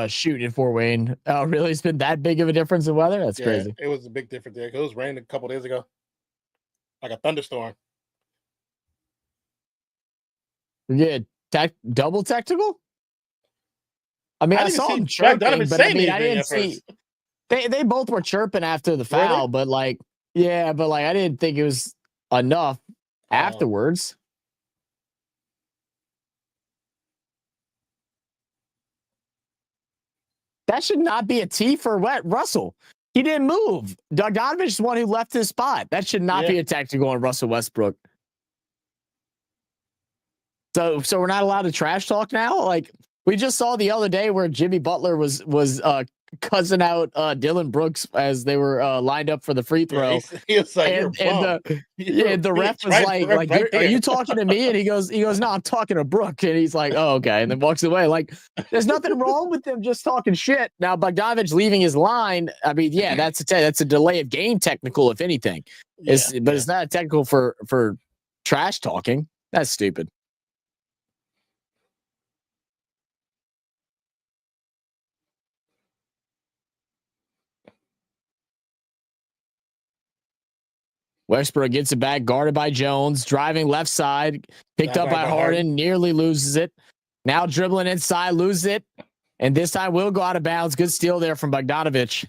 shoot in Fort Wayne. Oh, really? It's been that big of a difference in weather? That's crazy. It was a big difference there. It was raining a couple days ago. Like a thunderstorm. We're good. double technical? I mean, I didn't saw see him chirping, Bogdanovich but I saying mean, I anything didn't at see. first. They both were chirping after the Were foul, they? but like, yeah, but like, I didn't think it was enough afterwards. That should not be a T for Russell. He didn't move. Bogdanovich is the one who left his spot. That should not be a technical on Russell Westbrook. So we're not allowed to trash talk now? Like, we just saw the other day where Jimmy Butler was cussing out Dylan Brooks as they were lined up for the free throw. Yeah, he was like, "You're a bum." The ref was like, are you talking to me? And he goes, no, I'm talking to Brooke. And he's like, oh, okay. And then walks away. Like, there's nothing wrong with them just talking shit. Now, Bogdanovich leaving his line, I mean, yeah, that's a delay of game technical, if anything. It's not a technical for trash talking. That's stupid. Westbrook gets it back, guarded by Jones, driving left side, picked up by Harden, nearly loses it. Now dribbling inside, loses it. And this time will go out of bounds. Good steal there from Bogdanovich.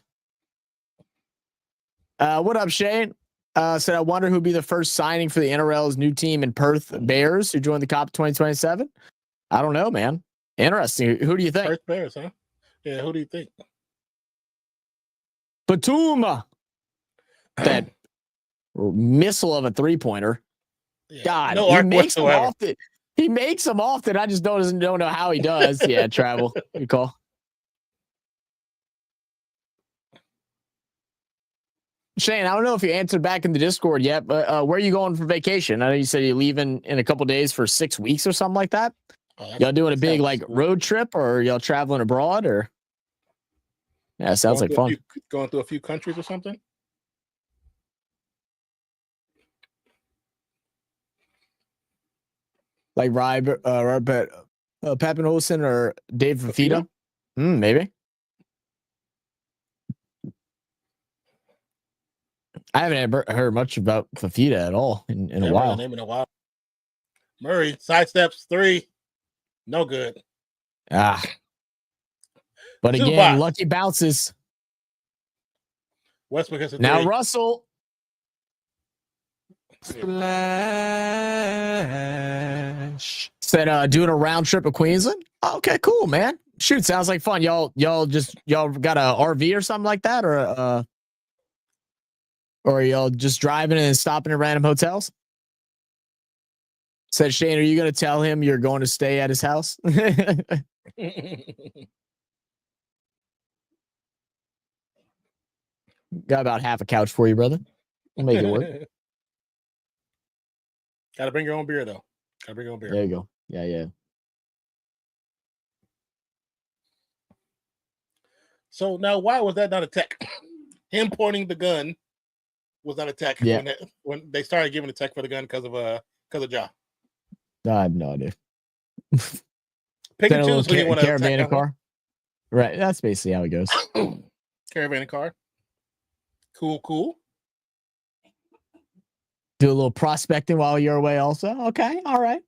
What up, Shane? Said, I wonder who'd be the first signing for the NRL's new team in Perth Bears who joined the COP 2027. I don't know, man. Interesting. Who do you think? Perth Bears, huh? Yeah, who do you think? Batum. That missile of a 3-pointer. Yeah, God, no he makes them often. He makes them often. I just don't know how he does. Yeah, travel. Good call. Shane, I don't know if you answered back in the Discord yet, but where are you going for vacation? I know you said you're leaving in a couple days for 6 weeks or something like that. Y'all doing a big like road trip, or y'all traveling abroad, or? Yeah, sounds like fun. Going through a few countries or something. Like Pappen Olsen or Dave Fafita? Maybe. I haven't heard much about Fafita at all in a while. Name in a while. Murray sidesteps 3, no good. But again, lucky bounces. Westbrook has a 3. Now Russell. Splash. Said doing a round trip of Queensland. Okay, cool, man. Shoot, sounds like fun. Y'all got a RV or something like that, or y'all just driving and stopping at random hotels? Said Shane, are you going to tell him you're going to stay at his house? Got about half a couch for you, brother. We'll make it work. Got to bring your own beer, though. Got to bring your own beer. There you go. Yeah. So now, why was that not a tech? Him pointing the gun was not a tech. Yeah. When they started giving a tech for the gun because of Ja. I have no idea. Pick and choose when you want to caravan car. Right. That's basically how it goes. Caravan car. Cool. Do a little prospecting while you're away also. Okay. All right.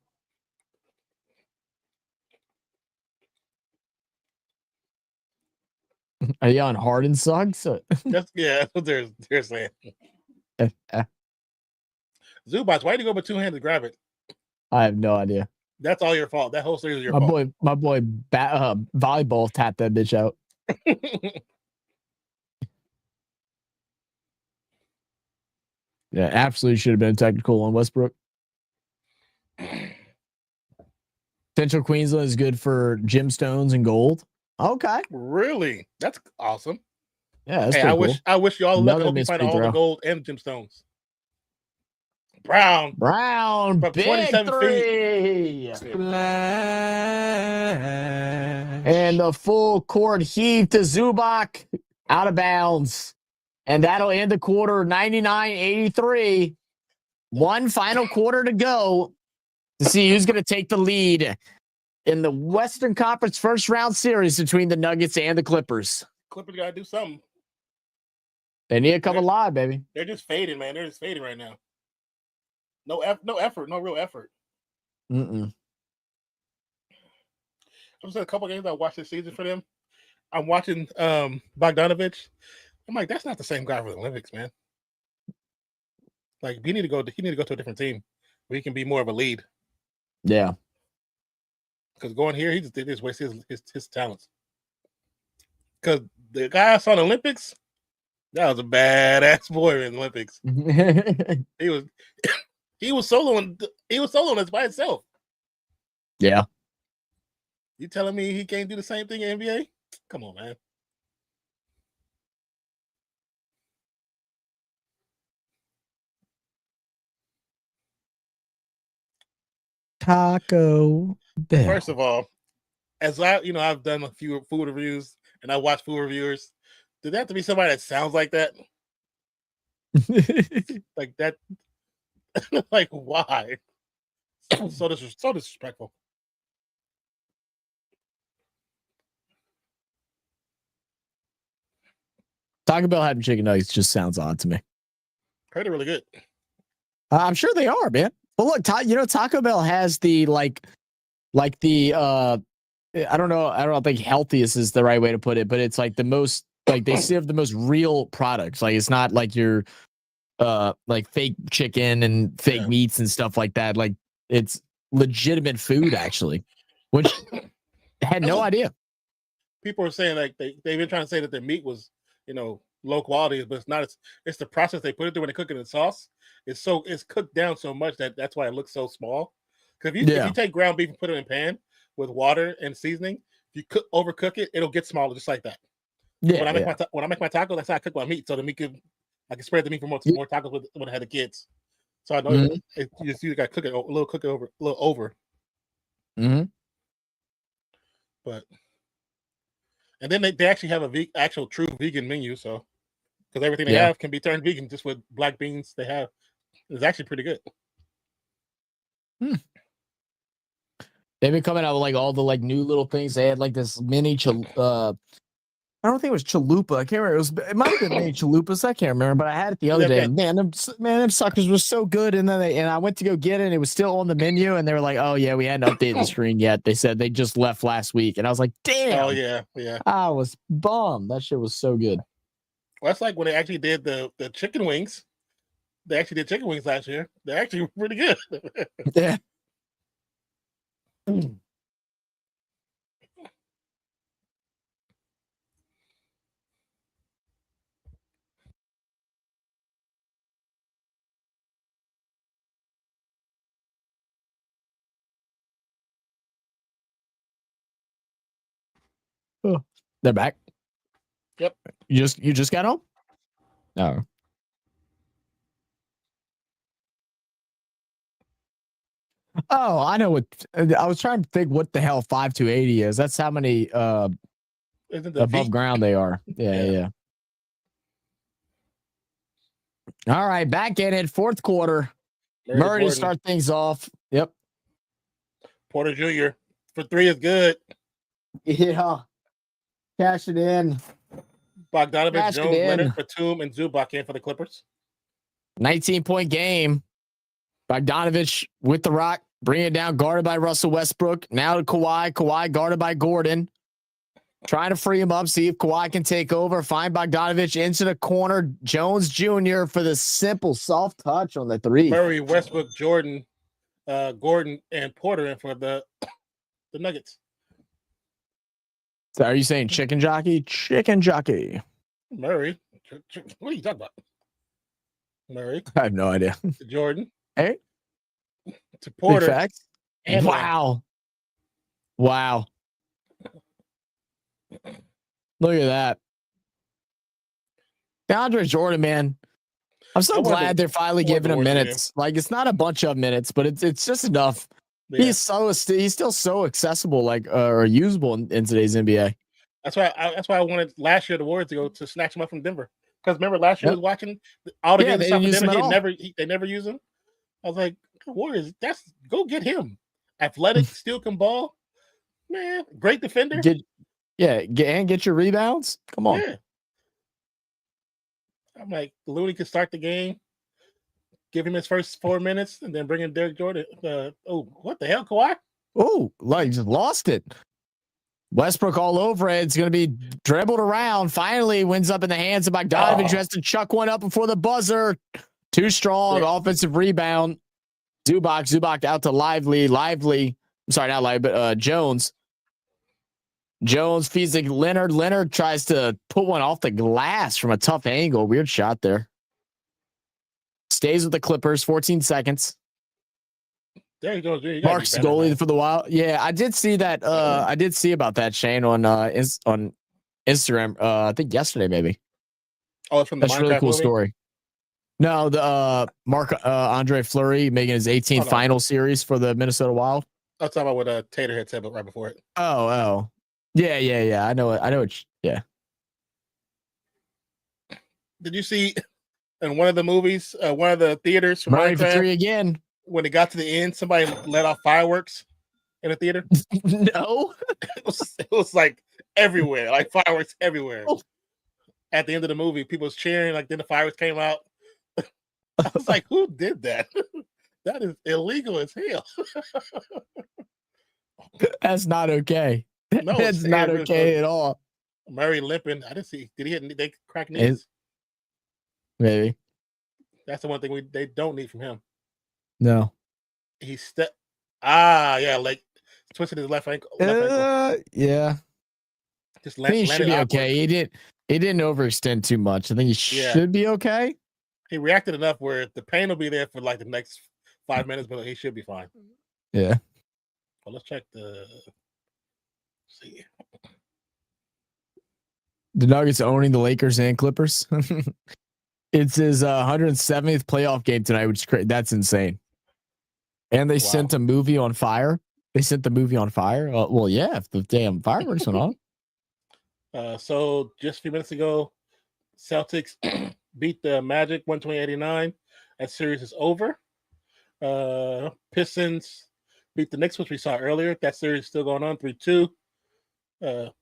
Are you on Harden sucks? That's what they're saying. Zubats, why did you go with 2 hands to grab it? I have no idea. That's all your fault. That whole series is your fault. My boy volleyball tapped that bitch out. Yeah, absolutely should have been technical on Westbrook. Central Queensland is good for gemstones and gold. Okay. Really? That's awesome. Yeah, that's cool. I wish y'all luck. I hope you find all the gold and gemstones. Brown from big 27 feet. And the full court heave to Zubac out of bounds. And that'll end the quarter 99-83. One final quarter to go to see who's going to take the lead in the Western Conference first round series between the Nuggets and the Clippers. Clippers got to do something. They need to come alive, baby. They're just fading, man. They're just fading right now. No effort. No real effort. was at a couple games I watched this season for them. I'm watching Bogdanovich. I'm like, that's not the same guy for the Olympics, man. Like, he need to go to a different team where he can be more of a lead. Yeah. Because going here, he just wasted his talents. Because the guy I saw in the Olympics, that was a badass boy in the Olympics. he was soloing this by himself. Yeah. You telling me he can't do the same thing in NBA? Come on, man. Taco Bell. First of all, as I've done a few food reviews and I watch food reviewers. Did that have to be somebody that sounds like that? Like that? Like why? So disrespectful. Taco Bell having chicken nuggets just sounds odd to me. Heard it really good. I'm sure they are, man. But look, Taco Bell has the like the I don't know. I don't think healthiest is the right way to put it, but it's like the most like they serve the most real products. Like it's not like your like fake chicken and fake meats and stuff like that. Like it's legitimate food actually, which I had no idea. People are saying like they've been trying to say that their meat was low quality, but it's not. It's the process they put it through when they cook it in sauce. It's cooked down so much that's why it looks so small. Because if you take ground beef and put it in a pan with water and seasoning, if you overcook it, it'll get smaller just like that. Yeah. When I make my taco, that's how I cook my meat. So the meat I can spread the meat for more tacos when I had the kids. So I know you just got to cook it a little over. Mm-hmm. But and then they actually have a actual true vegan menu, so because everything they have can be turned vegan just with black beans they have. It's actually pretty good. They've been coming out with like all the like new little things. They had like this mini I don't think it was chalupa. I can't remember. It might have been mini chalupas. I can't remember, but I had it the other day. Man, them suckers were so good. And then I went to go get it, and it was still on the menu. And they were like, "Oh yeah, we hadn't updated the screen yet." They said they just left last week, and I was like, "Damn!" Oh yeah. I was bummed. That shit was so good. Well, that's like when they actually did the chicken wings. They actually did chicken wings last year. They're actually pretty good. Yeah. Oh, they're back. Yep. You just got home? No. Oh, I know what I was trying to think what the hell 5280 is. That's how many above ground they are. Yeah. All right, back in it, fourth quarter. Murray to start things off. Yep. Porter Jr. for 3 is good. Yeah. Cash it in. Bogdanovich, Jones, Leonard, Batum, and Zubac in for the Clippers. 19-point game. Bogdanovich with the rock, bringing it down, guarded by Russell Westbrook. Now to Kawhi. Kawhi guarded by Gordon. Trying to free him up, see if Kawhi can take over. Find Bogdanovich into the corner. Jones Jr. for the simple soft touch on the 3. Murray, Westbrook, Jordan, Gordon, and Porter in for the Nuggets. So are you saying chicken jockey? Chicken jockey. Murray. What are you talking about? Murray. I have no idea. To Jordan. Hey. To Porter. Big facts. Wow. Look at that. DeAndre Jordan, man. I'm so glad they're finally giving him minutes. Like it's not a bunch of minutes, but it's just enough. Yeah. He's still so accessible, like or usable in today's NBA. That's why I wanted last year the Warriors to go to snatch him up from Denver. Because remember last year I was watching all the games from Denver. They never use him. I was like, Warriors, go get him. Athletic, still can ball, man. Great defender. Get your rebounds. Come on. Yeah. I'm like, Looney could start the game, give him his first 4 minutes, and then bring in Derek Jordan. What the hell, Kawhi? Oh, like just lost it. Westbrook all over it. It's going to be dribbled around. Finally wins up in the hands of Bogdanovich, who has to chuck one up before the buzzer. Too strong. Offensive rebound. Zubac out to Lively. I'm sorry, not Lively, but Jones. Jones feeds to Leonard. Leonard tries to put one off the glass from a tough angle. Weird shot there. Stays with the Clippers. 14 seconds. There you go. Mark's the goalie for the Wild. Yeah, I did see that. I did see about that, Shane, on Instagram. I think yesterday, maybe. Oh, it's from the That's a really cool movie? story. No, the Mark Andre Fleury making his 18th final series for the Minnesota Wild. I was talking about what Tater had said, but right before it. Oh, yeah. I know it. Yeah. Did you see in one of the movies, one of the theaters from Murray for Minecraft, 3 again? when it got to the end, somebody let off fireworks in the theater? No. It was like everywhere, like fireworks everywhere. Oh. At the end of the movie, people was cheering, like then the fireworks came out. I was like, who did that? That is illegal as hell. That's not okay. No, That's not okay at all. Murray limping. I didn't see. Did he hit? They crack knees? Maybe. That's the one thing they don't need from him. No. He stepped. Yeah, like twisted his left ankle. Yeah. Just I think he should be okay. He didn't overextend too much. I think he should be okay. He reacted enough where the pain will be there for like the next 5 minutes, but he should be fine. Yeah. Well, let's check the. See. The Nuggets owning the Lakers and Clippers. It's his 170th playoff game tonight, which is crazy. That's insane. And they sent a movie on fire. They sent the movie on fire. Well, yeah, if the damn fireworks went on. So just a few minutes ago, Celtics beat the Magic 120-89. That series is over. Pistons beat the Knicks, which we saw earlier. That series is still going on, 3-2.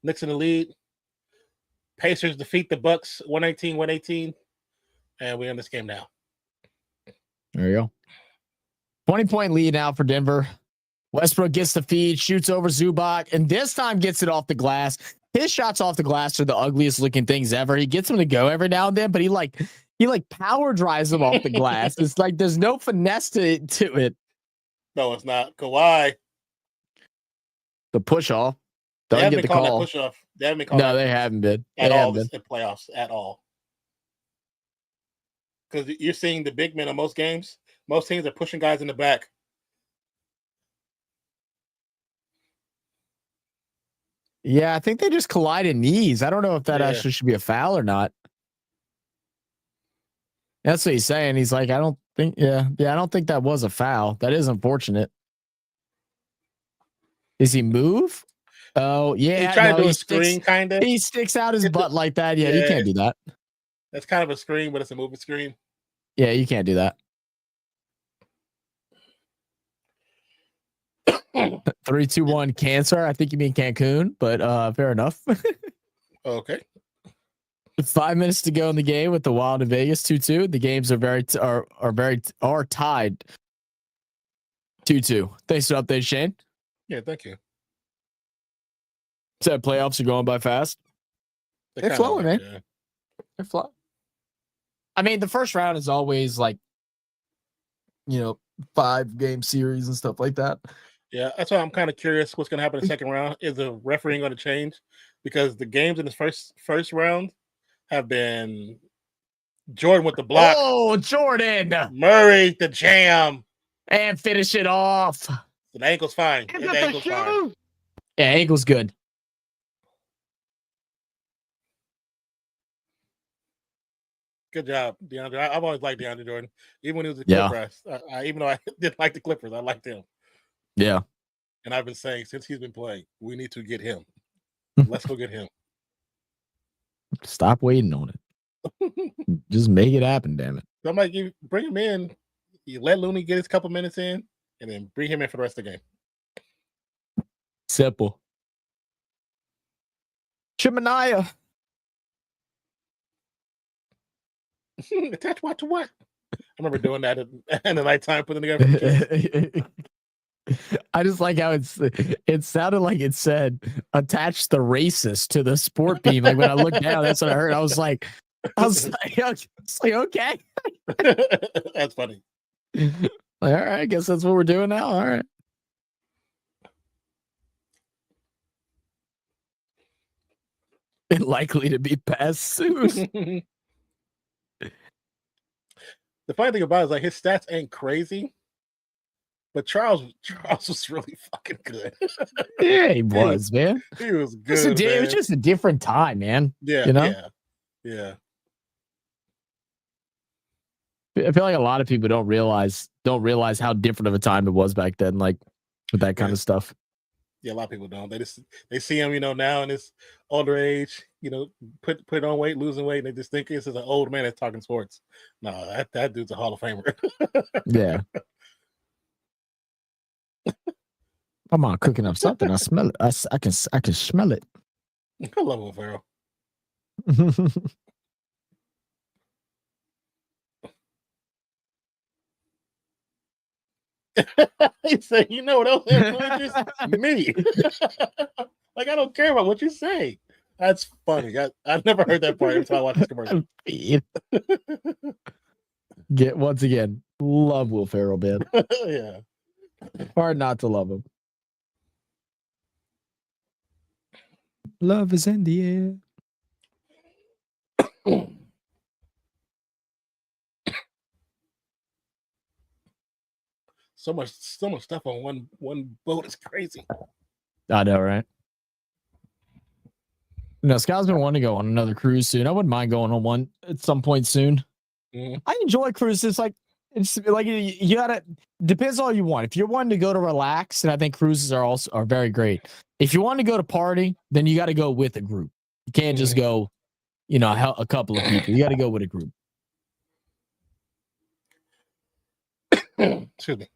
Knicks in the lead. Pacers defeat the Bucks 119-118. And we're in this game now. There you go. 20-point lead now for Denver. Westbrook gets the feed, shoots over Zubac, and this time gets it off the glass. His shots off the glass are the ugliest looking things ever. He gets them to go every now and then, but he power drives them off the glass. It's like there's no finesse to it. No, it's not. Kawhi. The push off. They haven't been calling that push off. They haven't been calling No, they haven't been. At all in playoffs at all. Because you're seeing the big men on most games. Most teams are pushing guys in the back. Yeah, I think they just collided knees. I don't know if that actually should be a foul or not. That's what he's saying. He's like, I don't think that was a foul. That is unfortunate. Does he move? Oh, yeah. He's trying to do a screen, kind of. He sticks out his butt like that. Yeah, you can't do that. That's kind of a screen, but it's a moving screen. Yeah, you can't do that. 3-2-1 cancer. I think you mean Cancun, but fair enough. Okay. 5 minutes to go in the game with the Wild in Vegas, 2-2. The games are tied 2-2. Thanks for the update, Shane. Yeah, thank you. Said playoffs are going by fast. They're flowing, man. Yeah. They're flowing. I mean, the first round is always like, 5-game series and stuff like that. Yeah, that's why I'm kind of curious what's going to happen in the second round. Is the refereeing going to change? Because the games in the first round have been Jordan with the block. Oh, Jordan. Murray, the jam. And finish it off. The ankle's fine. The ankle's fine. Yeah, ankle's good. Good job, DeAndre. I've always liked DeAndre Jordan. Even when he was a Clipper, even though I didn't like the Clippers, I liked him. Yeah. And I've been saying since he's been playing, we need to get him. Let's go get him. Stop waiting on it. Just make it happen, damn it. Somebody bring him in. You let Looney get his couple minutes in, and then bring him in for the rest of the game. Simple. Chimanaya. Attach what to what? I remember doing that in the nighttime, putting together. I just like how it sounded like it said attach the racist to the sport beam. Like when I looked down, that's what I heard. I was like, okay. That's funny. Like, all right, I guess that's what we're doing now. All right. Likely to be passed soon. The funny thing about it is like his stats ain't crazy, but Charles was really fucking good. Yeah, he was, man. He was good. It was just a different time, man. Yeah, you know? yeah. I feel like a lot of people don't realize how different of a time it was back then, like with that kind of stuff. Yeah, a lot of people don't. They see him, now in his older age, put on weight, losing weight, and they just think this is an old man that's talking sports. No, that dude's a Hall of Famer. Yeah. I'm on cooking up something. I smell it. I can smell it. I love Will Ferrell. He said, "You know what else influences me? Like I don't care about what you say." That's funny. I've never heard that part until I watched this commercial. Once again, love Will Ferrell, man. Yeah, hard not to love him. Love is in the air. So much stuff on one boat is crazy. I know, right? No, Scott's been wanting to go on another cruise soon. I wouldn't mind going on one at some point soon. I enjoy cruises. It's like you gotta depends on all you want. If you're wanting to go to relax, and I think cruises are very great. If you want to go to party, then you got to go with a group. You can't just go, a couple of people. You got to go with a group. Excuse me.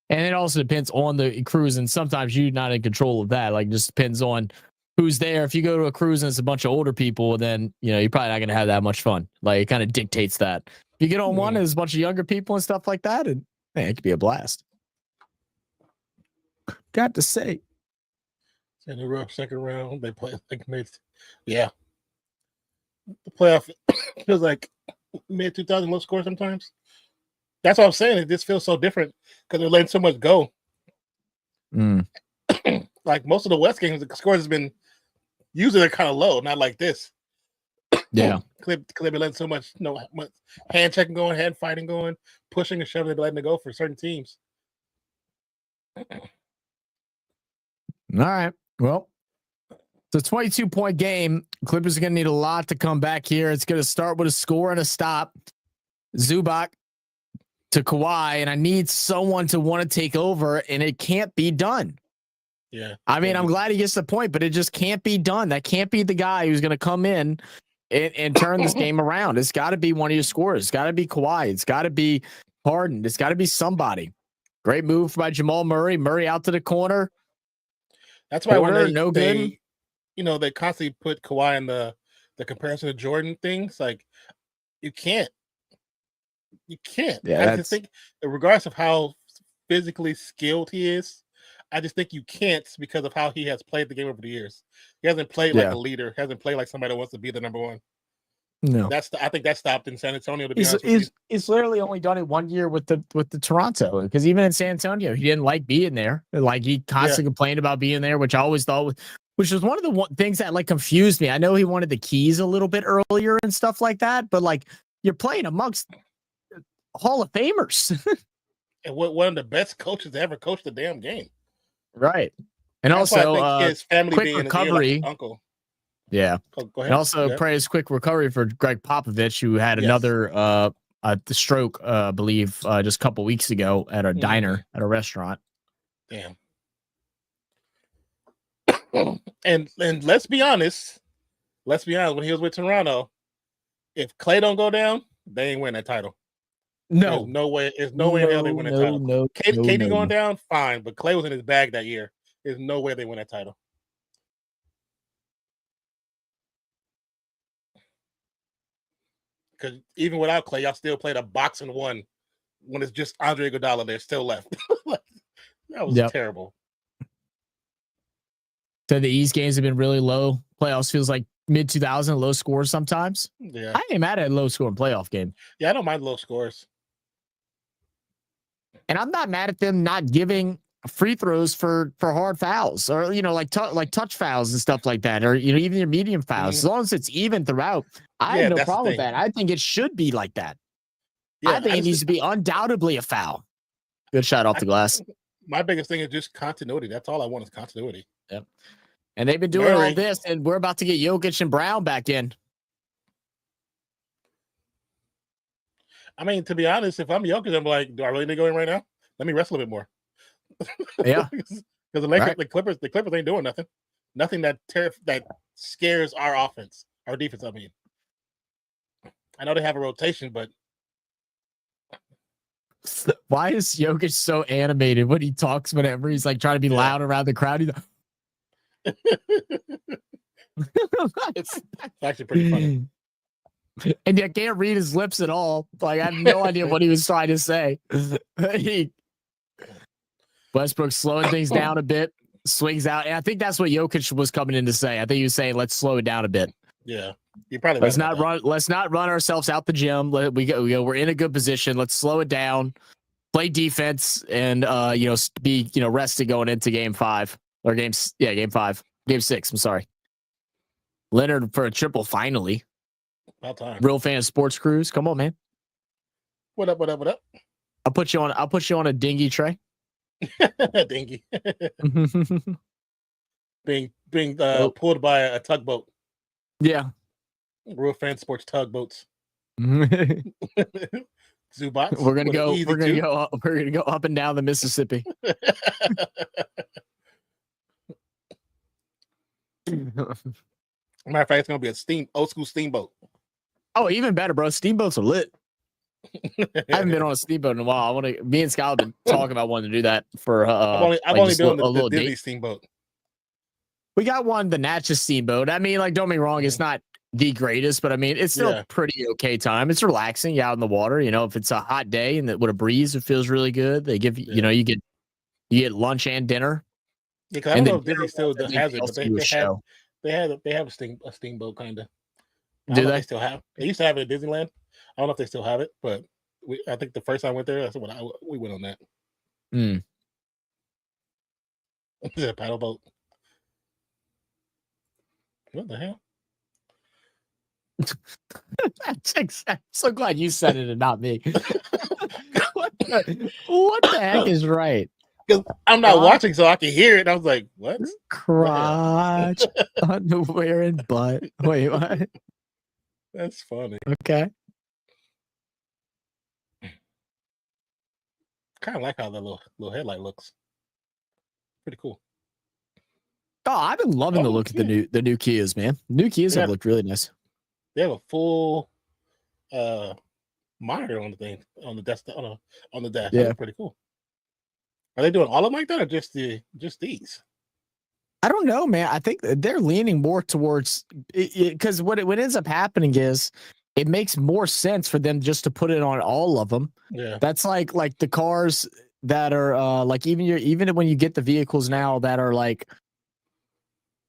And it also depends on the cruise, and sometimes you're not in control of that. Like, it just depends on who's there. If you go to a cruise and it's a bunch of older people, then you're probably not going to have that much fun. Like, it kind of dictates that. If you get on one and there's a bunch of younger people and stuff like that, and it could be a blast. Got to say, in the second round, they play like yeah. The playoff feels like mid 2000 low score sometimes. That's what I'm saying. It just feels so different because they're letting so much go. Like most of the West games, the scores has been usually they're kind of low, not like this. Yeah, they've been letting so much, hand checking going, hand fighting going, pushing and shoving, they've been letting it go for certain teams. All right. Well, it's a 22-point game. Clippers are going to need a lot to come back here. It's going to start with a score and a stop. Zubac to Kawhi, and I need someone to want to take over, and it can't be done. Yeah. I mean, I'm glad he gets the point, but it just can't be done. That can't be the guy who's going to come in and turn this game around. It's got to be one of your scorers. It's got to be Kawhi. It's got to be Harden. It's got to be somebody. Great move by Jamal Murray. Murray out to the corner. That's why when good. They constantly put Kawhi in the comparison to Jordan things. Like, you can't. Yeah, I just think, regardless of how physically skilled he is, I just think you can't because of how he has played the game over the years. He hasn't played like a leader. He hasn't played like somebody that wants to be the number one. No, I think that stopped in San Antonio. To be honest with you, he's literally only done it 1 year with the Toronto, because even in San Antonio, he didn't like being there. Like, he constantly complained about being there, which I always thought which was one of the things that like confused me. I know he wanted the keys a little bit earlier and stuff like that, but like, you're playing amongst Hall of Famers. And one of the best coaches to ever coach the damn game. Right. And that's also, why I think his family quick being recovery. Like uncle. Yeah. Go ahead. And also, praise quick recovery for Greg Popovich, who had another the stroke, I believe, just a couple weeks ago at a diner at a restaurant. Damn. And let's be honest. When he was with Toronto, if Clay don't go down, they ain't win that title. No. There's no way. There's no way in hell they win that title. KD going down, fine, but Clay was in his bag that year. There's no way they win that title. Because even without Clay, y'all still played a boxing one when it's just Andre Iguodala there still left. Like, that was terrible. So the East games have been really low. Playoffs feels like mid 2000, low scores sometimes. Yeah, I ain't mad at a low scoring playoff game. Yeah, I don't mind low scores. And I'm not mad at them not giving free throws for hard fouls, or like touch fouls and stuff like that, or even your medium fouls. As long as it's even throughout, I have no problem with that. I think it should be like that. Yeah, I think it needs to be undoubtedly a foul. Good shot off the glass. My biggest thing is just continuity. That's all I want is continuity. Yep. And they've been doing all this, and we're about to get Jokic and Brown back in. I mean, to be honest, if I'm Jokic, I'm like, do I really need to go in right now? Let me rest a little bit more. Yeah, because the Clippers ain't doing nothing. Nothing that scares our offense, our defense. I mean, I know they have a rotation, but why is Jokic so animated when he talks? Whenever he's like trying to be loud around the crowd, it's actually pretty funny. And you can't read his lips at all. Like, I have no idea what he was trying to say. Westbrook slowing things down a bit, swings out. And I think that's what Jokic was coming in to say. I think he was saying, let's slow it down a bit. Yeah. You probably let's not run ourselves out the gym. We're in a good position. Let's slow it down, play defense, and be rested going into game 5 or game 5. Game 6, I'm sorry. Leonard for a triple finally. About time. Real fan of Sports Cruise. Come on, man. What up? I'll put you on a dinghy tray. Dinghy. being pulled by a tugboat. Yeah. Real fan sports tugboats. Zubats. We're gonna go up and down the Mississippi. Matter of fact, it's gonna be a old school steamboat. Oh, even better, bro. Steamboats are lit. I haven't been on a steamboat in a while. Me and Scott have been talking about wanting to do that for I've only been on the Disney steamboat. We got one, the Natchez steamboat. I mean, like, don't get me wrong, it's not the greatest, but I mean, it's still a pretty okay time. It's relaxing. You're out in the water. If it's a hot day and with a breeze, it feels really good. They give you get lunch and dinner. Yeah, because I don't know if Disney still has it, but they have a steamboat kind of. Do they still have? They used to have it at Disneyland. I don't know if they still have it, but I think the first time I went there, that's when we went on that. Is it a paddle boat? What the hell? I'm so glad you said it and not me. What the heck is right? Because I'm not watching, so I can hear it. I was like, what? Crotch, underwear, and butt. Wait, what? That's funny. Okay. Kind of like how that little headlight looks. Pretty cool. Oh, I've been loving the look of the new Kias, man. New Kias have looked really nice. They have a full monitor on the thing, on the desk, on the dash. Yeah, that's pretty cool. Are they doing all of them like that, or just these? I don't know, man. I think they're leaning more towards because what ends up happening is it makes more sense for them just to put it on all of them. Yeah, that's like the cars that are like even when you get the vehicles now that are like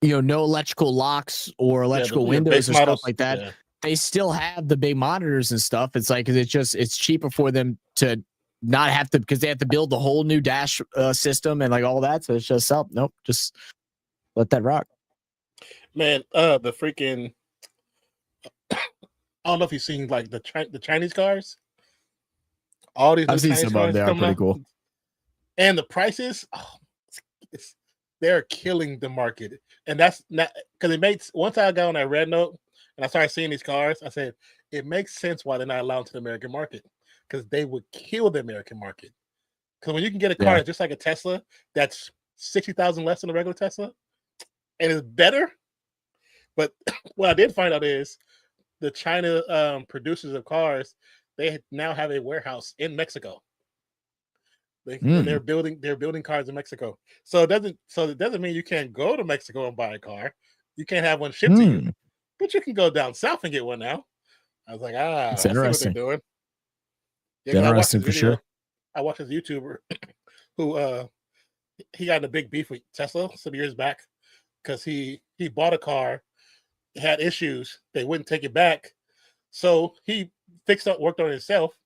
no electrical locks or electrical windows or stuff like that. Yeah. They still have the big monitors and stuff. It's like it's cheaper for them to not have to because they have to build the whole new dash system and like all that. So it's just just let that rock. Man, the freaking I don't know if you've seen like the Chinese cars. All these I've seen some of them. They are pretty cool. And the prices, they're killing the market. And that's not because it makes once I got on that red note and I started seeing these cars, I said it makes sense why they're not allowed to the American market because they would kill the American market. Because when you can get a car just like a Tesla that's $60,000 less than a regular Tesla and it's better. But what I did find out is the China producers of cars, they now have a warehouse in Mexico. They're building cars in Mexico. So it doesn't mean you can't go to Mexico and buy a car. You can't have one shipped to you, but you can go down south and get one now. I was like, that's interesting. I see what they're doing. Yeah, 'cause I watched Interesting this for video. sure. I watched this YouTuber who he got in a big beef with Tesla some years back because he bought a car, had issues, they wouldn't take it back, so he worked on it himself,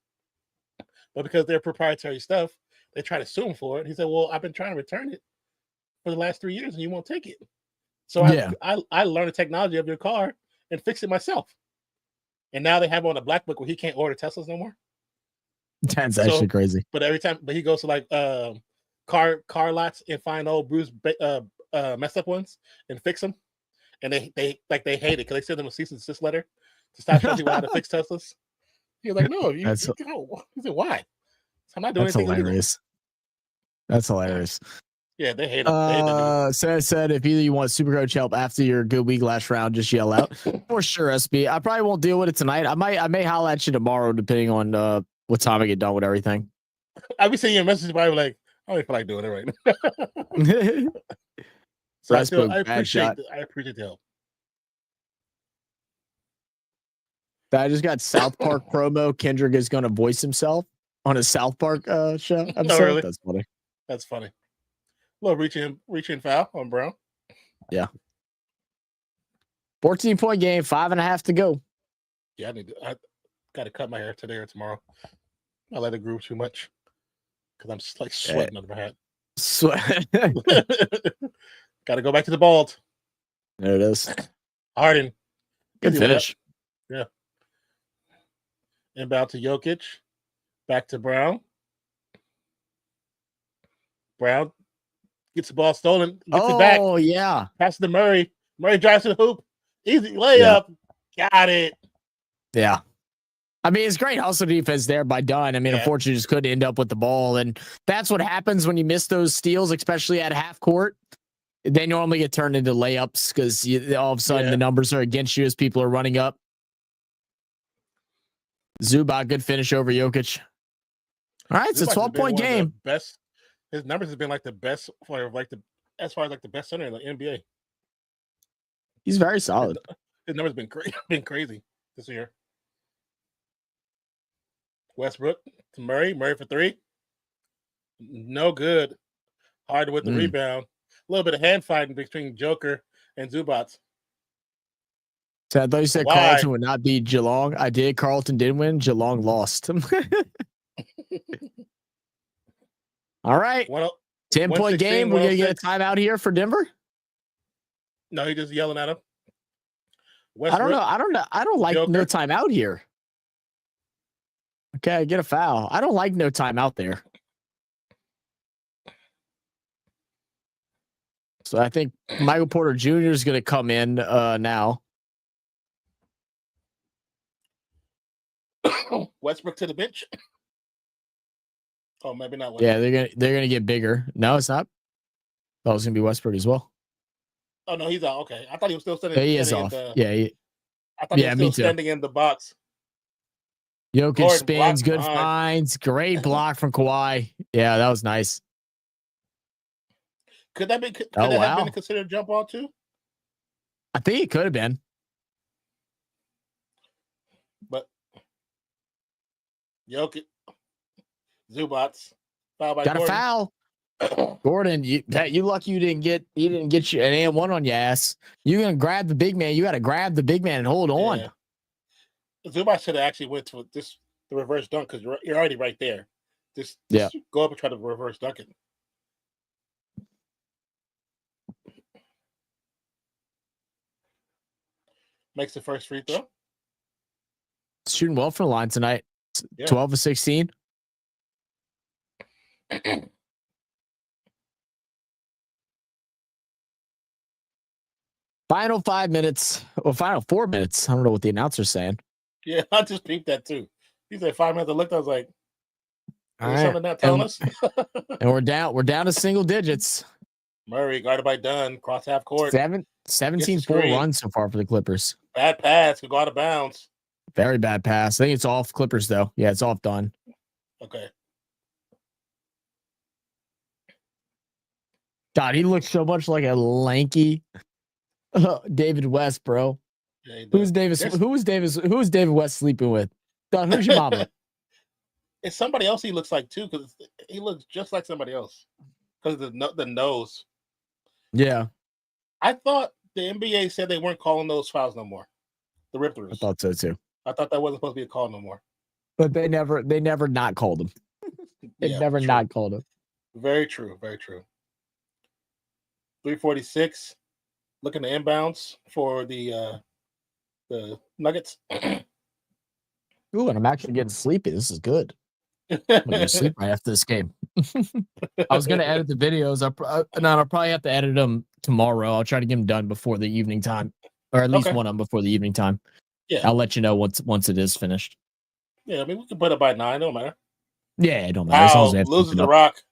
but because they're proprietary stuff, they try to sue him for it. He said, "Well, I've been trying to return it for the last 3 years, and you won't take it. So Yeah. I learned the technology of your car and fixed it myself." And now they have on a black book where he can't order Teslas no more. That's So, actually crazy. but every time, but he goes to like car lots and find old bruised messed up ones and fix them, and they hate it because they send them a cease and desist letter to stop showing people how to fix Teslas. He's like, "No, you know." He said, "Why? I'm not doing That's anything illegal." hilarious. That's hilarious. Yeah, they hate him. They hate the dude. Sarah said, if either you want super coach help after your good week last round, just yell out. For sure, SB. I probably won't deal with it tonight. I may holler at you tomorrow, depending on what time I get done with everything. I'll be sending you a message, probably like, "I don't feel like doing it right now." So I appreciate the help. I just got South Park promo. Kendrick is going to voice himself on a South Park show episode. Really? That's funny. That's funny. Well, reaching foul on Brown. Yeah. 14-point game, 5.5 to go. Yeah, I got to cut my hair today or tomorrow. I let it grow too much because I'm just like sweating under my hat. Sweat. Got to go back to the bald. There it is. Harden. Good finish. Yeah. Inbound to Jokic. Back to Brown. Brown gets the ball stolen. Gets it back. Oh, yeah. Pass to Murray. Murray drives to the hoop. Easy layup. Yeah. Got it. Yeah. I mean, it's great hustle defense there by Dunn. I mean, unfortunately, just couldn't end up with the ball. And that's what happens when you miss those steals, especially at half court. They normally get turned into layups because all of a sudden the numbers are against you as people are running up. Zubac, good finish over Jokic. All right, it's a 12-point game. His numbers have been like the best for as far as the best center in the NBA. He's very solid. His numbers been crazy this year. Westbrook to Murray. Murray for three. No good. Harden with the rebound. A little bit of hand fighting between Joker and Zubac. So I thought you said Carlton would not beat Geelong. I did. Carlton did win. Geelong lost. All right. 10-point game. We're going to get a timeout here for Denver? No, he's just yelling at him. I don't know. I don't like Joker. No timeout here. Okay, get a foul. I don't like no timeout there. So I think Michael Porter Jr. is going to come in now. Westbrook to the bench. Oh, maybe not Westbrook. Yeah, they're gonna get bigger. No, it's not. That was gonna be Westbrook as well. Oh no, he's out. Okay, I thought he was still standing. Yeah, he is off. I thought he was still standing in the box. Jokic Gordon spins, good finds, great block from Kawhi. Yeah, that was nice. Could that have been considered a jump ball too? I think it could have been. But Jokic, Zubac, foul by Got Gordon. a foul. Gordon, you lucky you didn't get you an and one on your ass. You're gonna grab the big man. You got to grab the big man and hold on. Yeah. Zubac should have actually went to the reverse dunk because you're already right there. Just go up and try to reverse dunk it. Makes the first free throw. Shooting well from the line tonight. 12 of 16. Final 5 minutes, or final 4 minutes. I don't know what the announcer's saying. Yeah, I just peeped that too. He said 5 minutes. I looked, I was like, all right. Something not telling us? And we're down to single digits. Murray guarded by Dunn, cross half court. 17-4 runs so far for the Clippers. Bad pass, could go out of bounds. Very bad pass. I think it's off Clippers though. Yeah, it's off Dunn. Okay. God, he looks so much like a lanky David West, bro. Yeah, who's David West sleeping with? Don, who's your mama? it's somebody else he looks like too, because he looks just like somebody else because of the nose. Yeah, I thought the NBA said they weren't calling those fouls no more. The rip throughs. I thought so too. I thought that wasn't supposed to be a call no more. But they never not called him. They never true. not called him. Very true. Very true. 346. Looking to inbounds for the Nuggets. Ooh, and I'm actually getting sleepy. This is good. I'm gonna go sleep right after this game. I was gonna edit the videos. I'll probably have to edit them tomorrow. I'll try to get them done before the evening time, or at least one of them before the evening time. Yeah, I'll let you know once it is finished. Yeah, I mean we can put it by 9. Don't matter. Yeah, it don't matter. As long as they have loses the rock.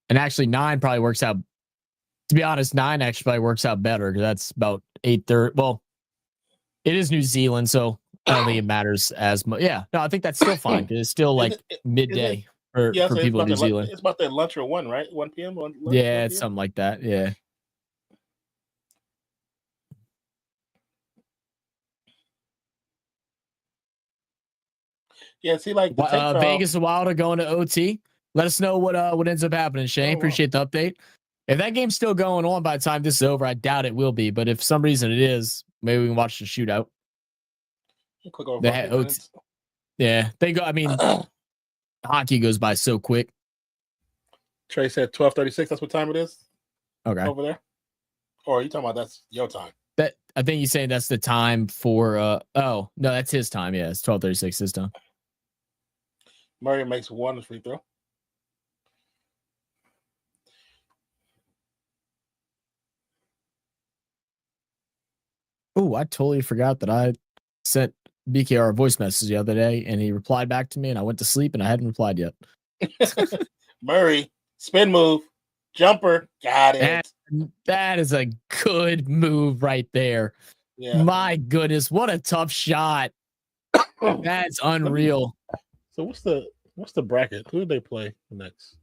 And actually, 9 probably works out. To be honest, 9 actually probably works out better because that's about 8:30. Well, it is New Zealand, so I don't think it matters as much. Yeah, no, I think that's still fine because it's still like midday for people in New Zealand. It's about their lunch or 1, right? 1 p.m. Lunch, yeah, it's something like that. Yeah. Yeah, see, like Vegas and Wild are going to OT. Let us know what ends up happening, Shane. Appreciate the update. If that game's still going on by the time this is over, I doubt it will be. But if for some reason it is, maybe we can watch the shootout. They had OT. Yeah, they go. I mean, hockey goes by so quick. Trey said 12:36. That's what time it is. Okay, over there. Or are you talking about that's your time? That I think he's saying that's the time for. Oh no, that's his time. Yeah, it's 12:36 his time. Murray makes 1 free throw. Oh, I totally forgot that I sent BKR a voice message the other day, and he replied back to me, and I went to sleep, and I hadn't replied yet. Murray, spin move, jumper, got it. That is a good move right there. Yeah. My goodness, what a tough shot. That's unreal. So what's the bracket? Who did they play next?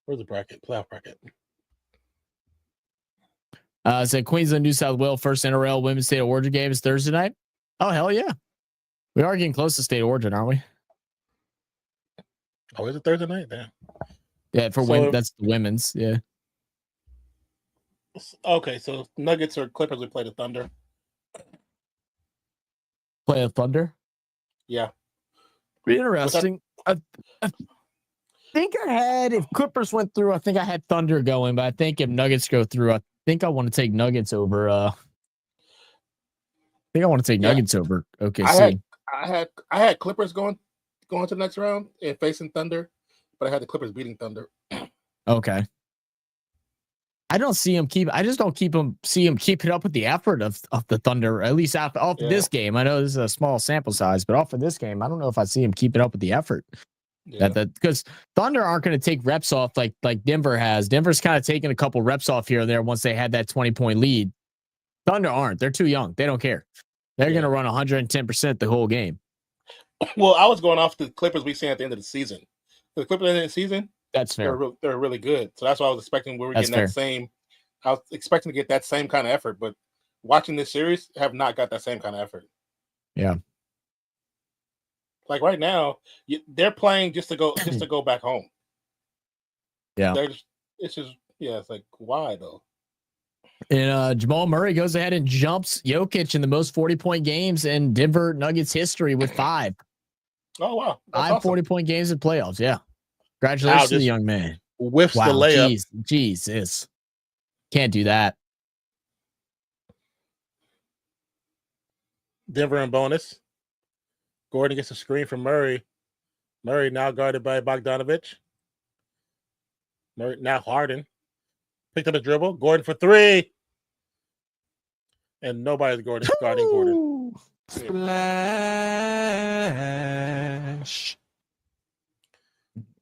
Where's the bracket? Playoff bracket. Said Queensland, New South Wales, first NRL Women's State of Origin game is Thursday night. Oh, hell yeah. We are getting close to State of Origin, aren't we? Oh, is it Thursday night? Yeah, for women, that's the women's. Yeah. Okay, so Nuggets or Clippers would play the Thunder. Play the Thunder? Yeah. Interesting. I think I had, if Clippers went through, I think I had Thunder going, but I think if Nuggets go through, I think I want to take Nuggets over. I think I want to take Nuggets over OKC. I had Clippers going to the next round and facing Thunder, but I had the Clippers beating Thunder. Okay. I don't see him I just don't see him keeping up with the effort of the Thunder, at least off this game. I know this is a small sample size, but off of this game, I don't know if I see him keeping up with the effort. Yeah. Because Thunder aren't going to take reps off like Denver has. Denver's kind of taking a couple reps off here and there once they had that 20-point lead. Thunder aren't. They're too young. They don't care. They're going to run 110% the whole game. Well, I was going off the Clippers we seen at the end of the season. The Clippers at the end of the season, that's fair. They're really good. So that's why I was expecting we were getting that same. I was expecting to get that same kind of effort, but watching this series, have not got that same kind of effort. Yeah. Like right now, they're playing just to go back home. Yeah. It's like, why though? And Jamal Murray goes ahead and jumps Jokic in the most 40-point games in Denver Nuggets history with 5. Oh, wow. That's 5 awesome. 40-point games in playoffs. Yeah. Congratulations to the young man. Whiffs the layup. Jesus. Can't do that. Denver in bonus. Gordon gets a screen from Murray. Murray now guarded by Bogdanovich. Murray now Harden. Picked up a dribble. Gordon for 3. And nobody's guarding Gordon. Splash.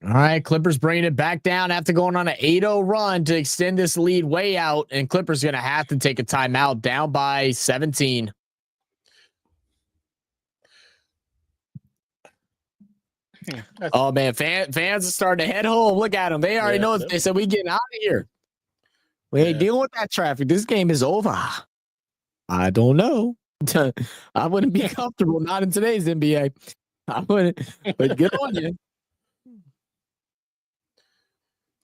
All right, Clippers bringing it back down after going on an 8-0 run to extend this lead way out, and Clippers going to have to take a timeout down by 17. Oh, man, fans are starting to head home. Look at them. They already know it. They said, we getting out of here. We ain't dealing with that traffic. This game is over. I don't know. I wouldn't be comfortable, not in today's NBA. I wouldn't, but good on you.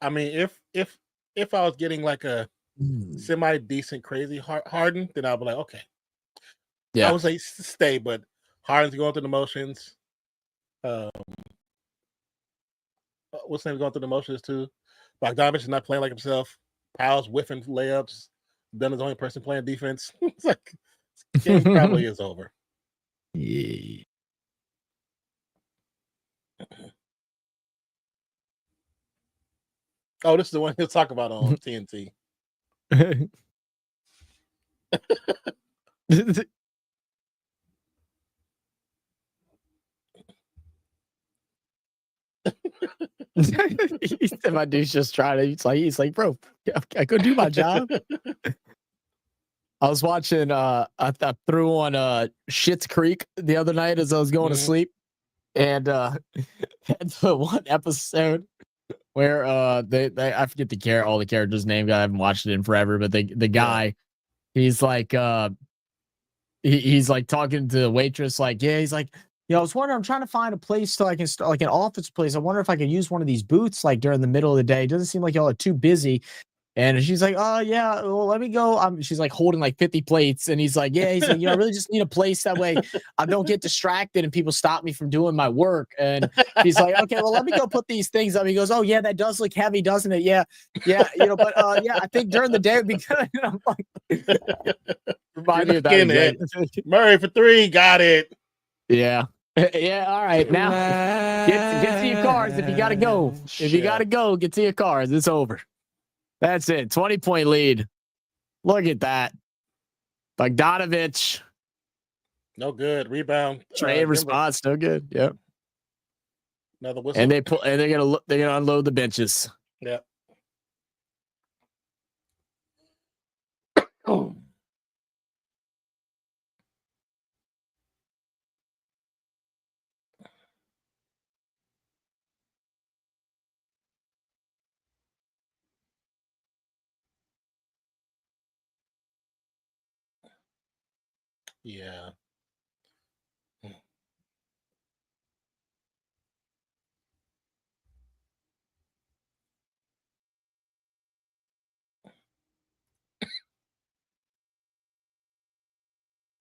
I mean, if I was getting like a semi decent crazy Harden, then I'll be like, okay. I Yeah. would say stay, but Harden's going through the motions. What's his name going through the motions too? Bogdanovich is not playing like himself. Powell's whiffing layups. Dunn is the only person playing defense. It's like this game probably is over. Yeah. Oh, this is the one he'll talk about on TNT. He said my dude's just trying to. He's like, bro, I could do my job. I was watching. I threw on Schitt's Creek the other night as I was going to sleep, and the one episode where they I forget all the characters' name. I haven't watched it in forever, but the guy, he's like he's like talking to the waitress, like, yeah, he's like, I was wondering, I'm trying to find a place so I can start like an office place. I wonder if I could use one of these booths like during the middle of the day. It doesn't seem like y'all are too busy. And she's like, oh yeah, well, let me go. She's like holding like 50 plates. And he's like, yeah, he's like, I really just need a place that way I don't get distracted and people stop me from doing my work. And he's like, okay, well, let me go put these things up. He goes, oh yeah, that does look heavy, doesn't it? Yeah. But yeah, I think during the day would be good. And I'm like, remind me of that. Murray for 3, got it. Yeah. Yeah, all right. Now get to your cars if you gotta go. If you gotta go, get to your cars. It's over. That's it. 20-point lead. Look at that. Bogdanovich. No good. Rebound. Trade response. No good. Yep. Another whistle. And they're gonna unload the benches. Yep. Yeah.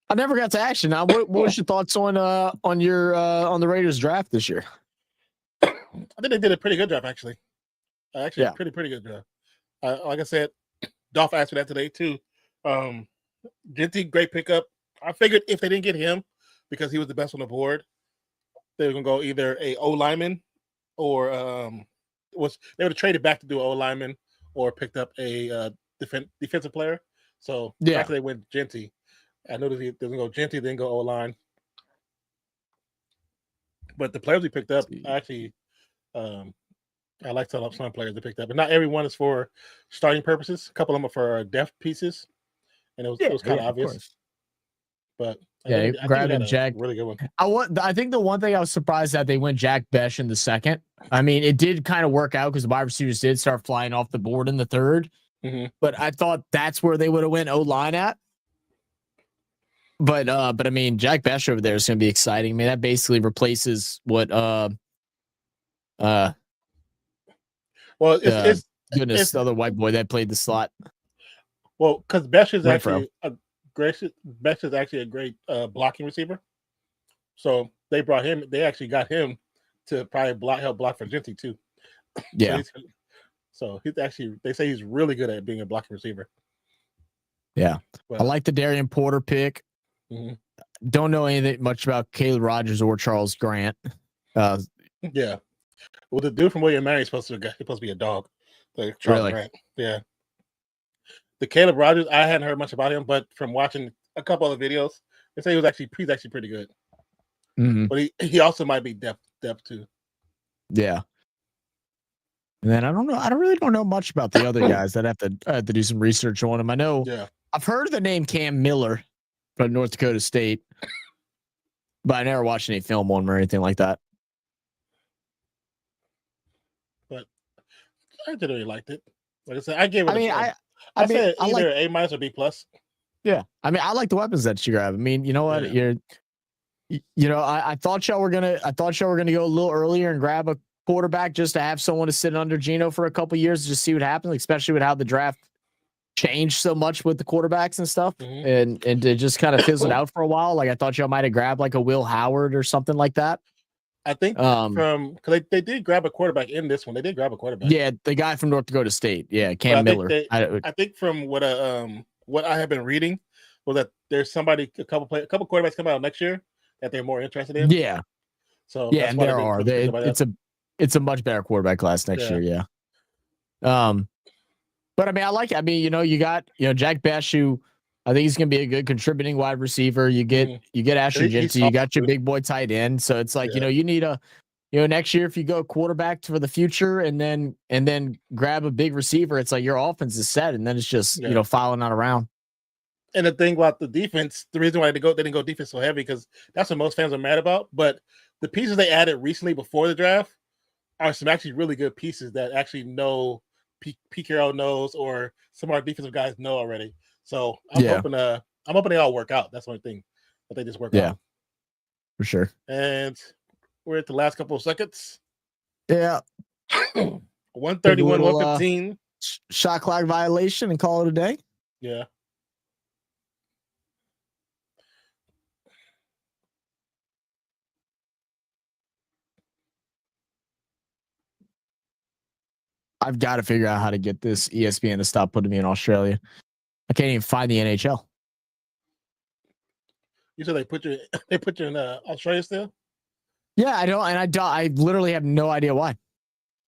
I never got to action. Now, what was your thoughts on the Raiders draft this year? I think they did a pretty good job, actually. Pretty good job. Like I said, Dolph asked me that today too. Genty, great pickup. I figured if they didn't get him because he was the best on the board, they were gonna go either a O lineman or they would have traded back to do O lineman or picked up a defensive player. So after they went Genty, I noticed he doesn't go Genty, then go O line. But the players we picked up, actually, I like to some players they picked up, but not everyone is for starting purposes. A couple of them are for depth pieces, and it was kind of obvious. But I grabbing Jack, really good one. I think the one thing I was surprised that they went Jack Besh in the second. I mean, it did kind of work out because the wide receivers did start flying off the board in the third. But I thought that's where they would have went O-line at. But I mean, Jack Besh over there is going to be exciting. I mean, that basically replaces what it's the other white boy that played the slot. Well, because Besh is actually a great blocking receiver. So they brought him. They actually got him to probably help block for Genty too. Yeah. So he's actually. They say he's really good at being a blocking receiver. Yeah, but I like the Darian Porter pick. Don't know anything much about Caleb Rogers or Charles Grant. Yeah. Well, the dude from William Mary is supposed to be a dog. Like Charles Grant. Yeah. The Caleb Rogers, I hadn't heard much about him, but from watching a couple of videos, they say he's actually pretty good. But he also might be depth too. Yeah. And then I really don't know much about the other guys. I'd have to do some research on them. I know. Yeah. I've heard of the name Cam Miller from North Dakota State, but I never watched any film on him or anything like that. But I didn't really liked it. Like I said, I gave it. I said either A- or B+. Yeah, I mean, I like the weapons that you grab. I mean, you know what? You know, I thought y'all were gonna go a little earlier and grab a quarterback just to have someone to sit under Geno for a couple years to just see what happens, especially with how the draft changed so much with the quarterbacks and stuff, and to just kind of fizzled out for a while. Like I thought y'all might have grabbed like a Will Howard or something like that. I think because they did grab a quarterback in this one. They did grab a quarterback. Yeah, the guy from North Dakota State. Yeah, Cam Miller. I think from what I have been reading was that there's a couple quarterbacks coming out next year that they're more interested in. Yeah. So yeah, and there are. It's a much better quarterback class next year. Yeah. But I mean, you got Jack Bash, who I think he's going to be a good contributing wide receiver. You get Asher Jensen, you got your big boy tight end. So it's like you need next year if you go quarterback for the future and then grab a big receiver, it's like your offense is set, and then it's just following out around. And the thing about the defense, the reason why they didn't go defense so heavy, because that's what most fans are mad about. But the pieces they added recently before the draft are some actually really good pieces that actually know Pete Carroll knows, or some of our defensive guys know already. So I'm hoping they all work out. That's the only thing that they just work out. Yeah, for sure. And we're at the last couple of seconds. Yeah. 131, 115. Shot clock violation and call it a day. Yeah. I've got to figure out how to get this ESPN to stop putting me in Australia. I can't even find the NHL. You said they put you in Australia still? Yeah, I don't, and I literally have no idea why.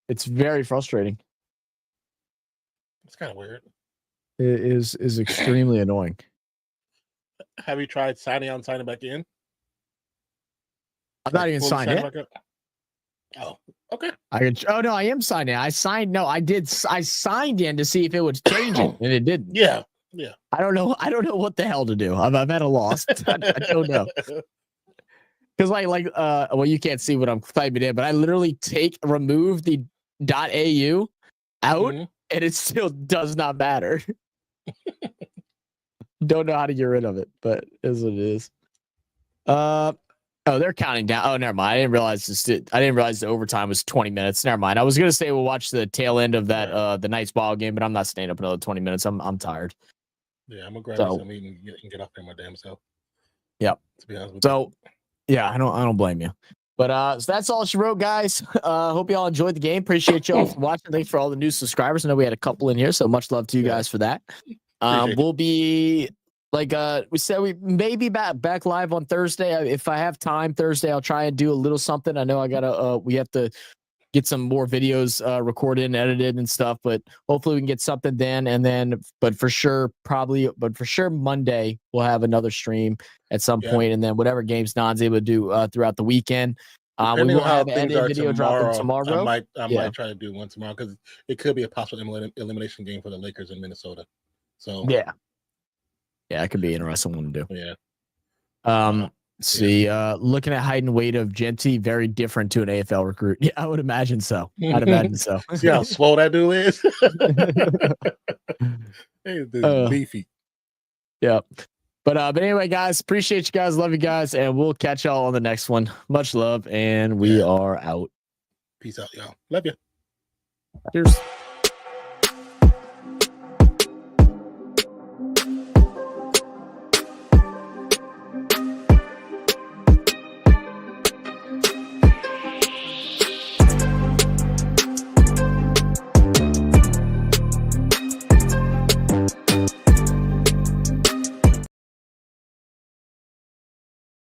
It's very frustrating. It's kind of weird. It is extremely annoying. Have you tried signing back in? I'm not even signed in. Oh, okay. I am signed in. I signed in to see if it would change it, and it didn't. Yeah. I don't know what the hell to do. I've had a loss. I don't know. Because well, you can't see what I'm typing in, but I literally remove the .au out, and it still does not matter. Don't know how to get rid of it, but it is what it is. Oh, they're counting down. Oh, never mind. I didn't realize the overtime was 20 minutes. Never mind. I was gonna say we'll watch the tail end of that the Knights ball game, but I'm not staying up another 20 minutes. I'm tired. Yeah, I'm gonna grab some meat and get off there my damn self. Yep. To be honest with you. Yeah, I don't blame you. But so that's all she wrote, guys. Hope you all enjoyed the game. Appreciate y'all for watching. Thanks for all the new subscribers. I know we had a couple in here, so much love to you guys for that. We'll be we said we may be back live on Thursday. If I have time Thursday, I'll try and do a little something. I know I gotta we have to get some more videos recorded and edited and stuff, but hopefully we can get something then. But for sure Monday we'll have another stream at some point, and then whatever games Non's able to do throughout the weekend. We will have an video dropping tomorrow. I might try to do one tomorrow, because it could be a possible elimination game for the Lakers in Minnesota. So yeah, it could be an interesting one to do. Yeah. Looking at height and weight of Genty, very different to an AFL recruit. Yeah, I would imagine so. I'd imagine so. See how swole that dude is? Hey, beefy. Yeah. But anyway, guys, appreciate you guys. Love you guys. And we'll catch y'all on the next one. Much love. And we are out. Peace out, y'all. Love you. Cheers.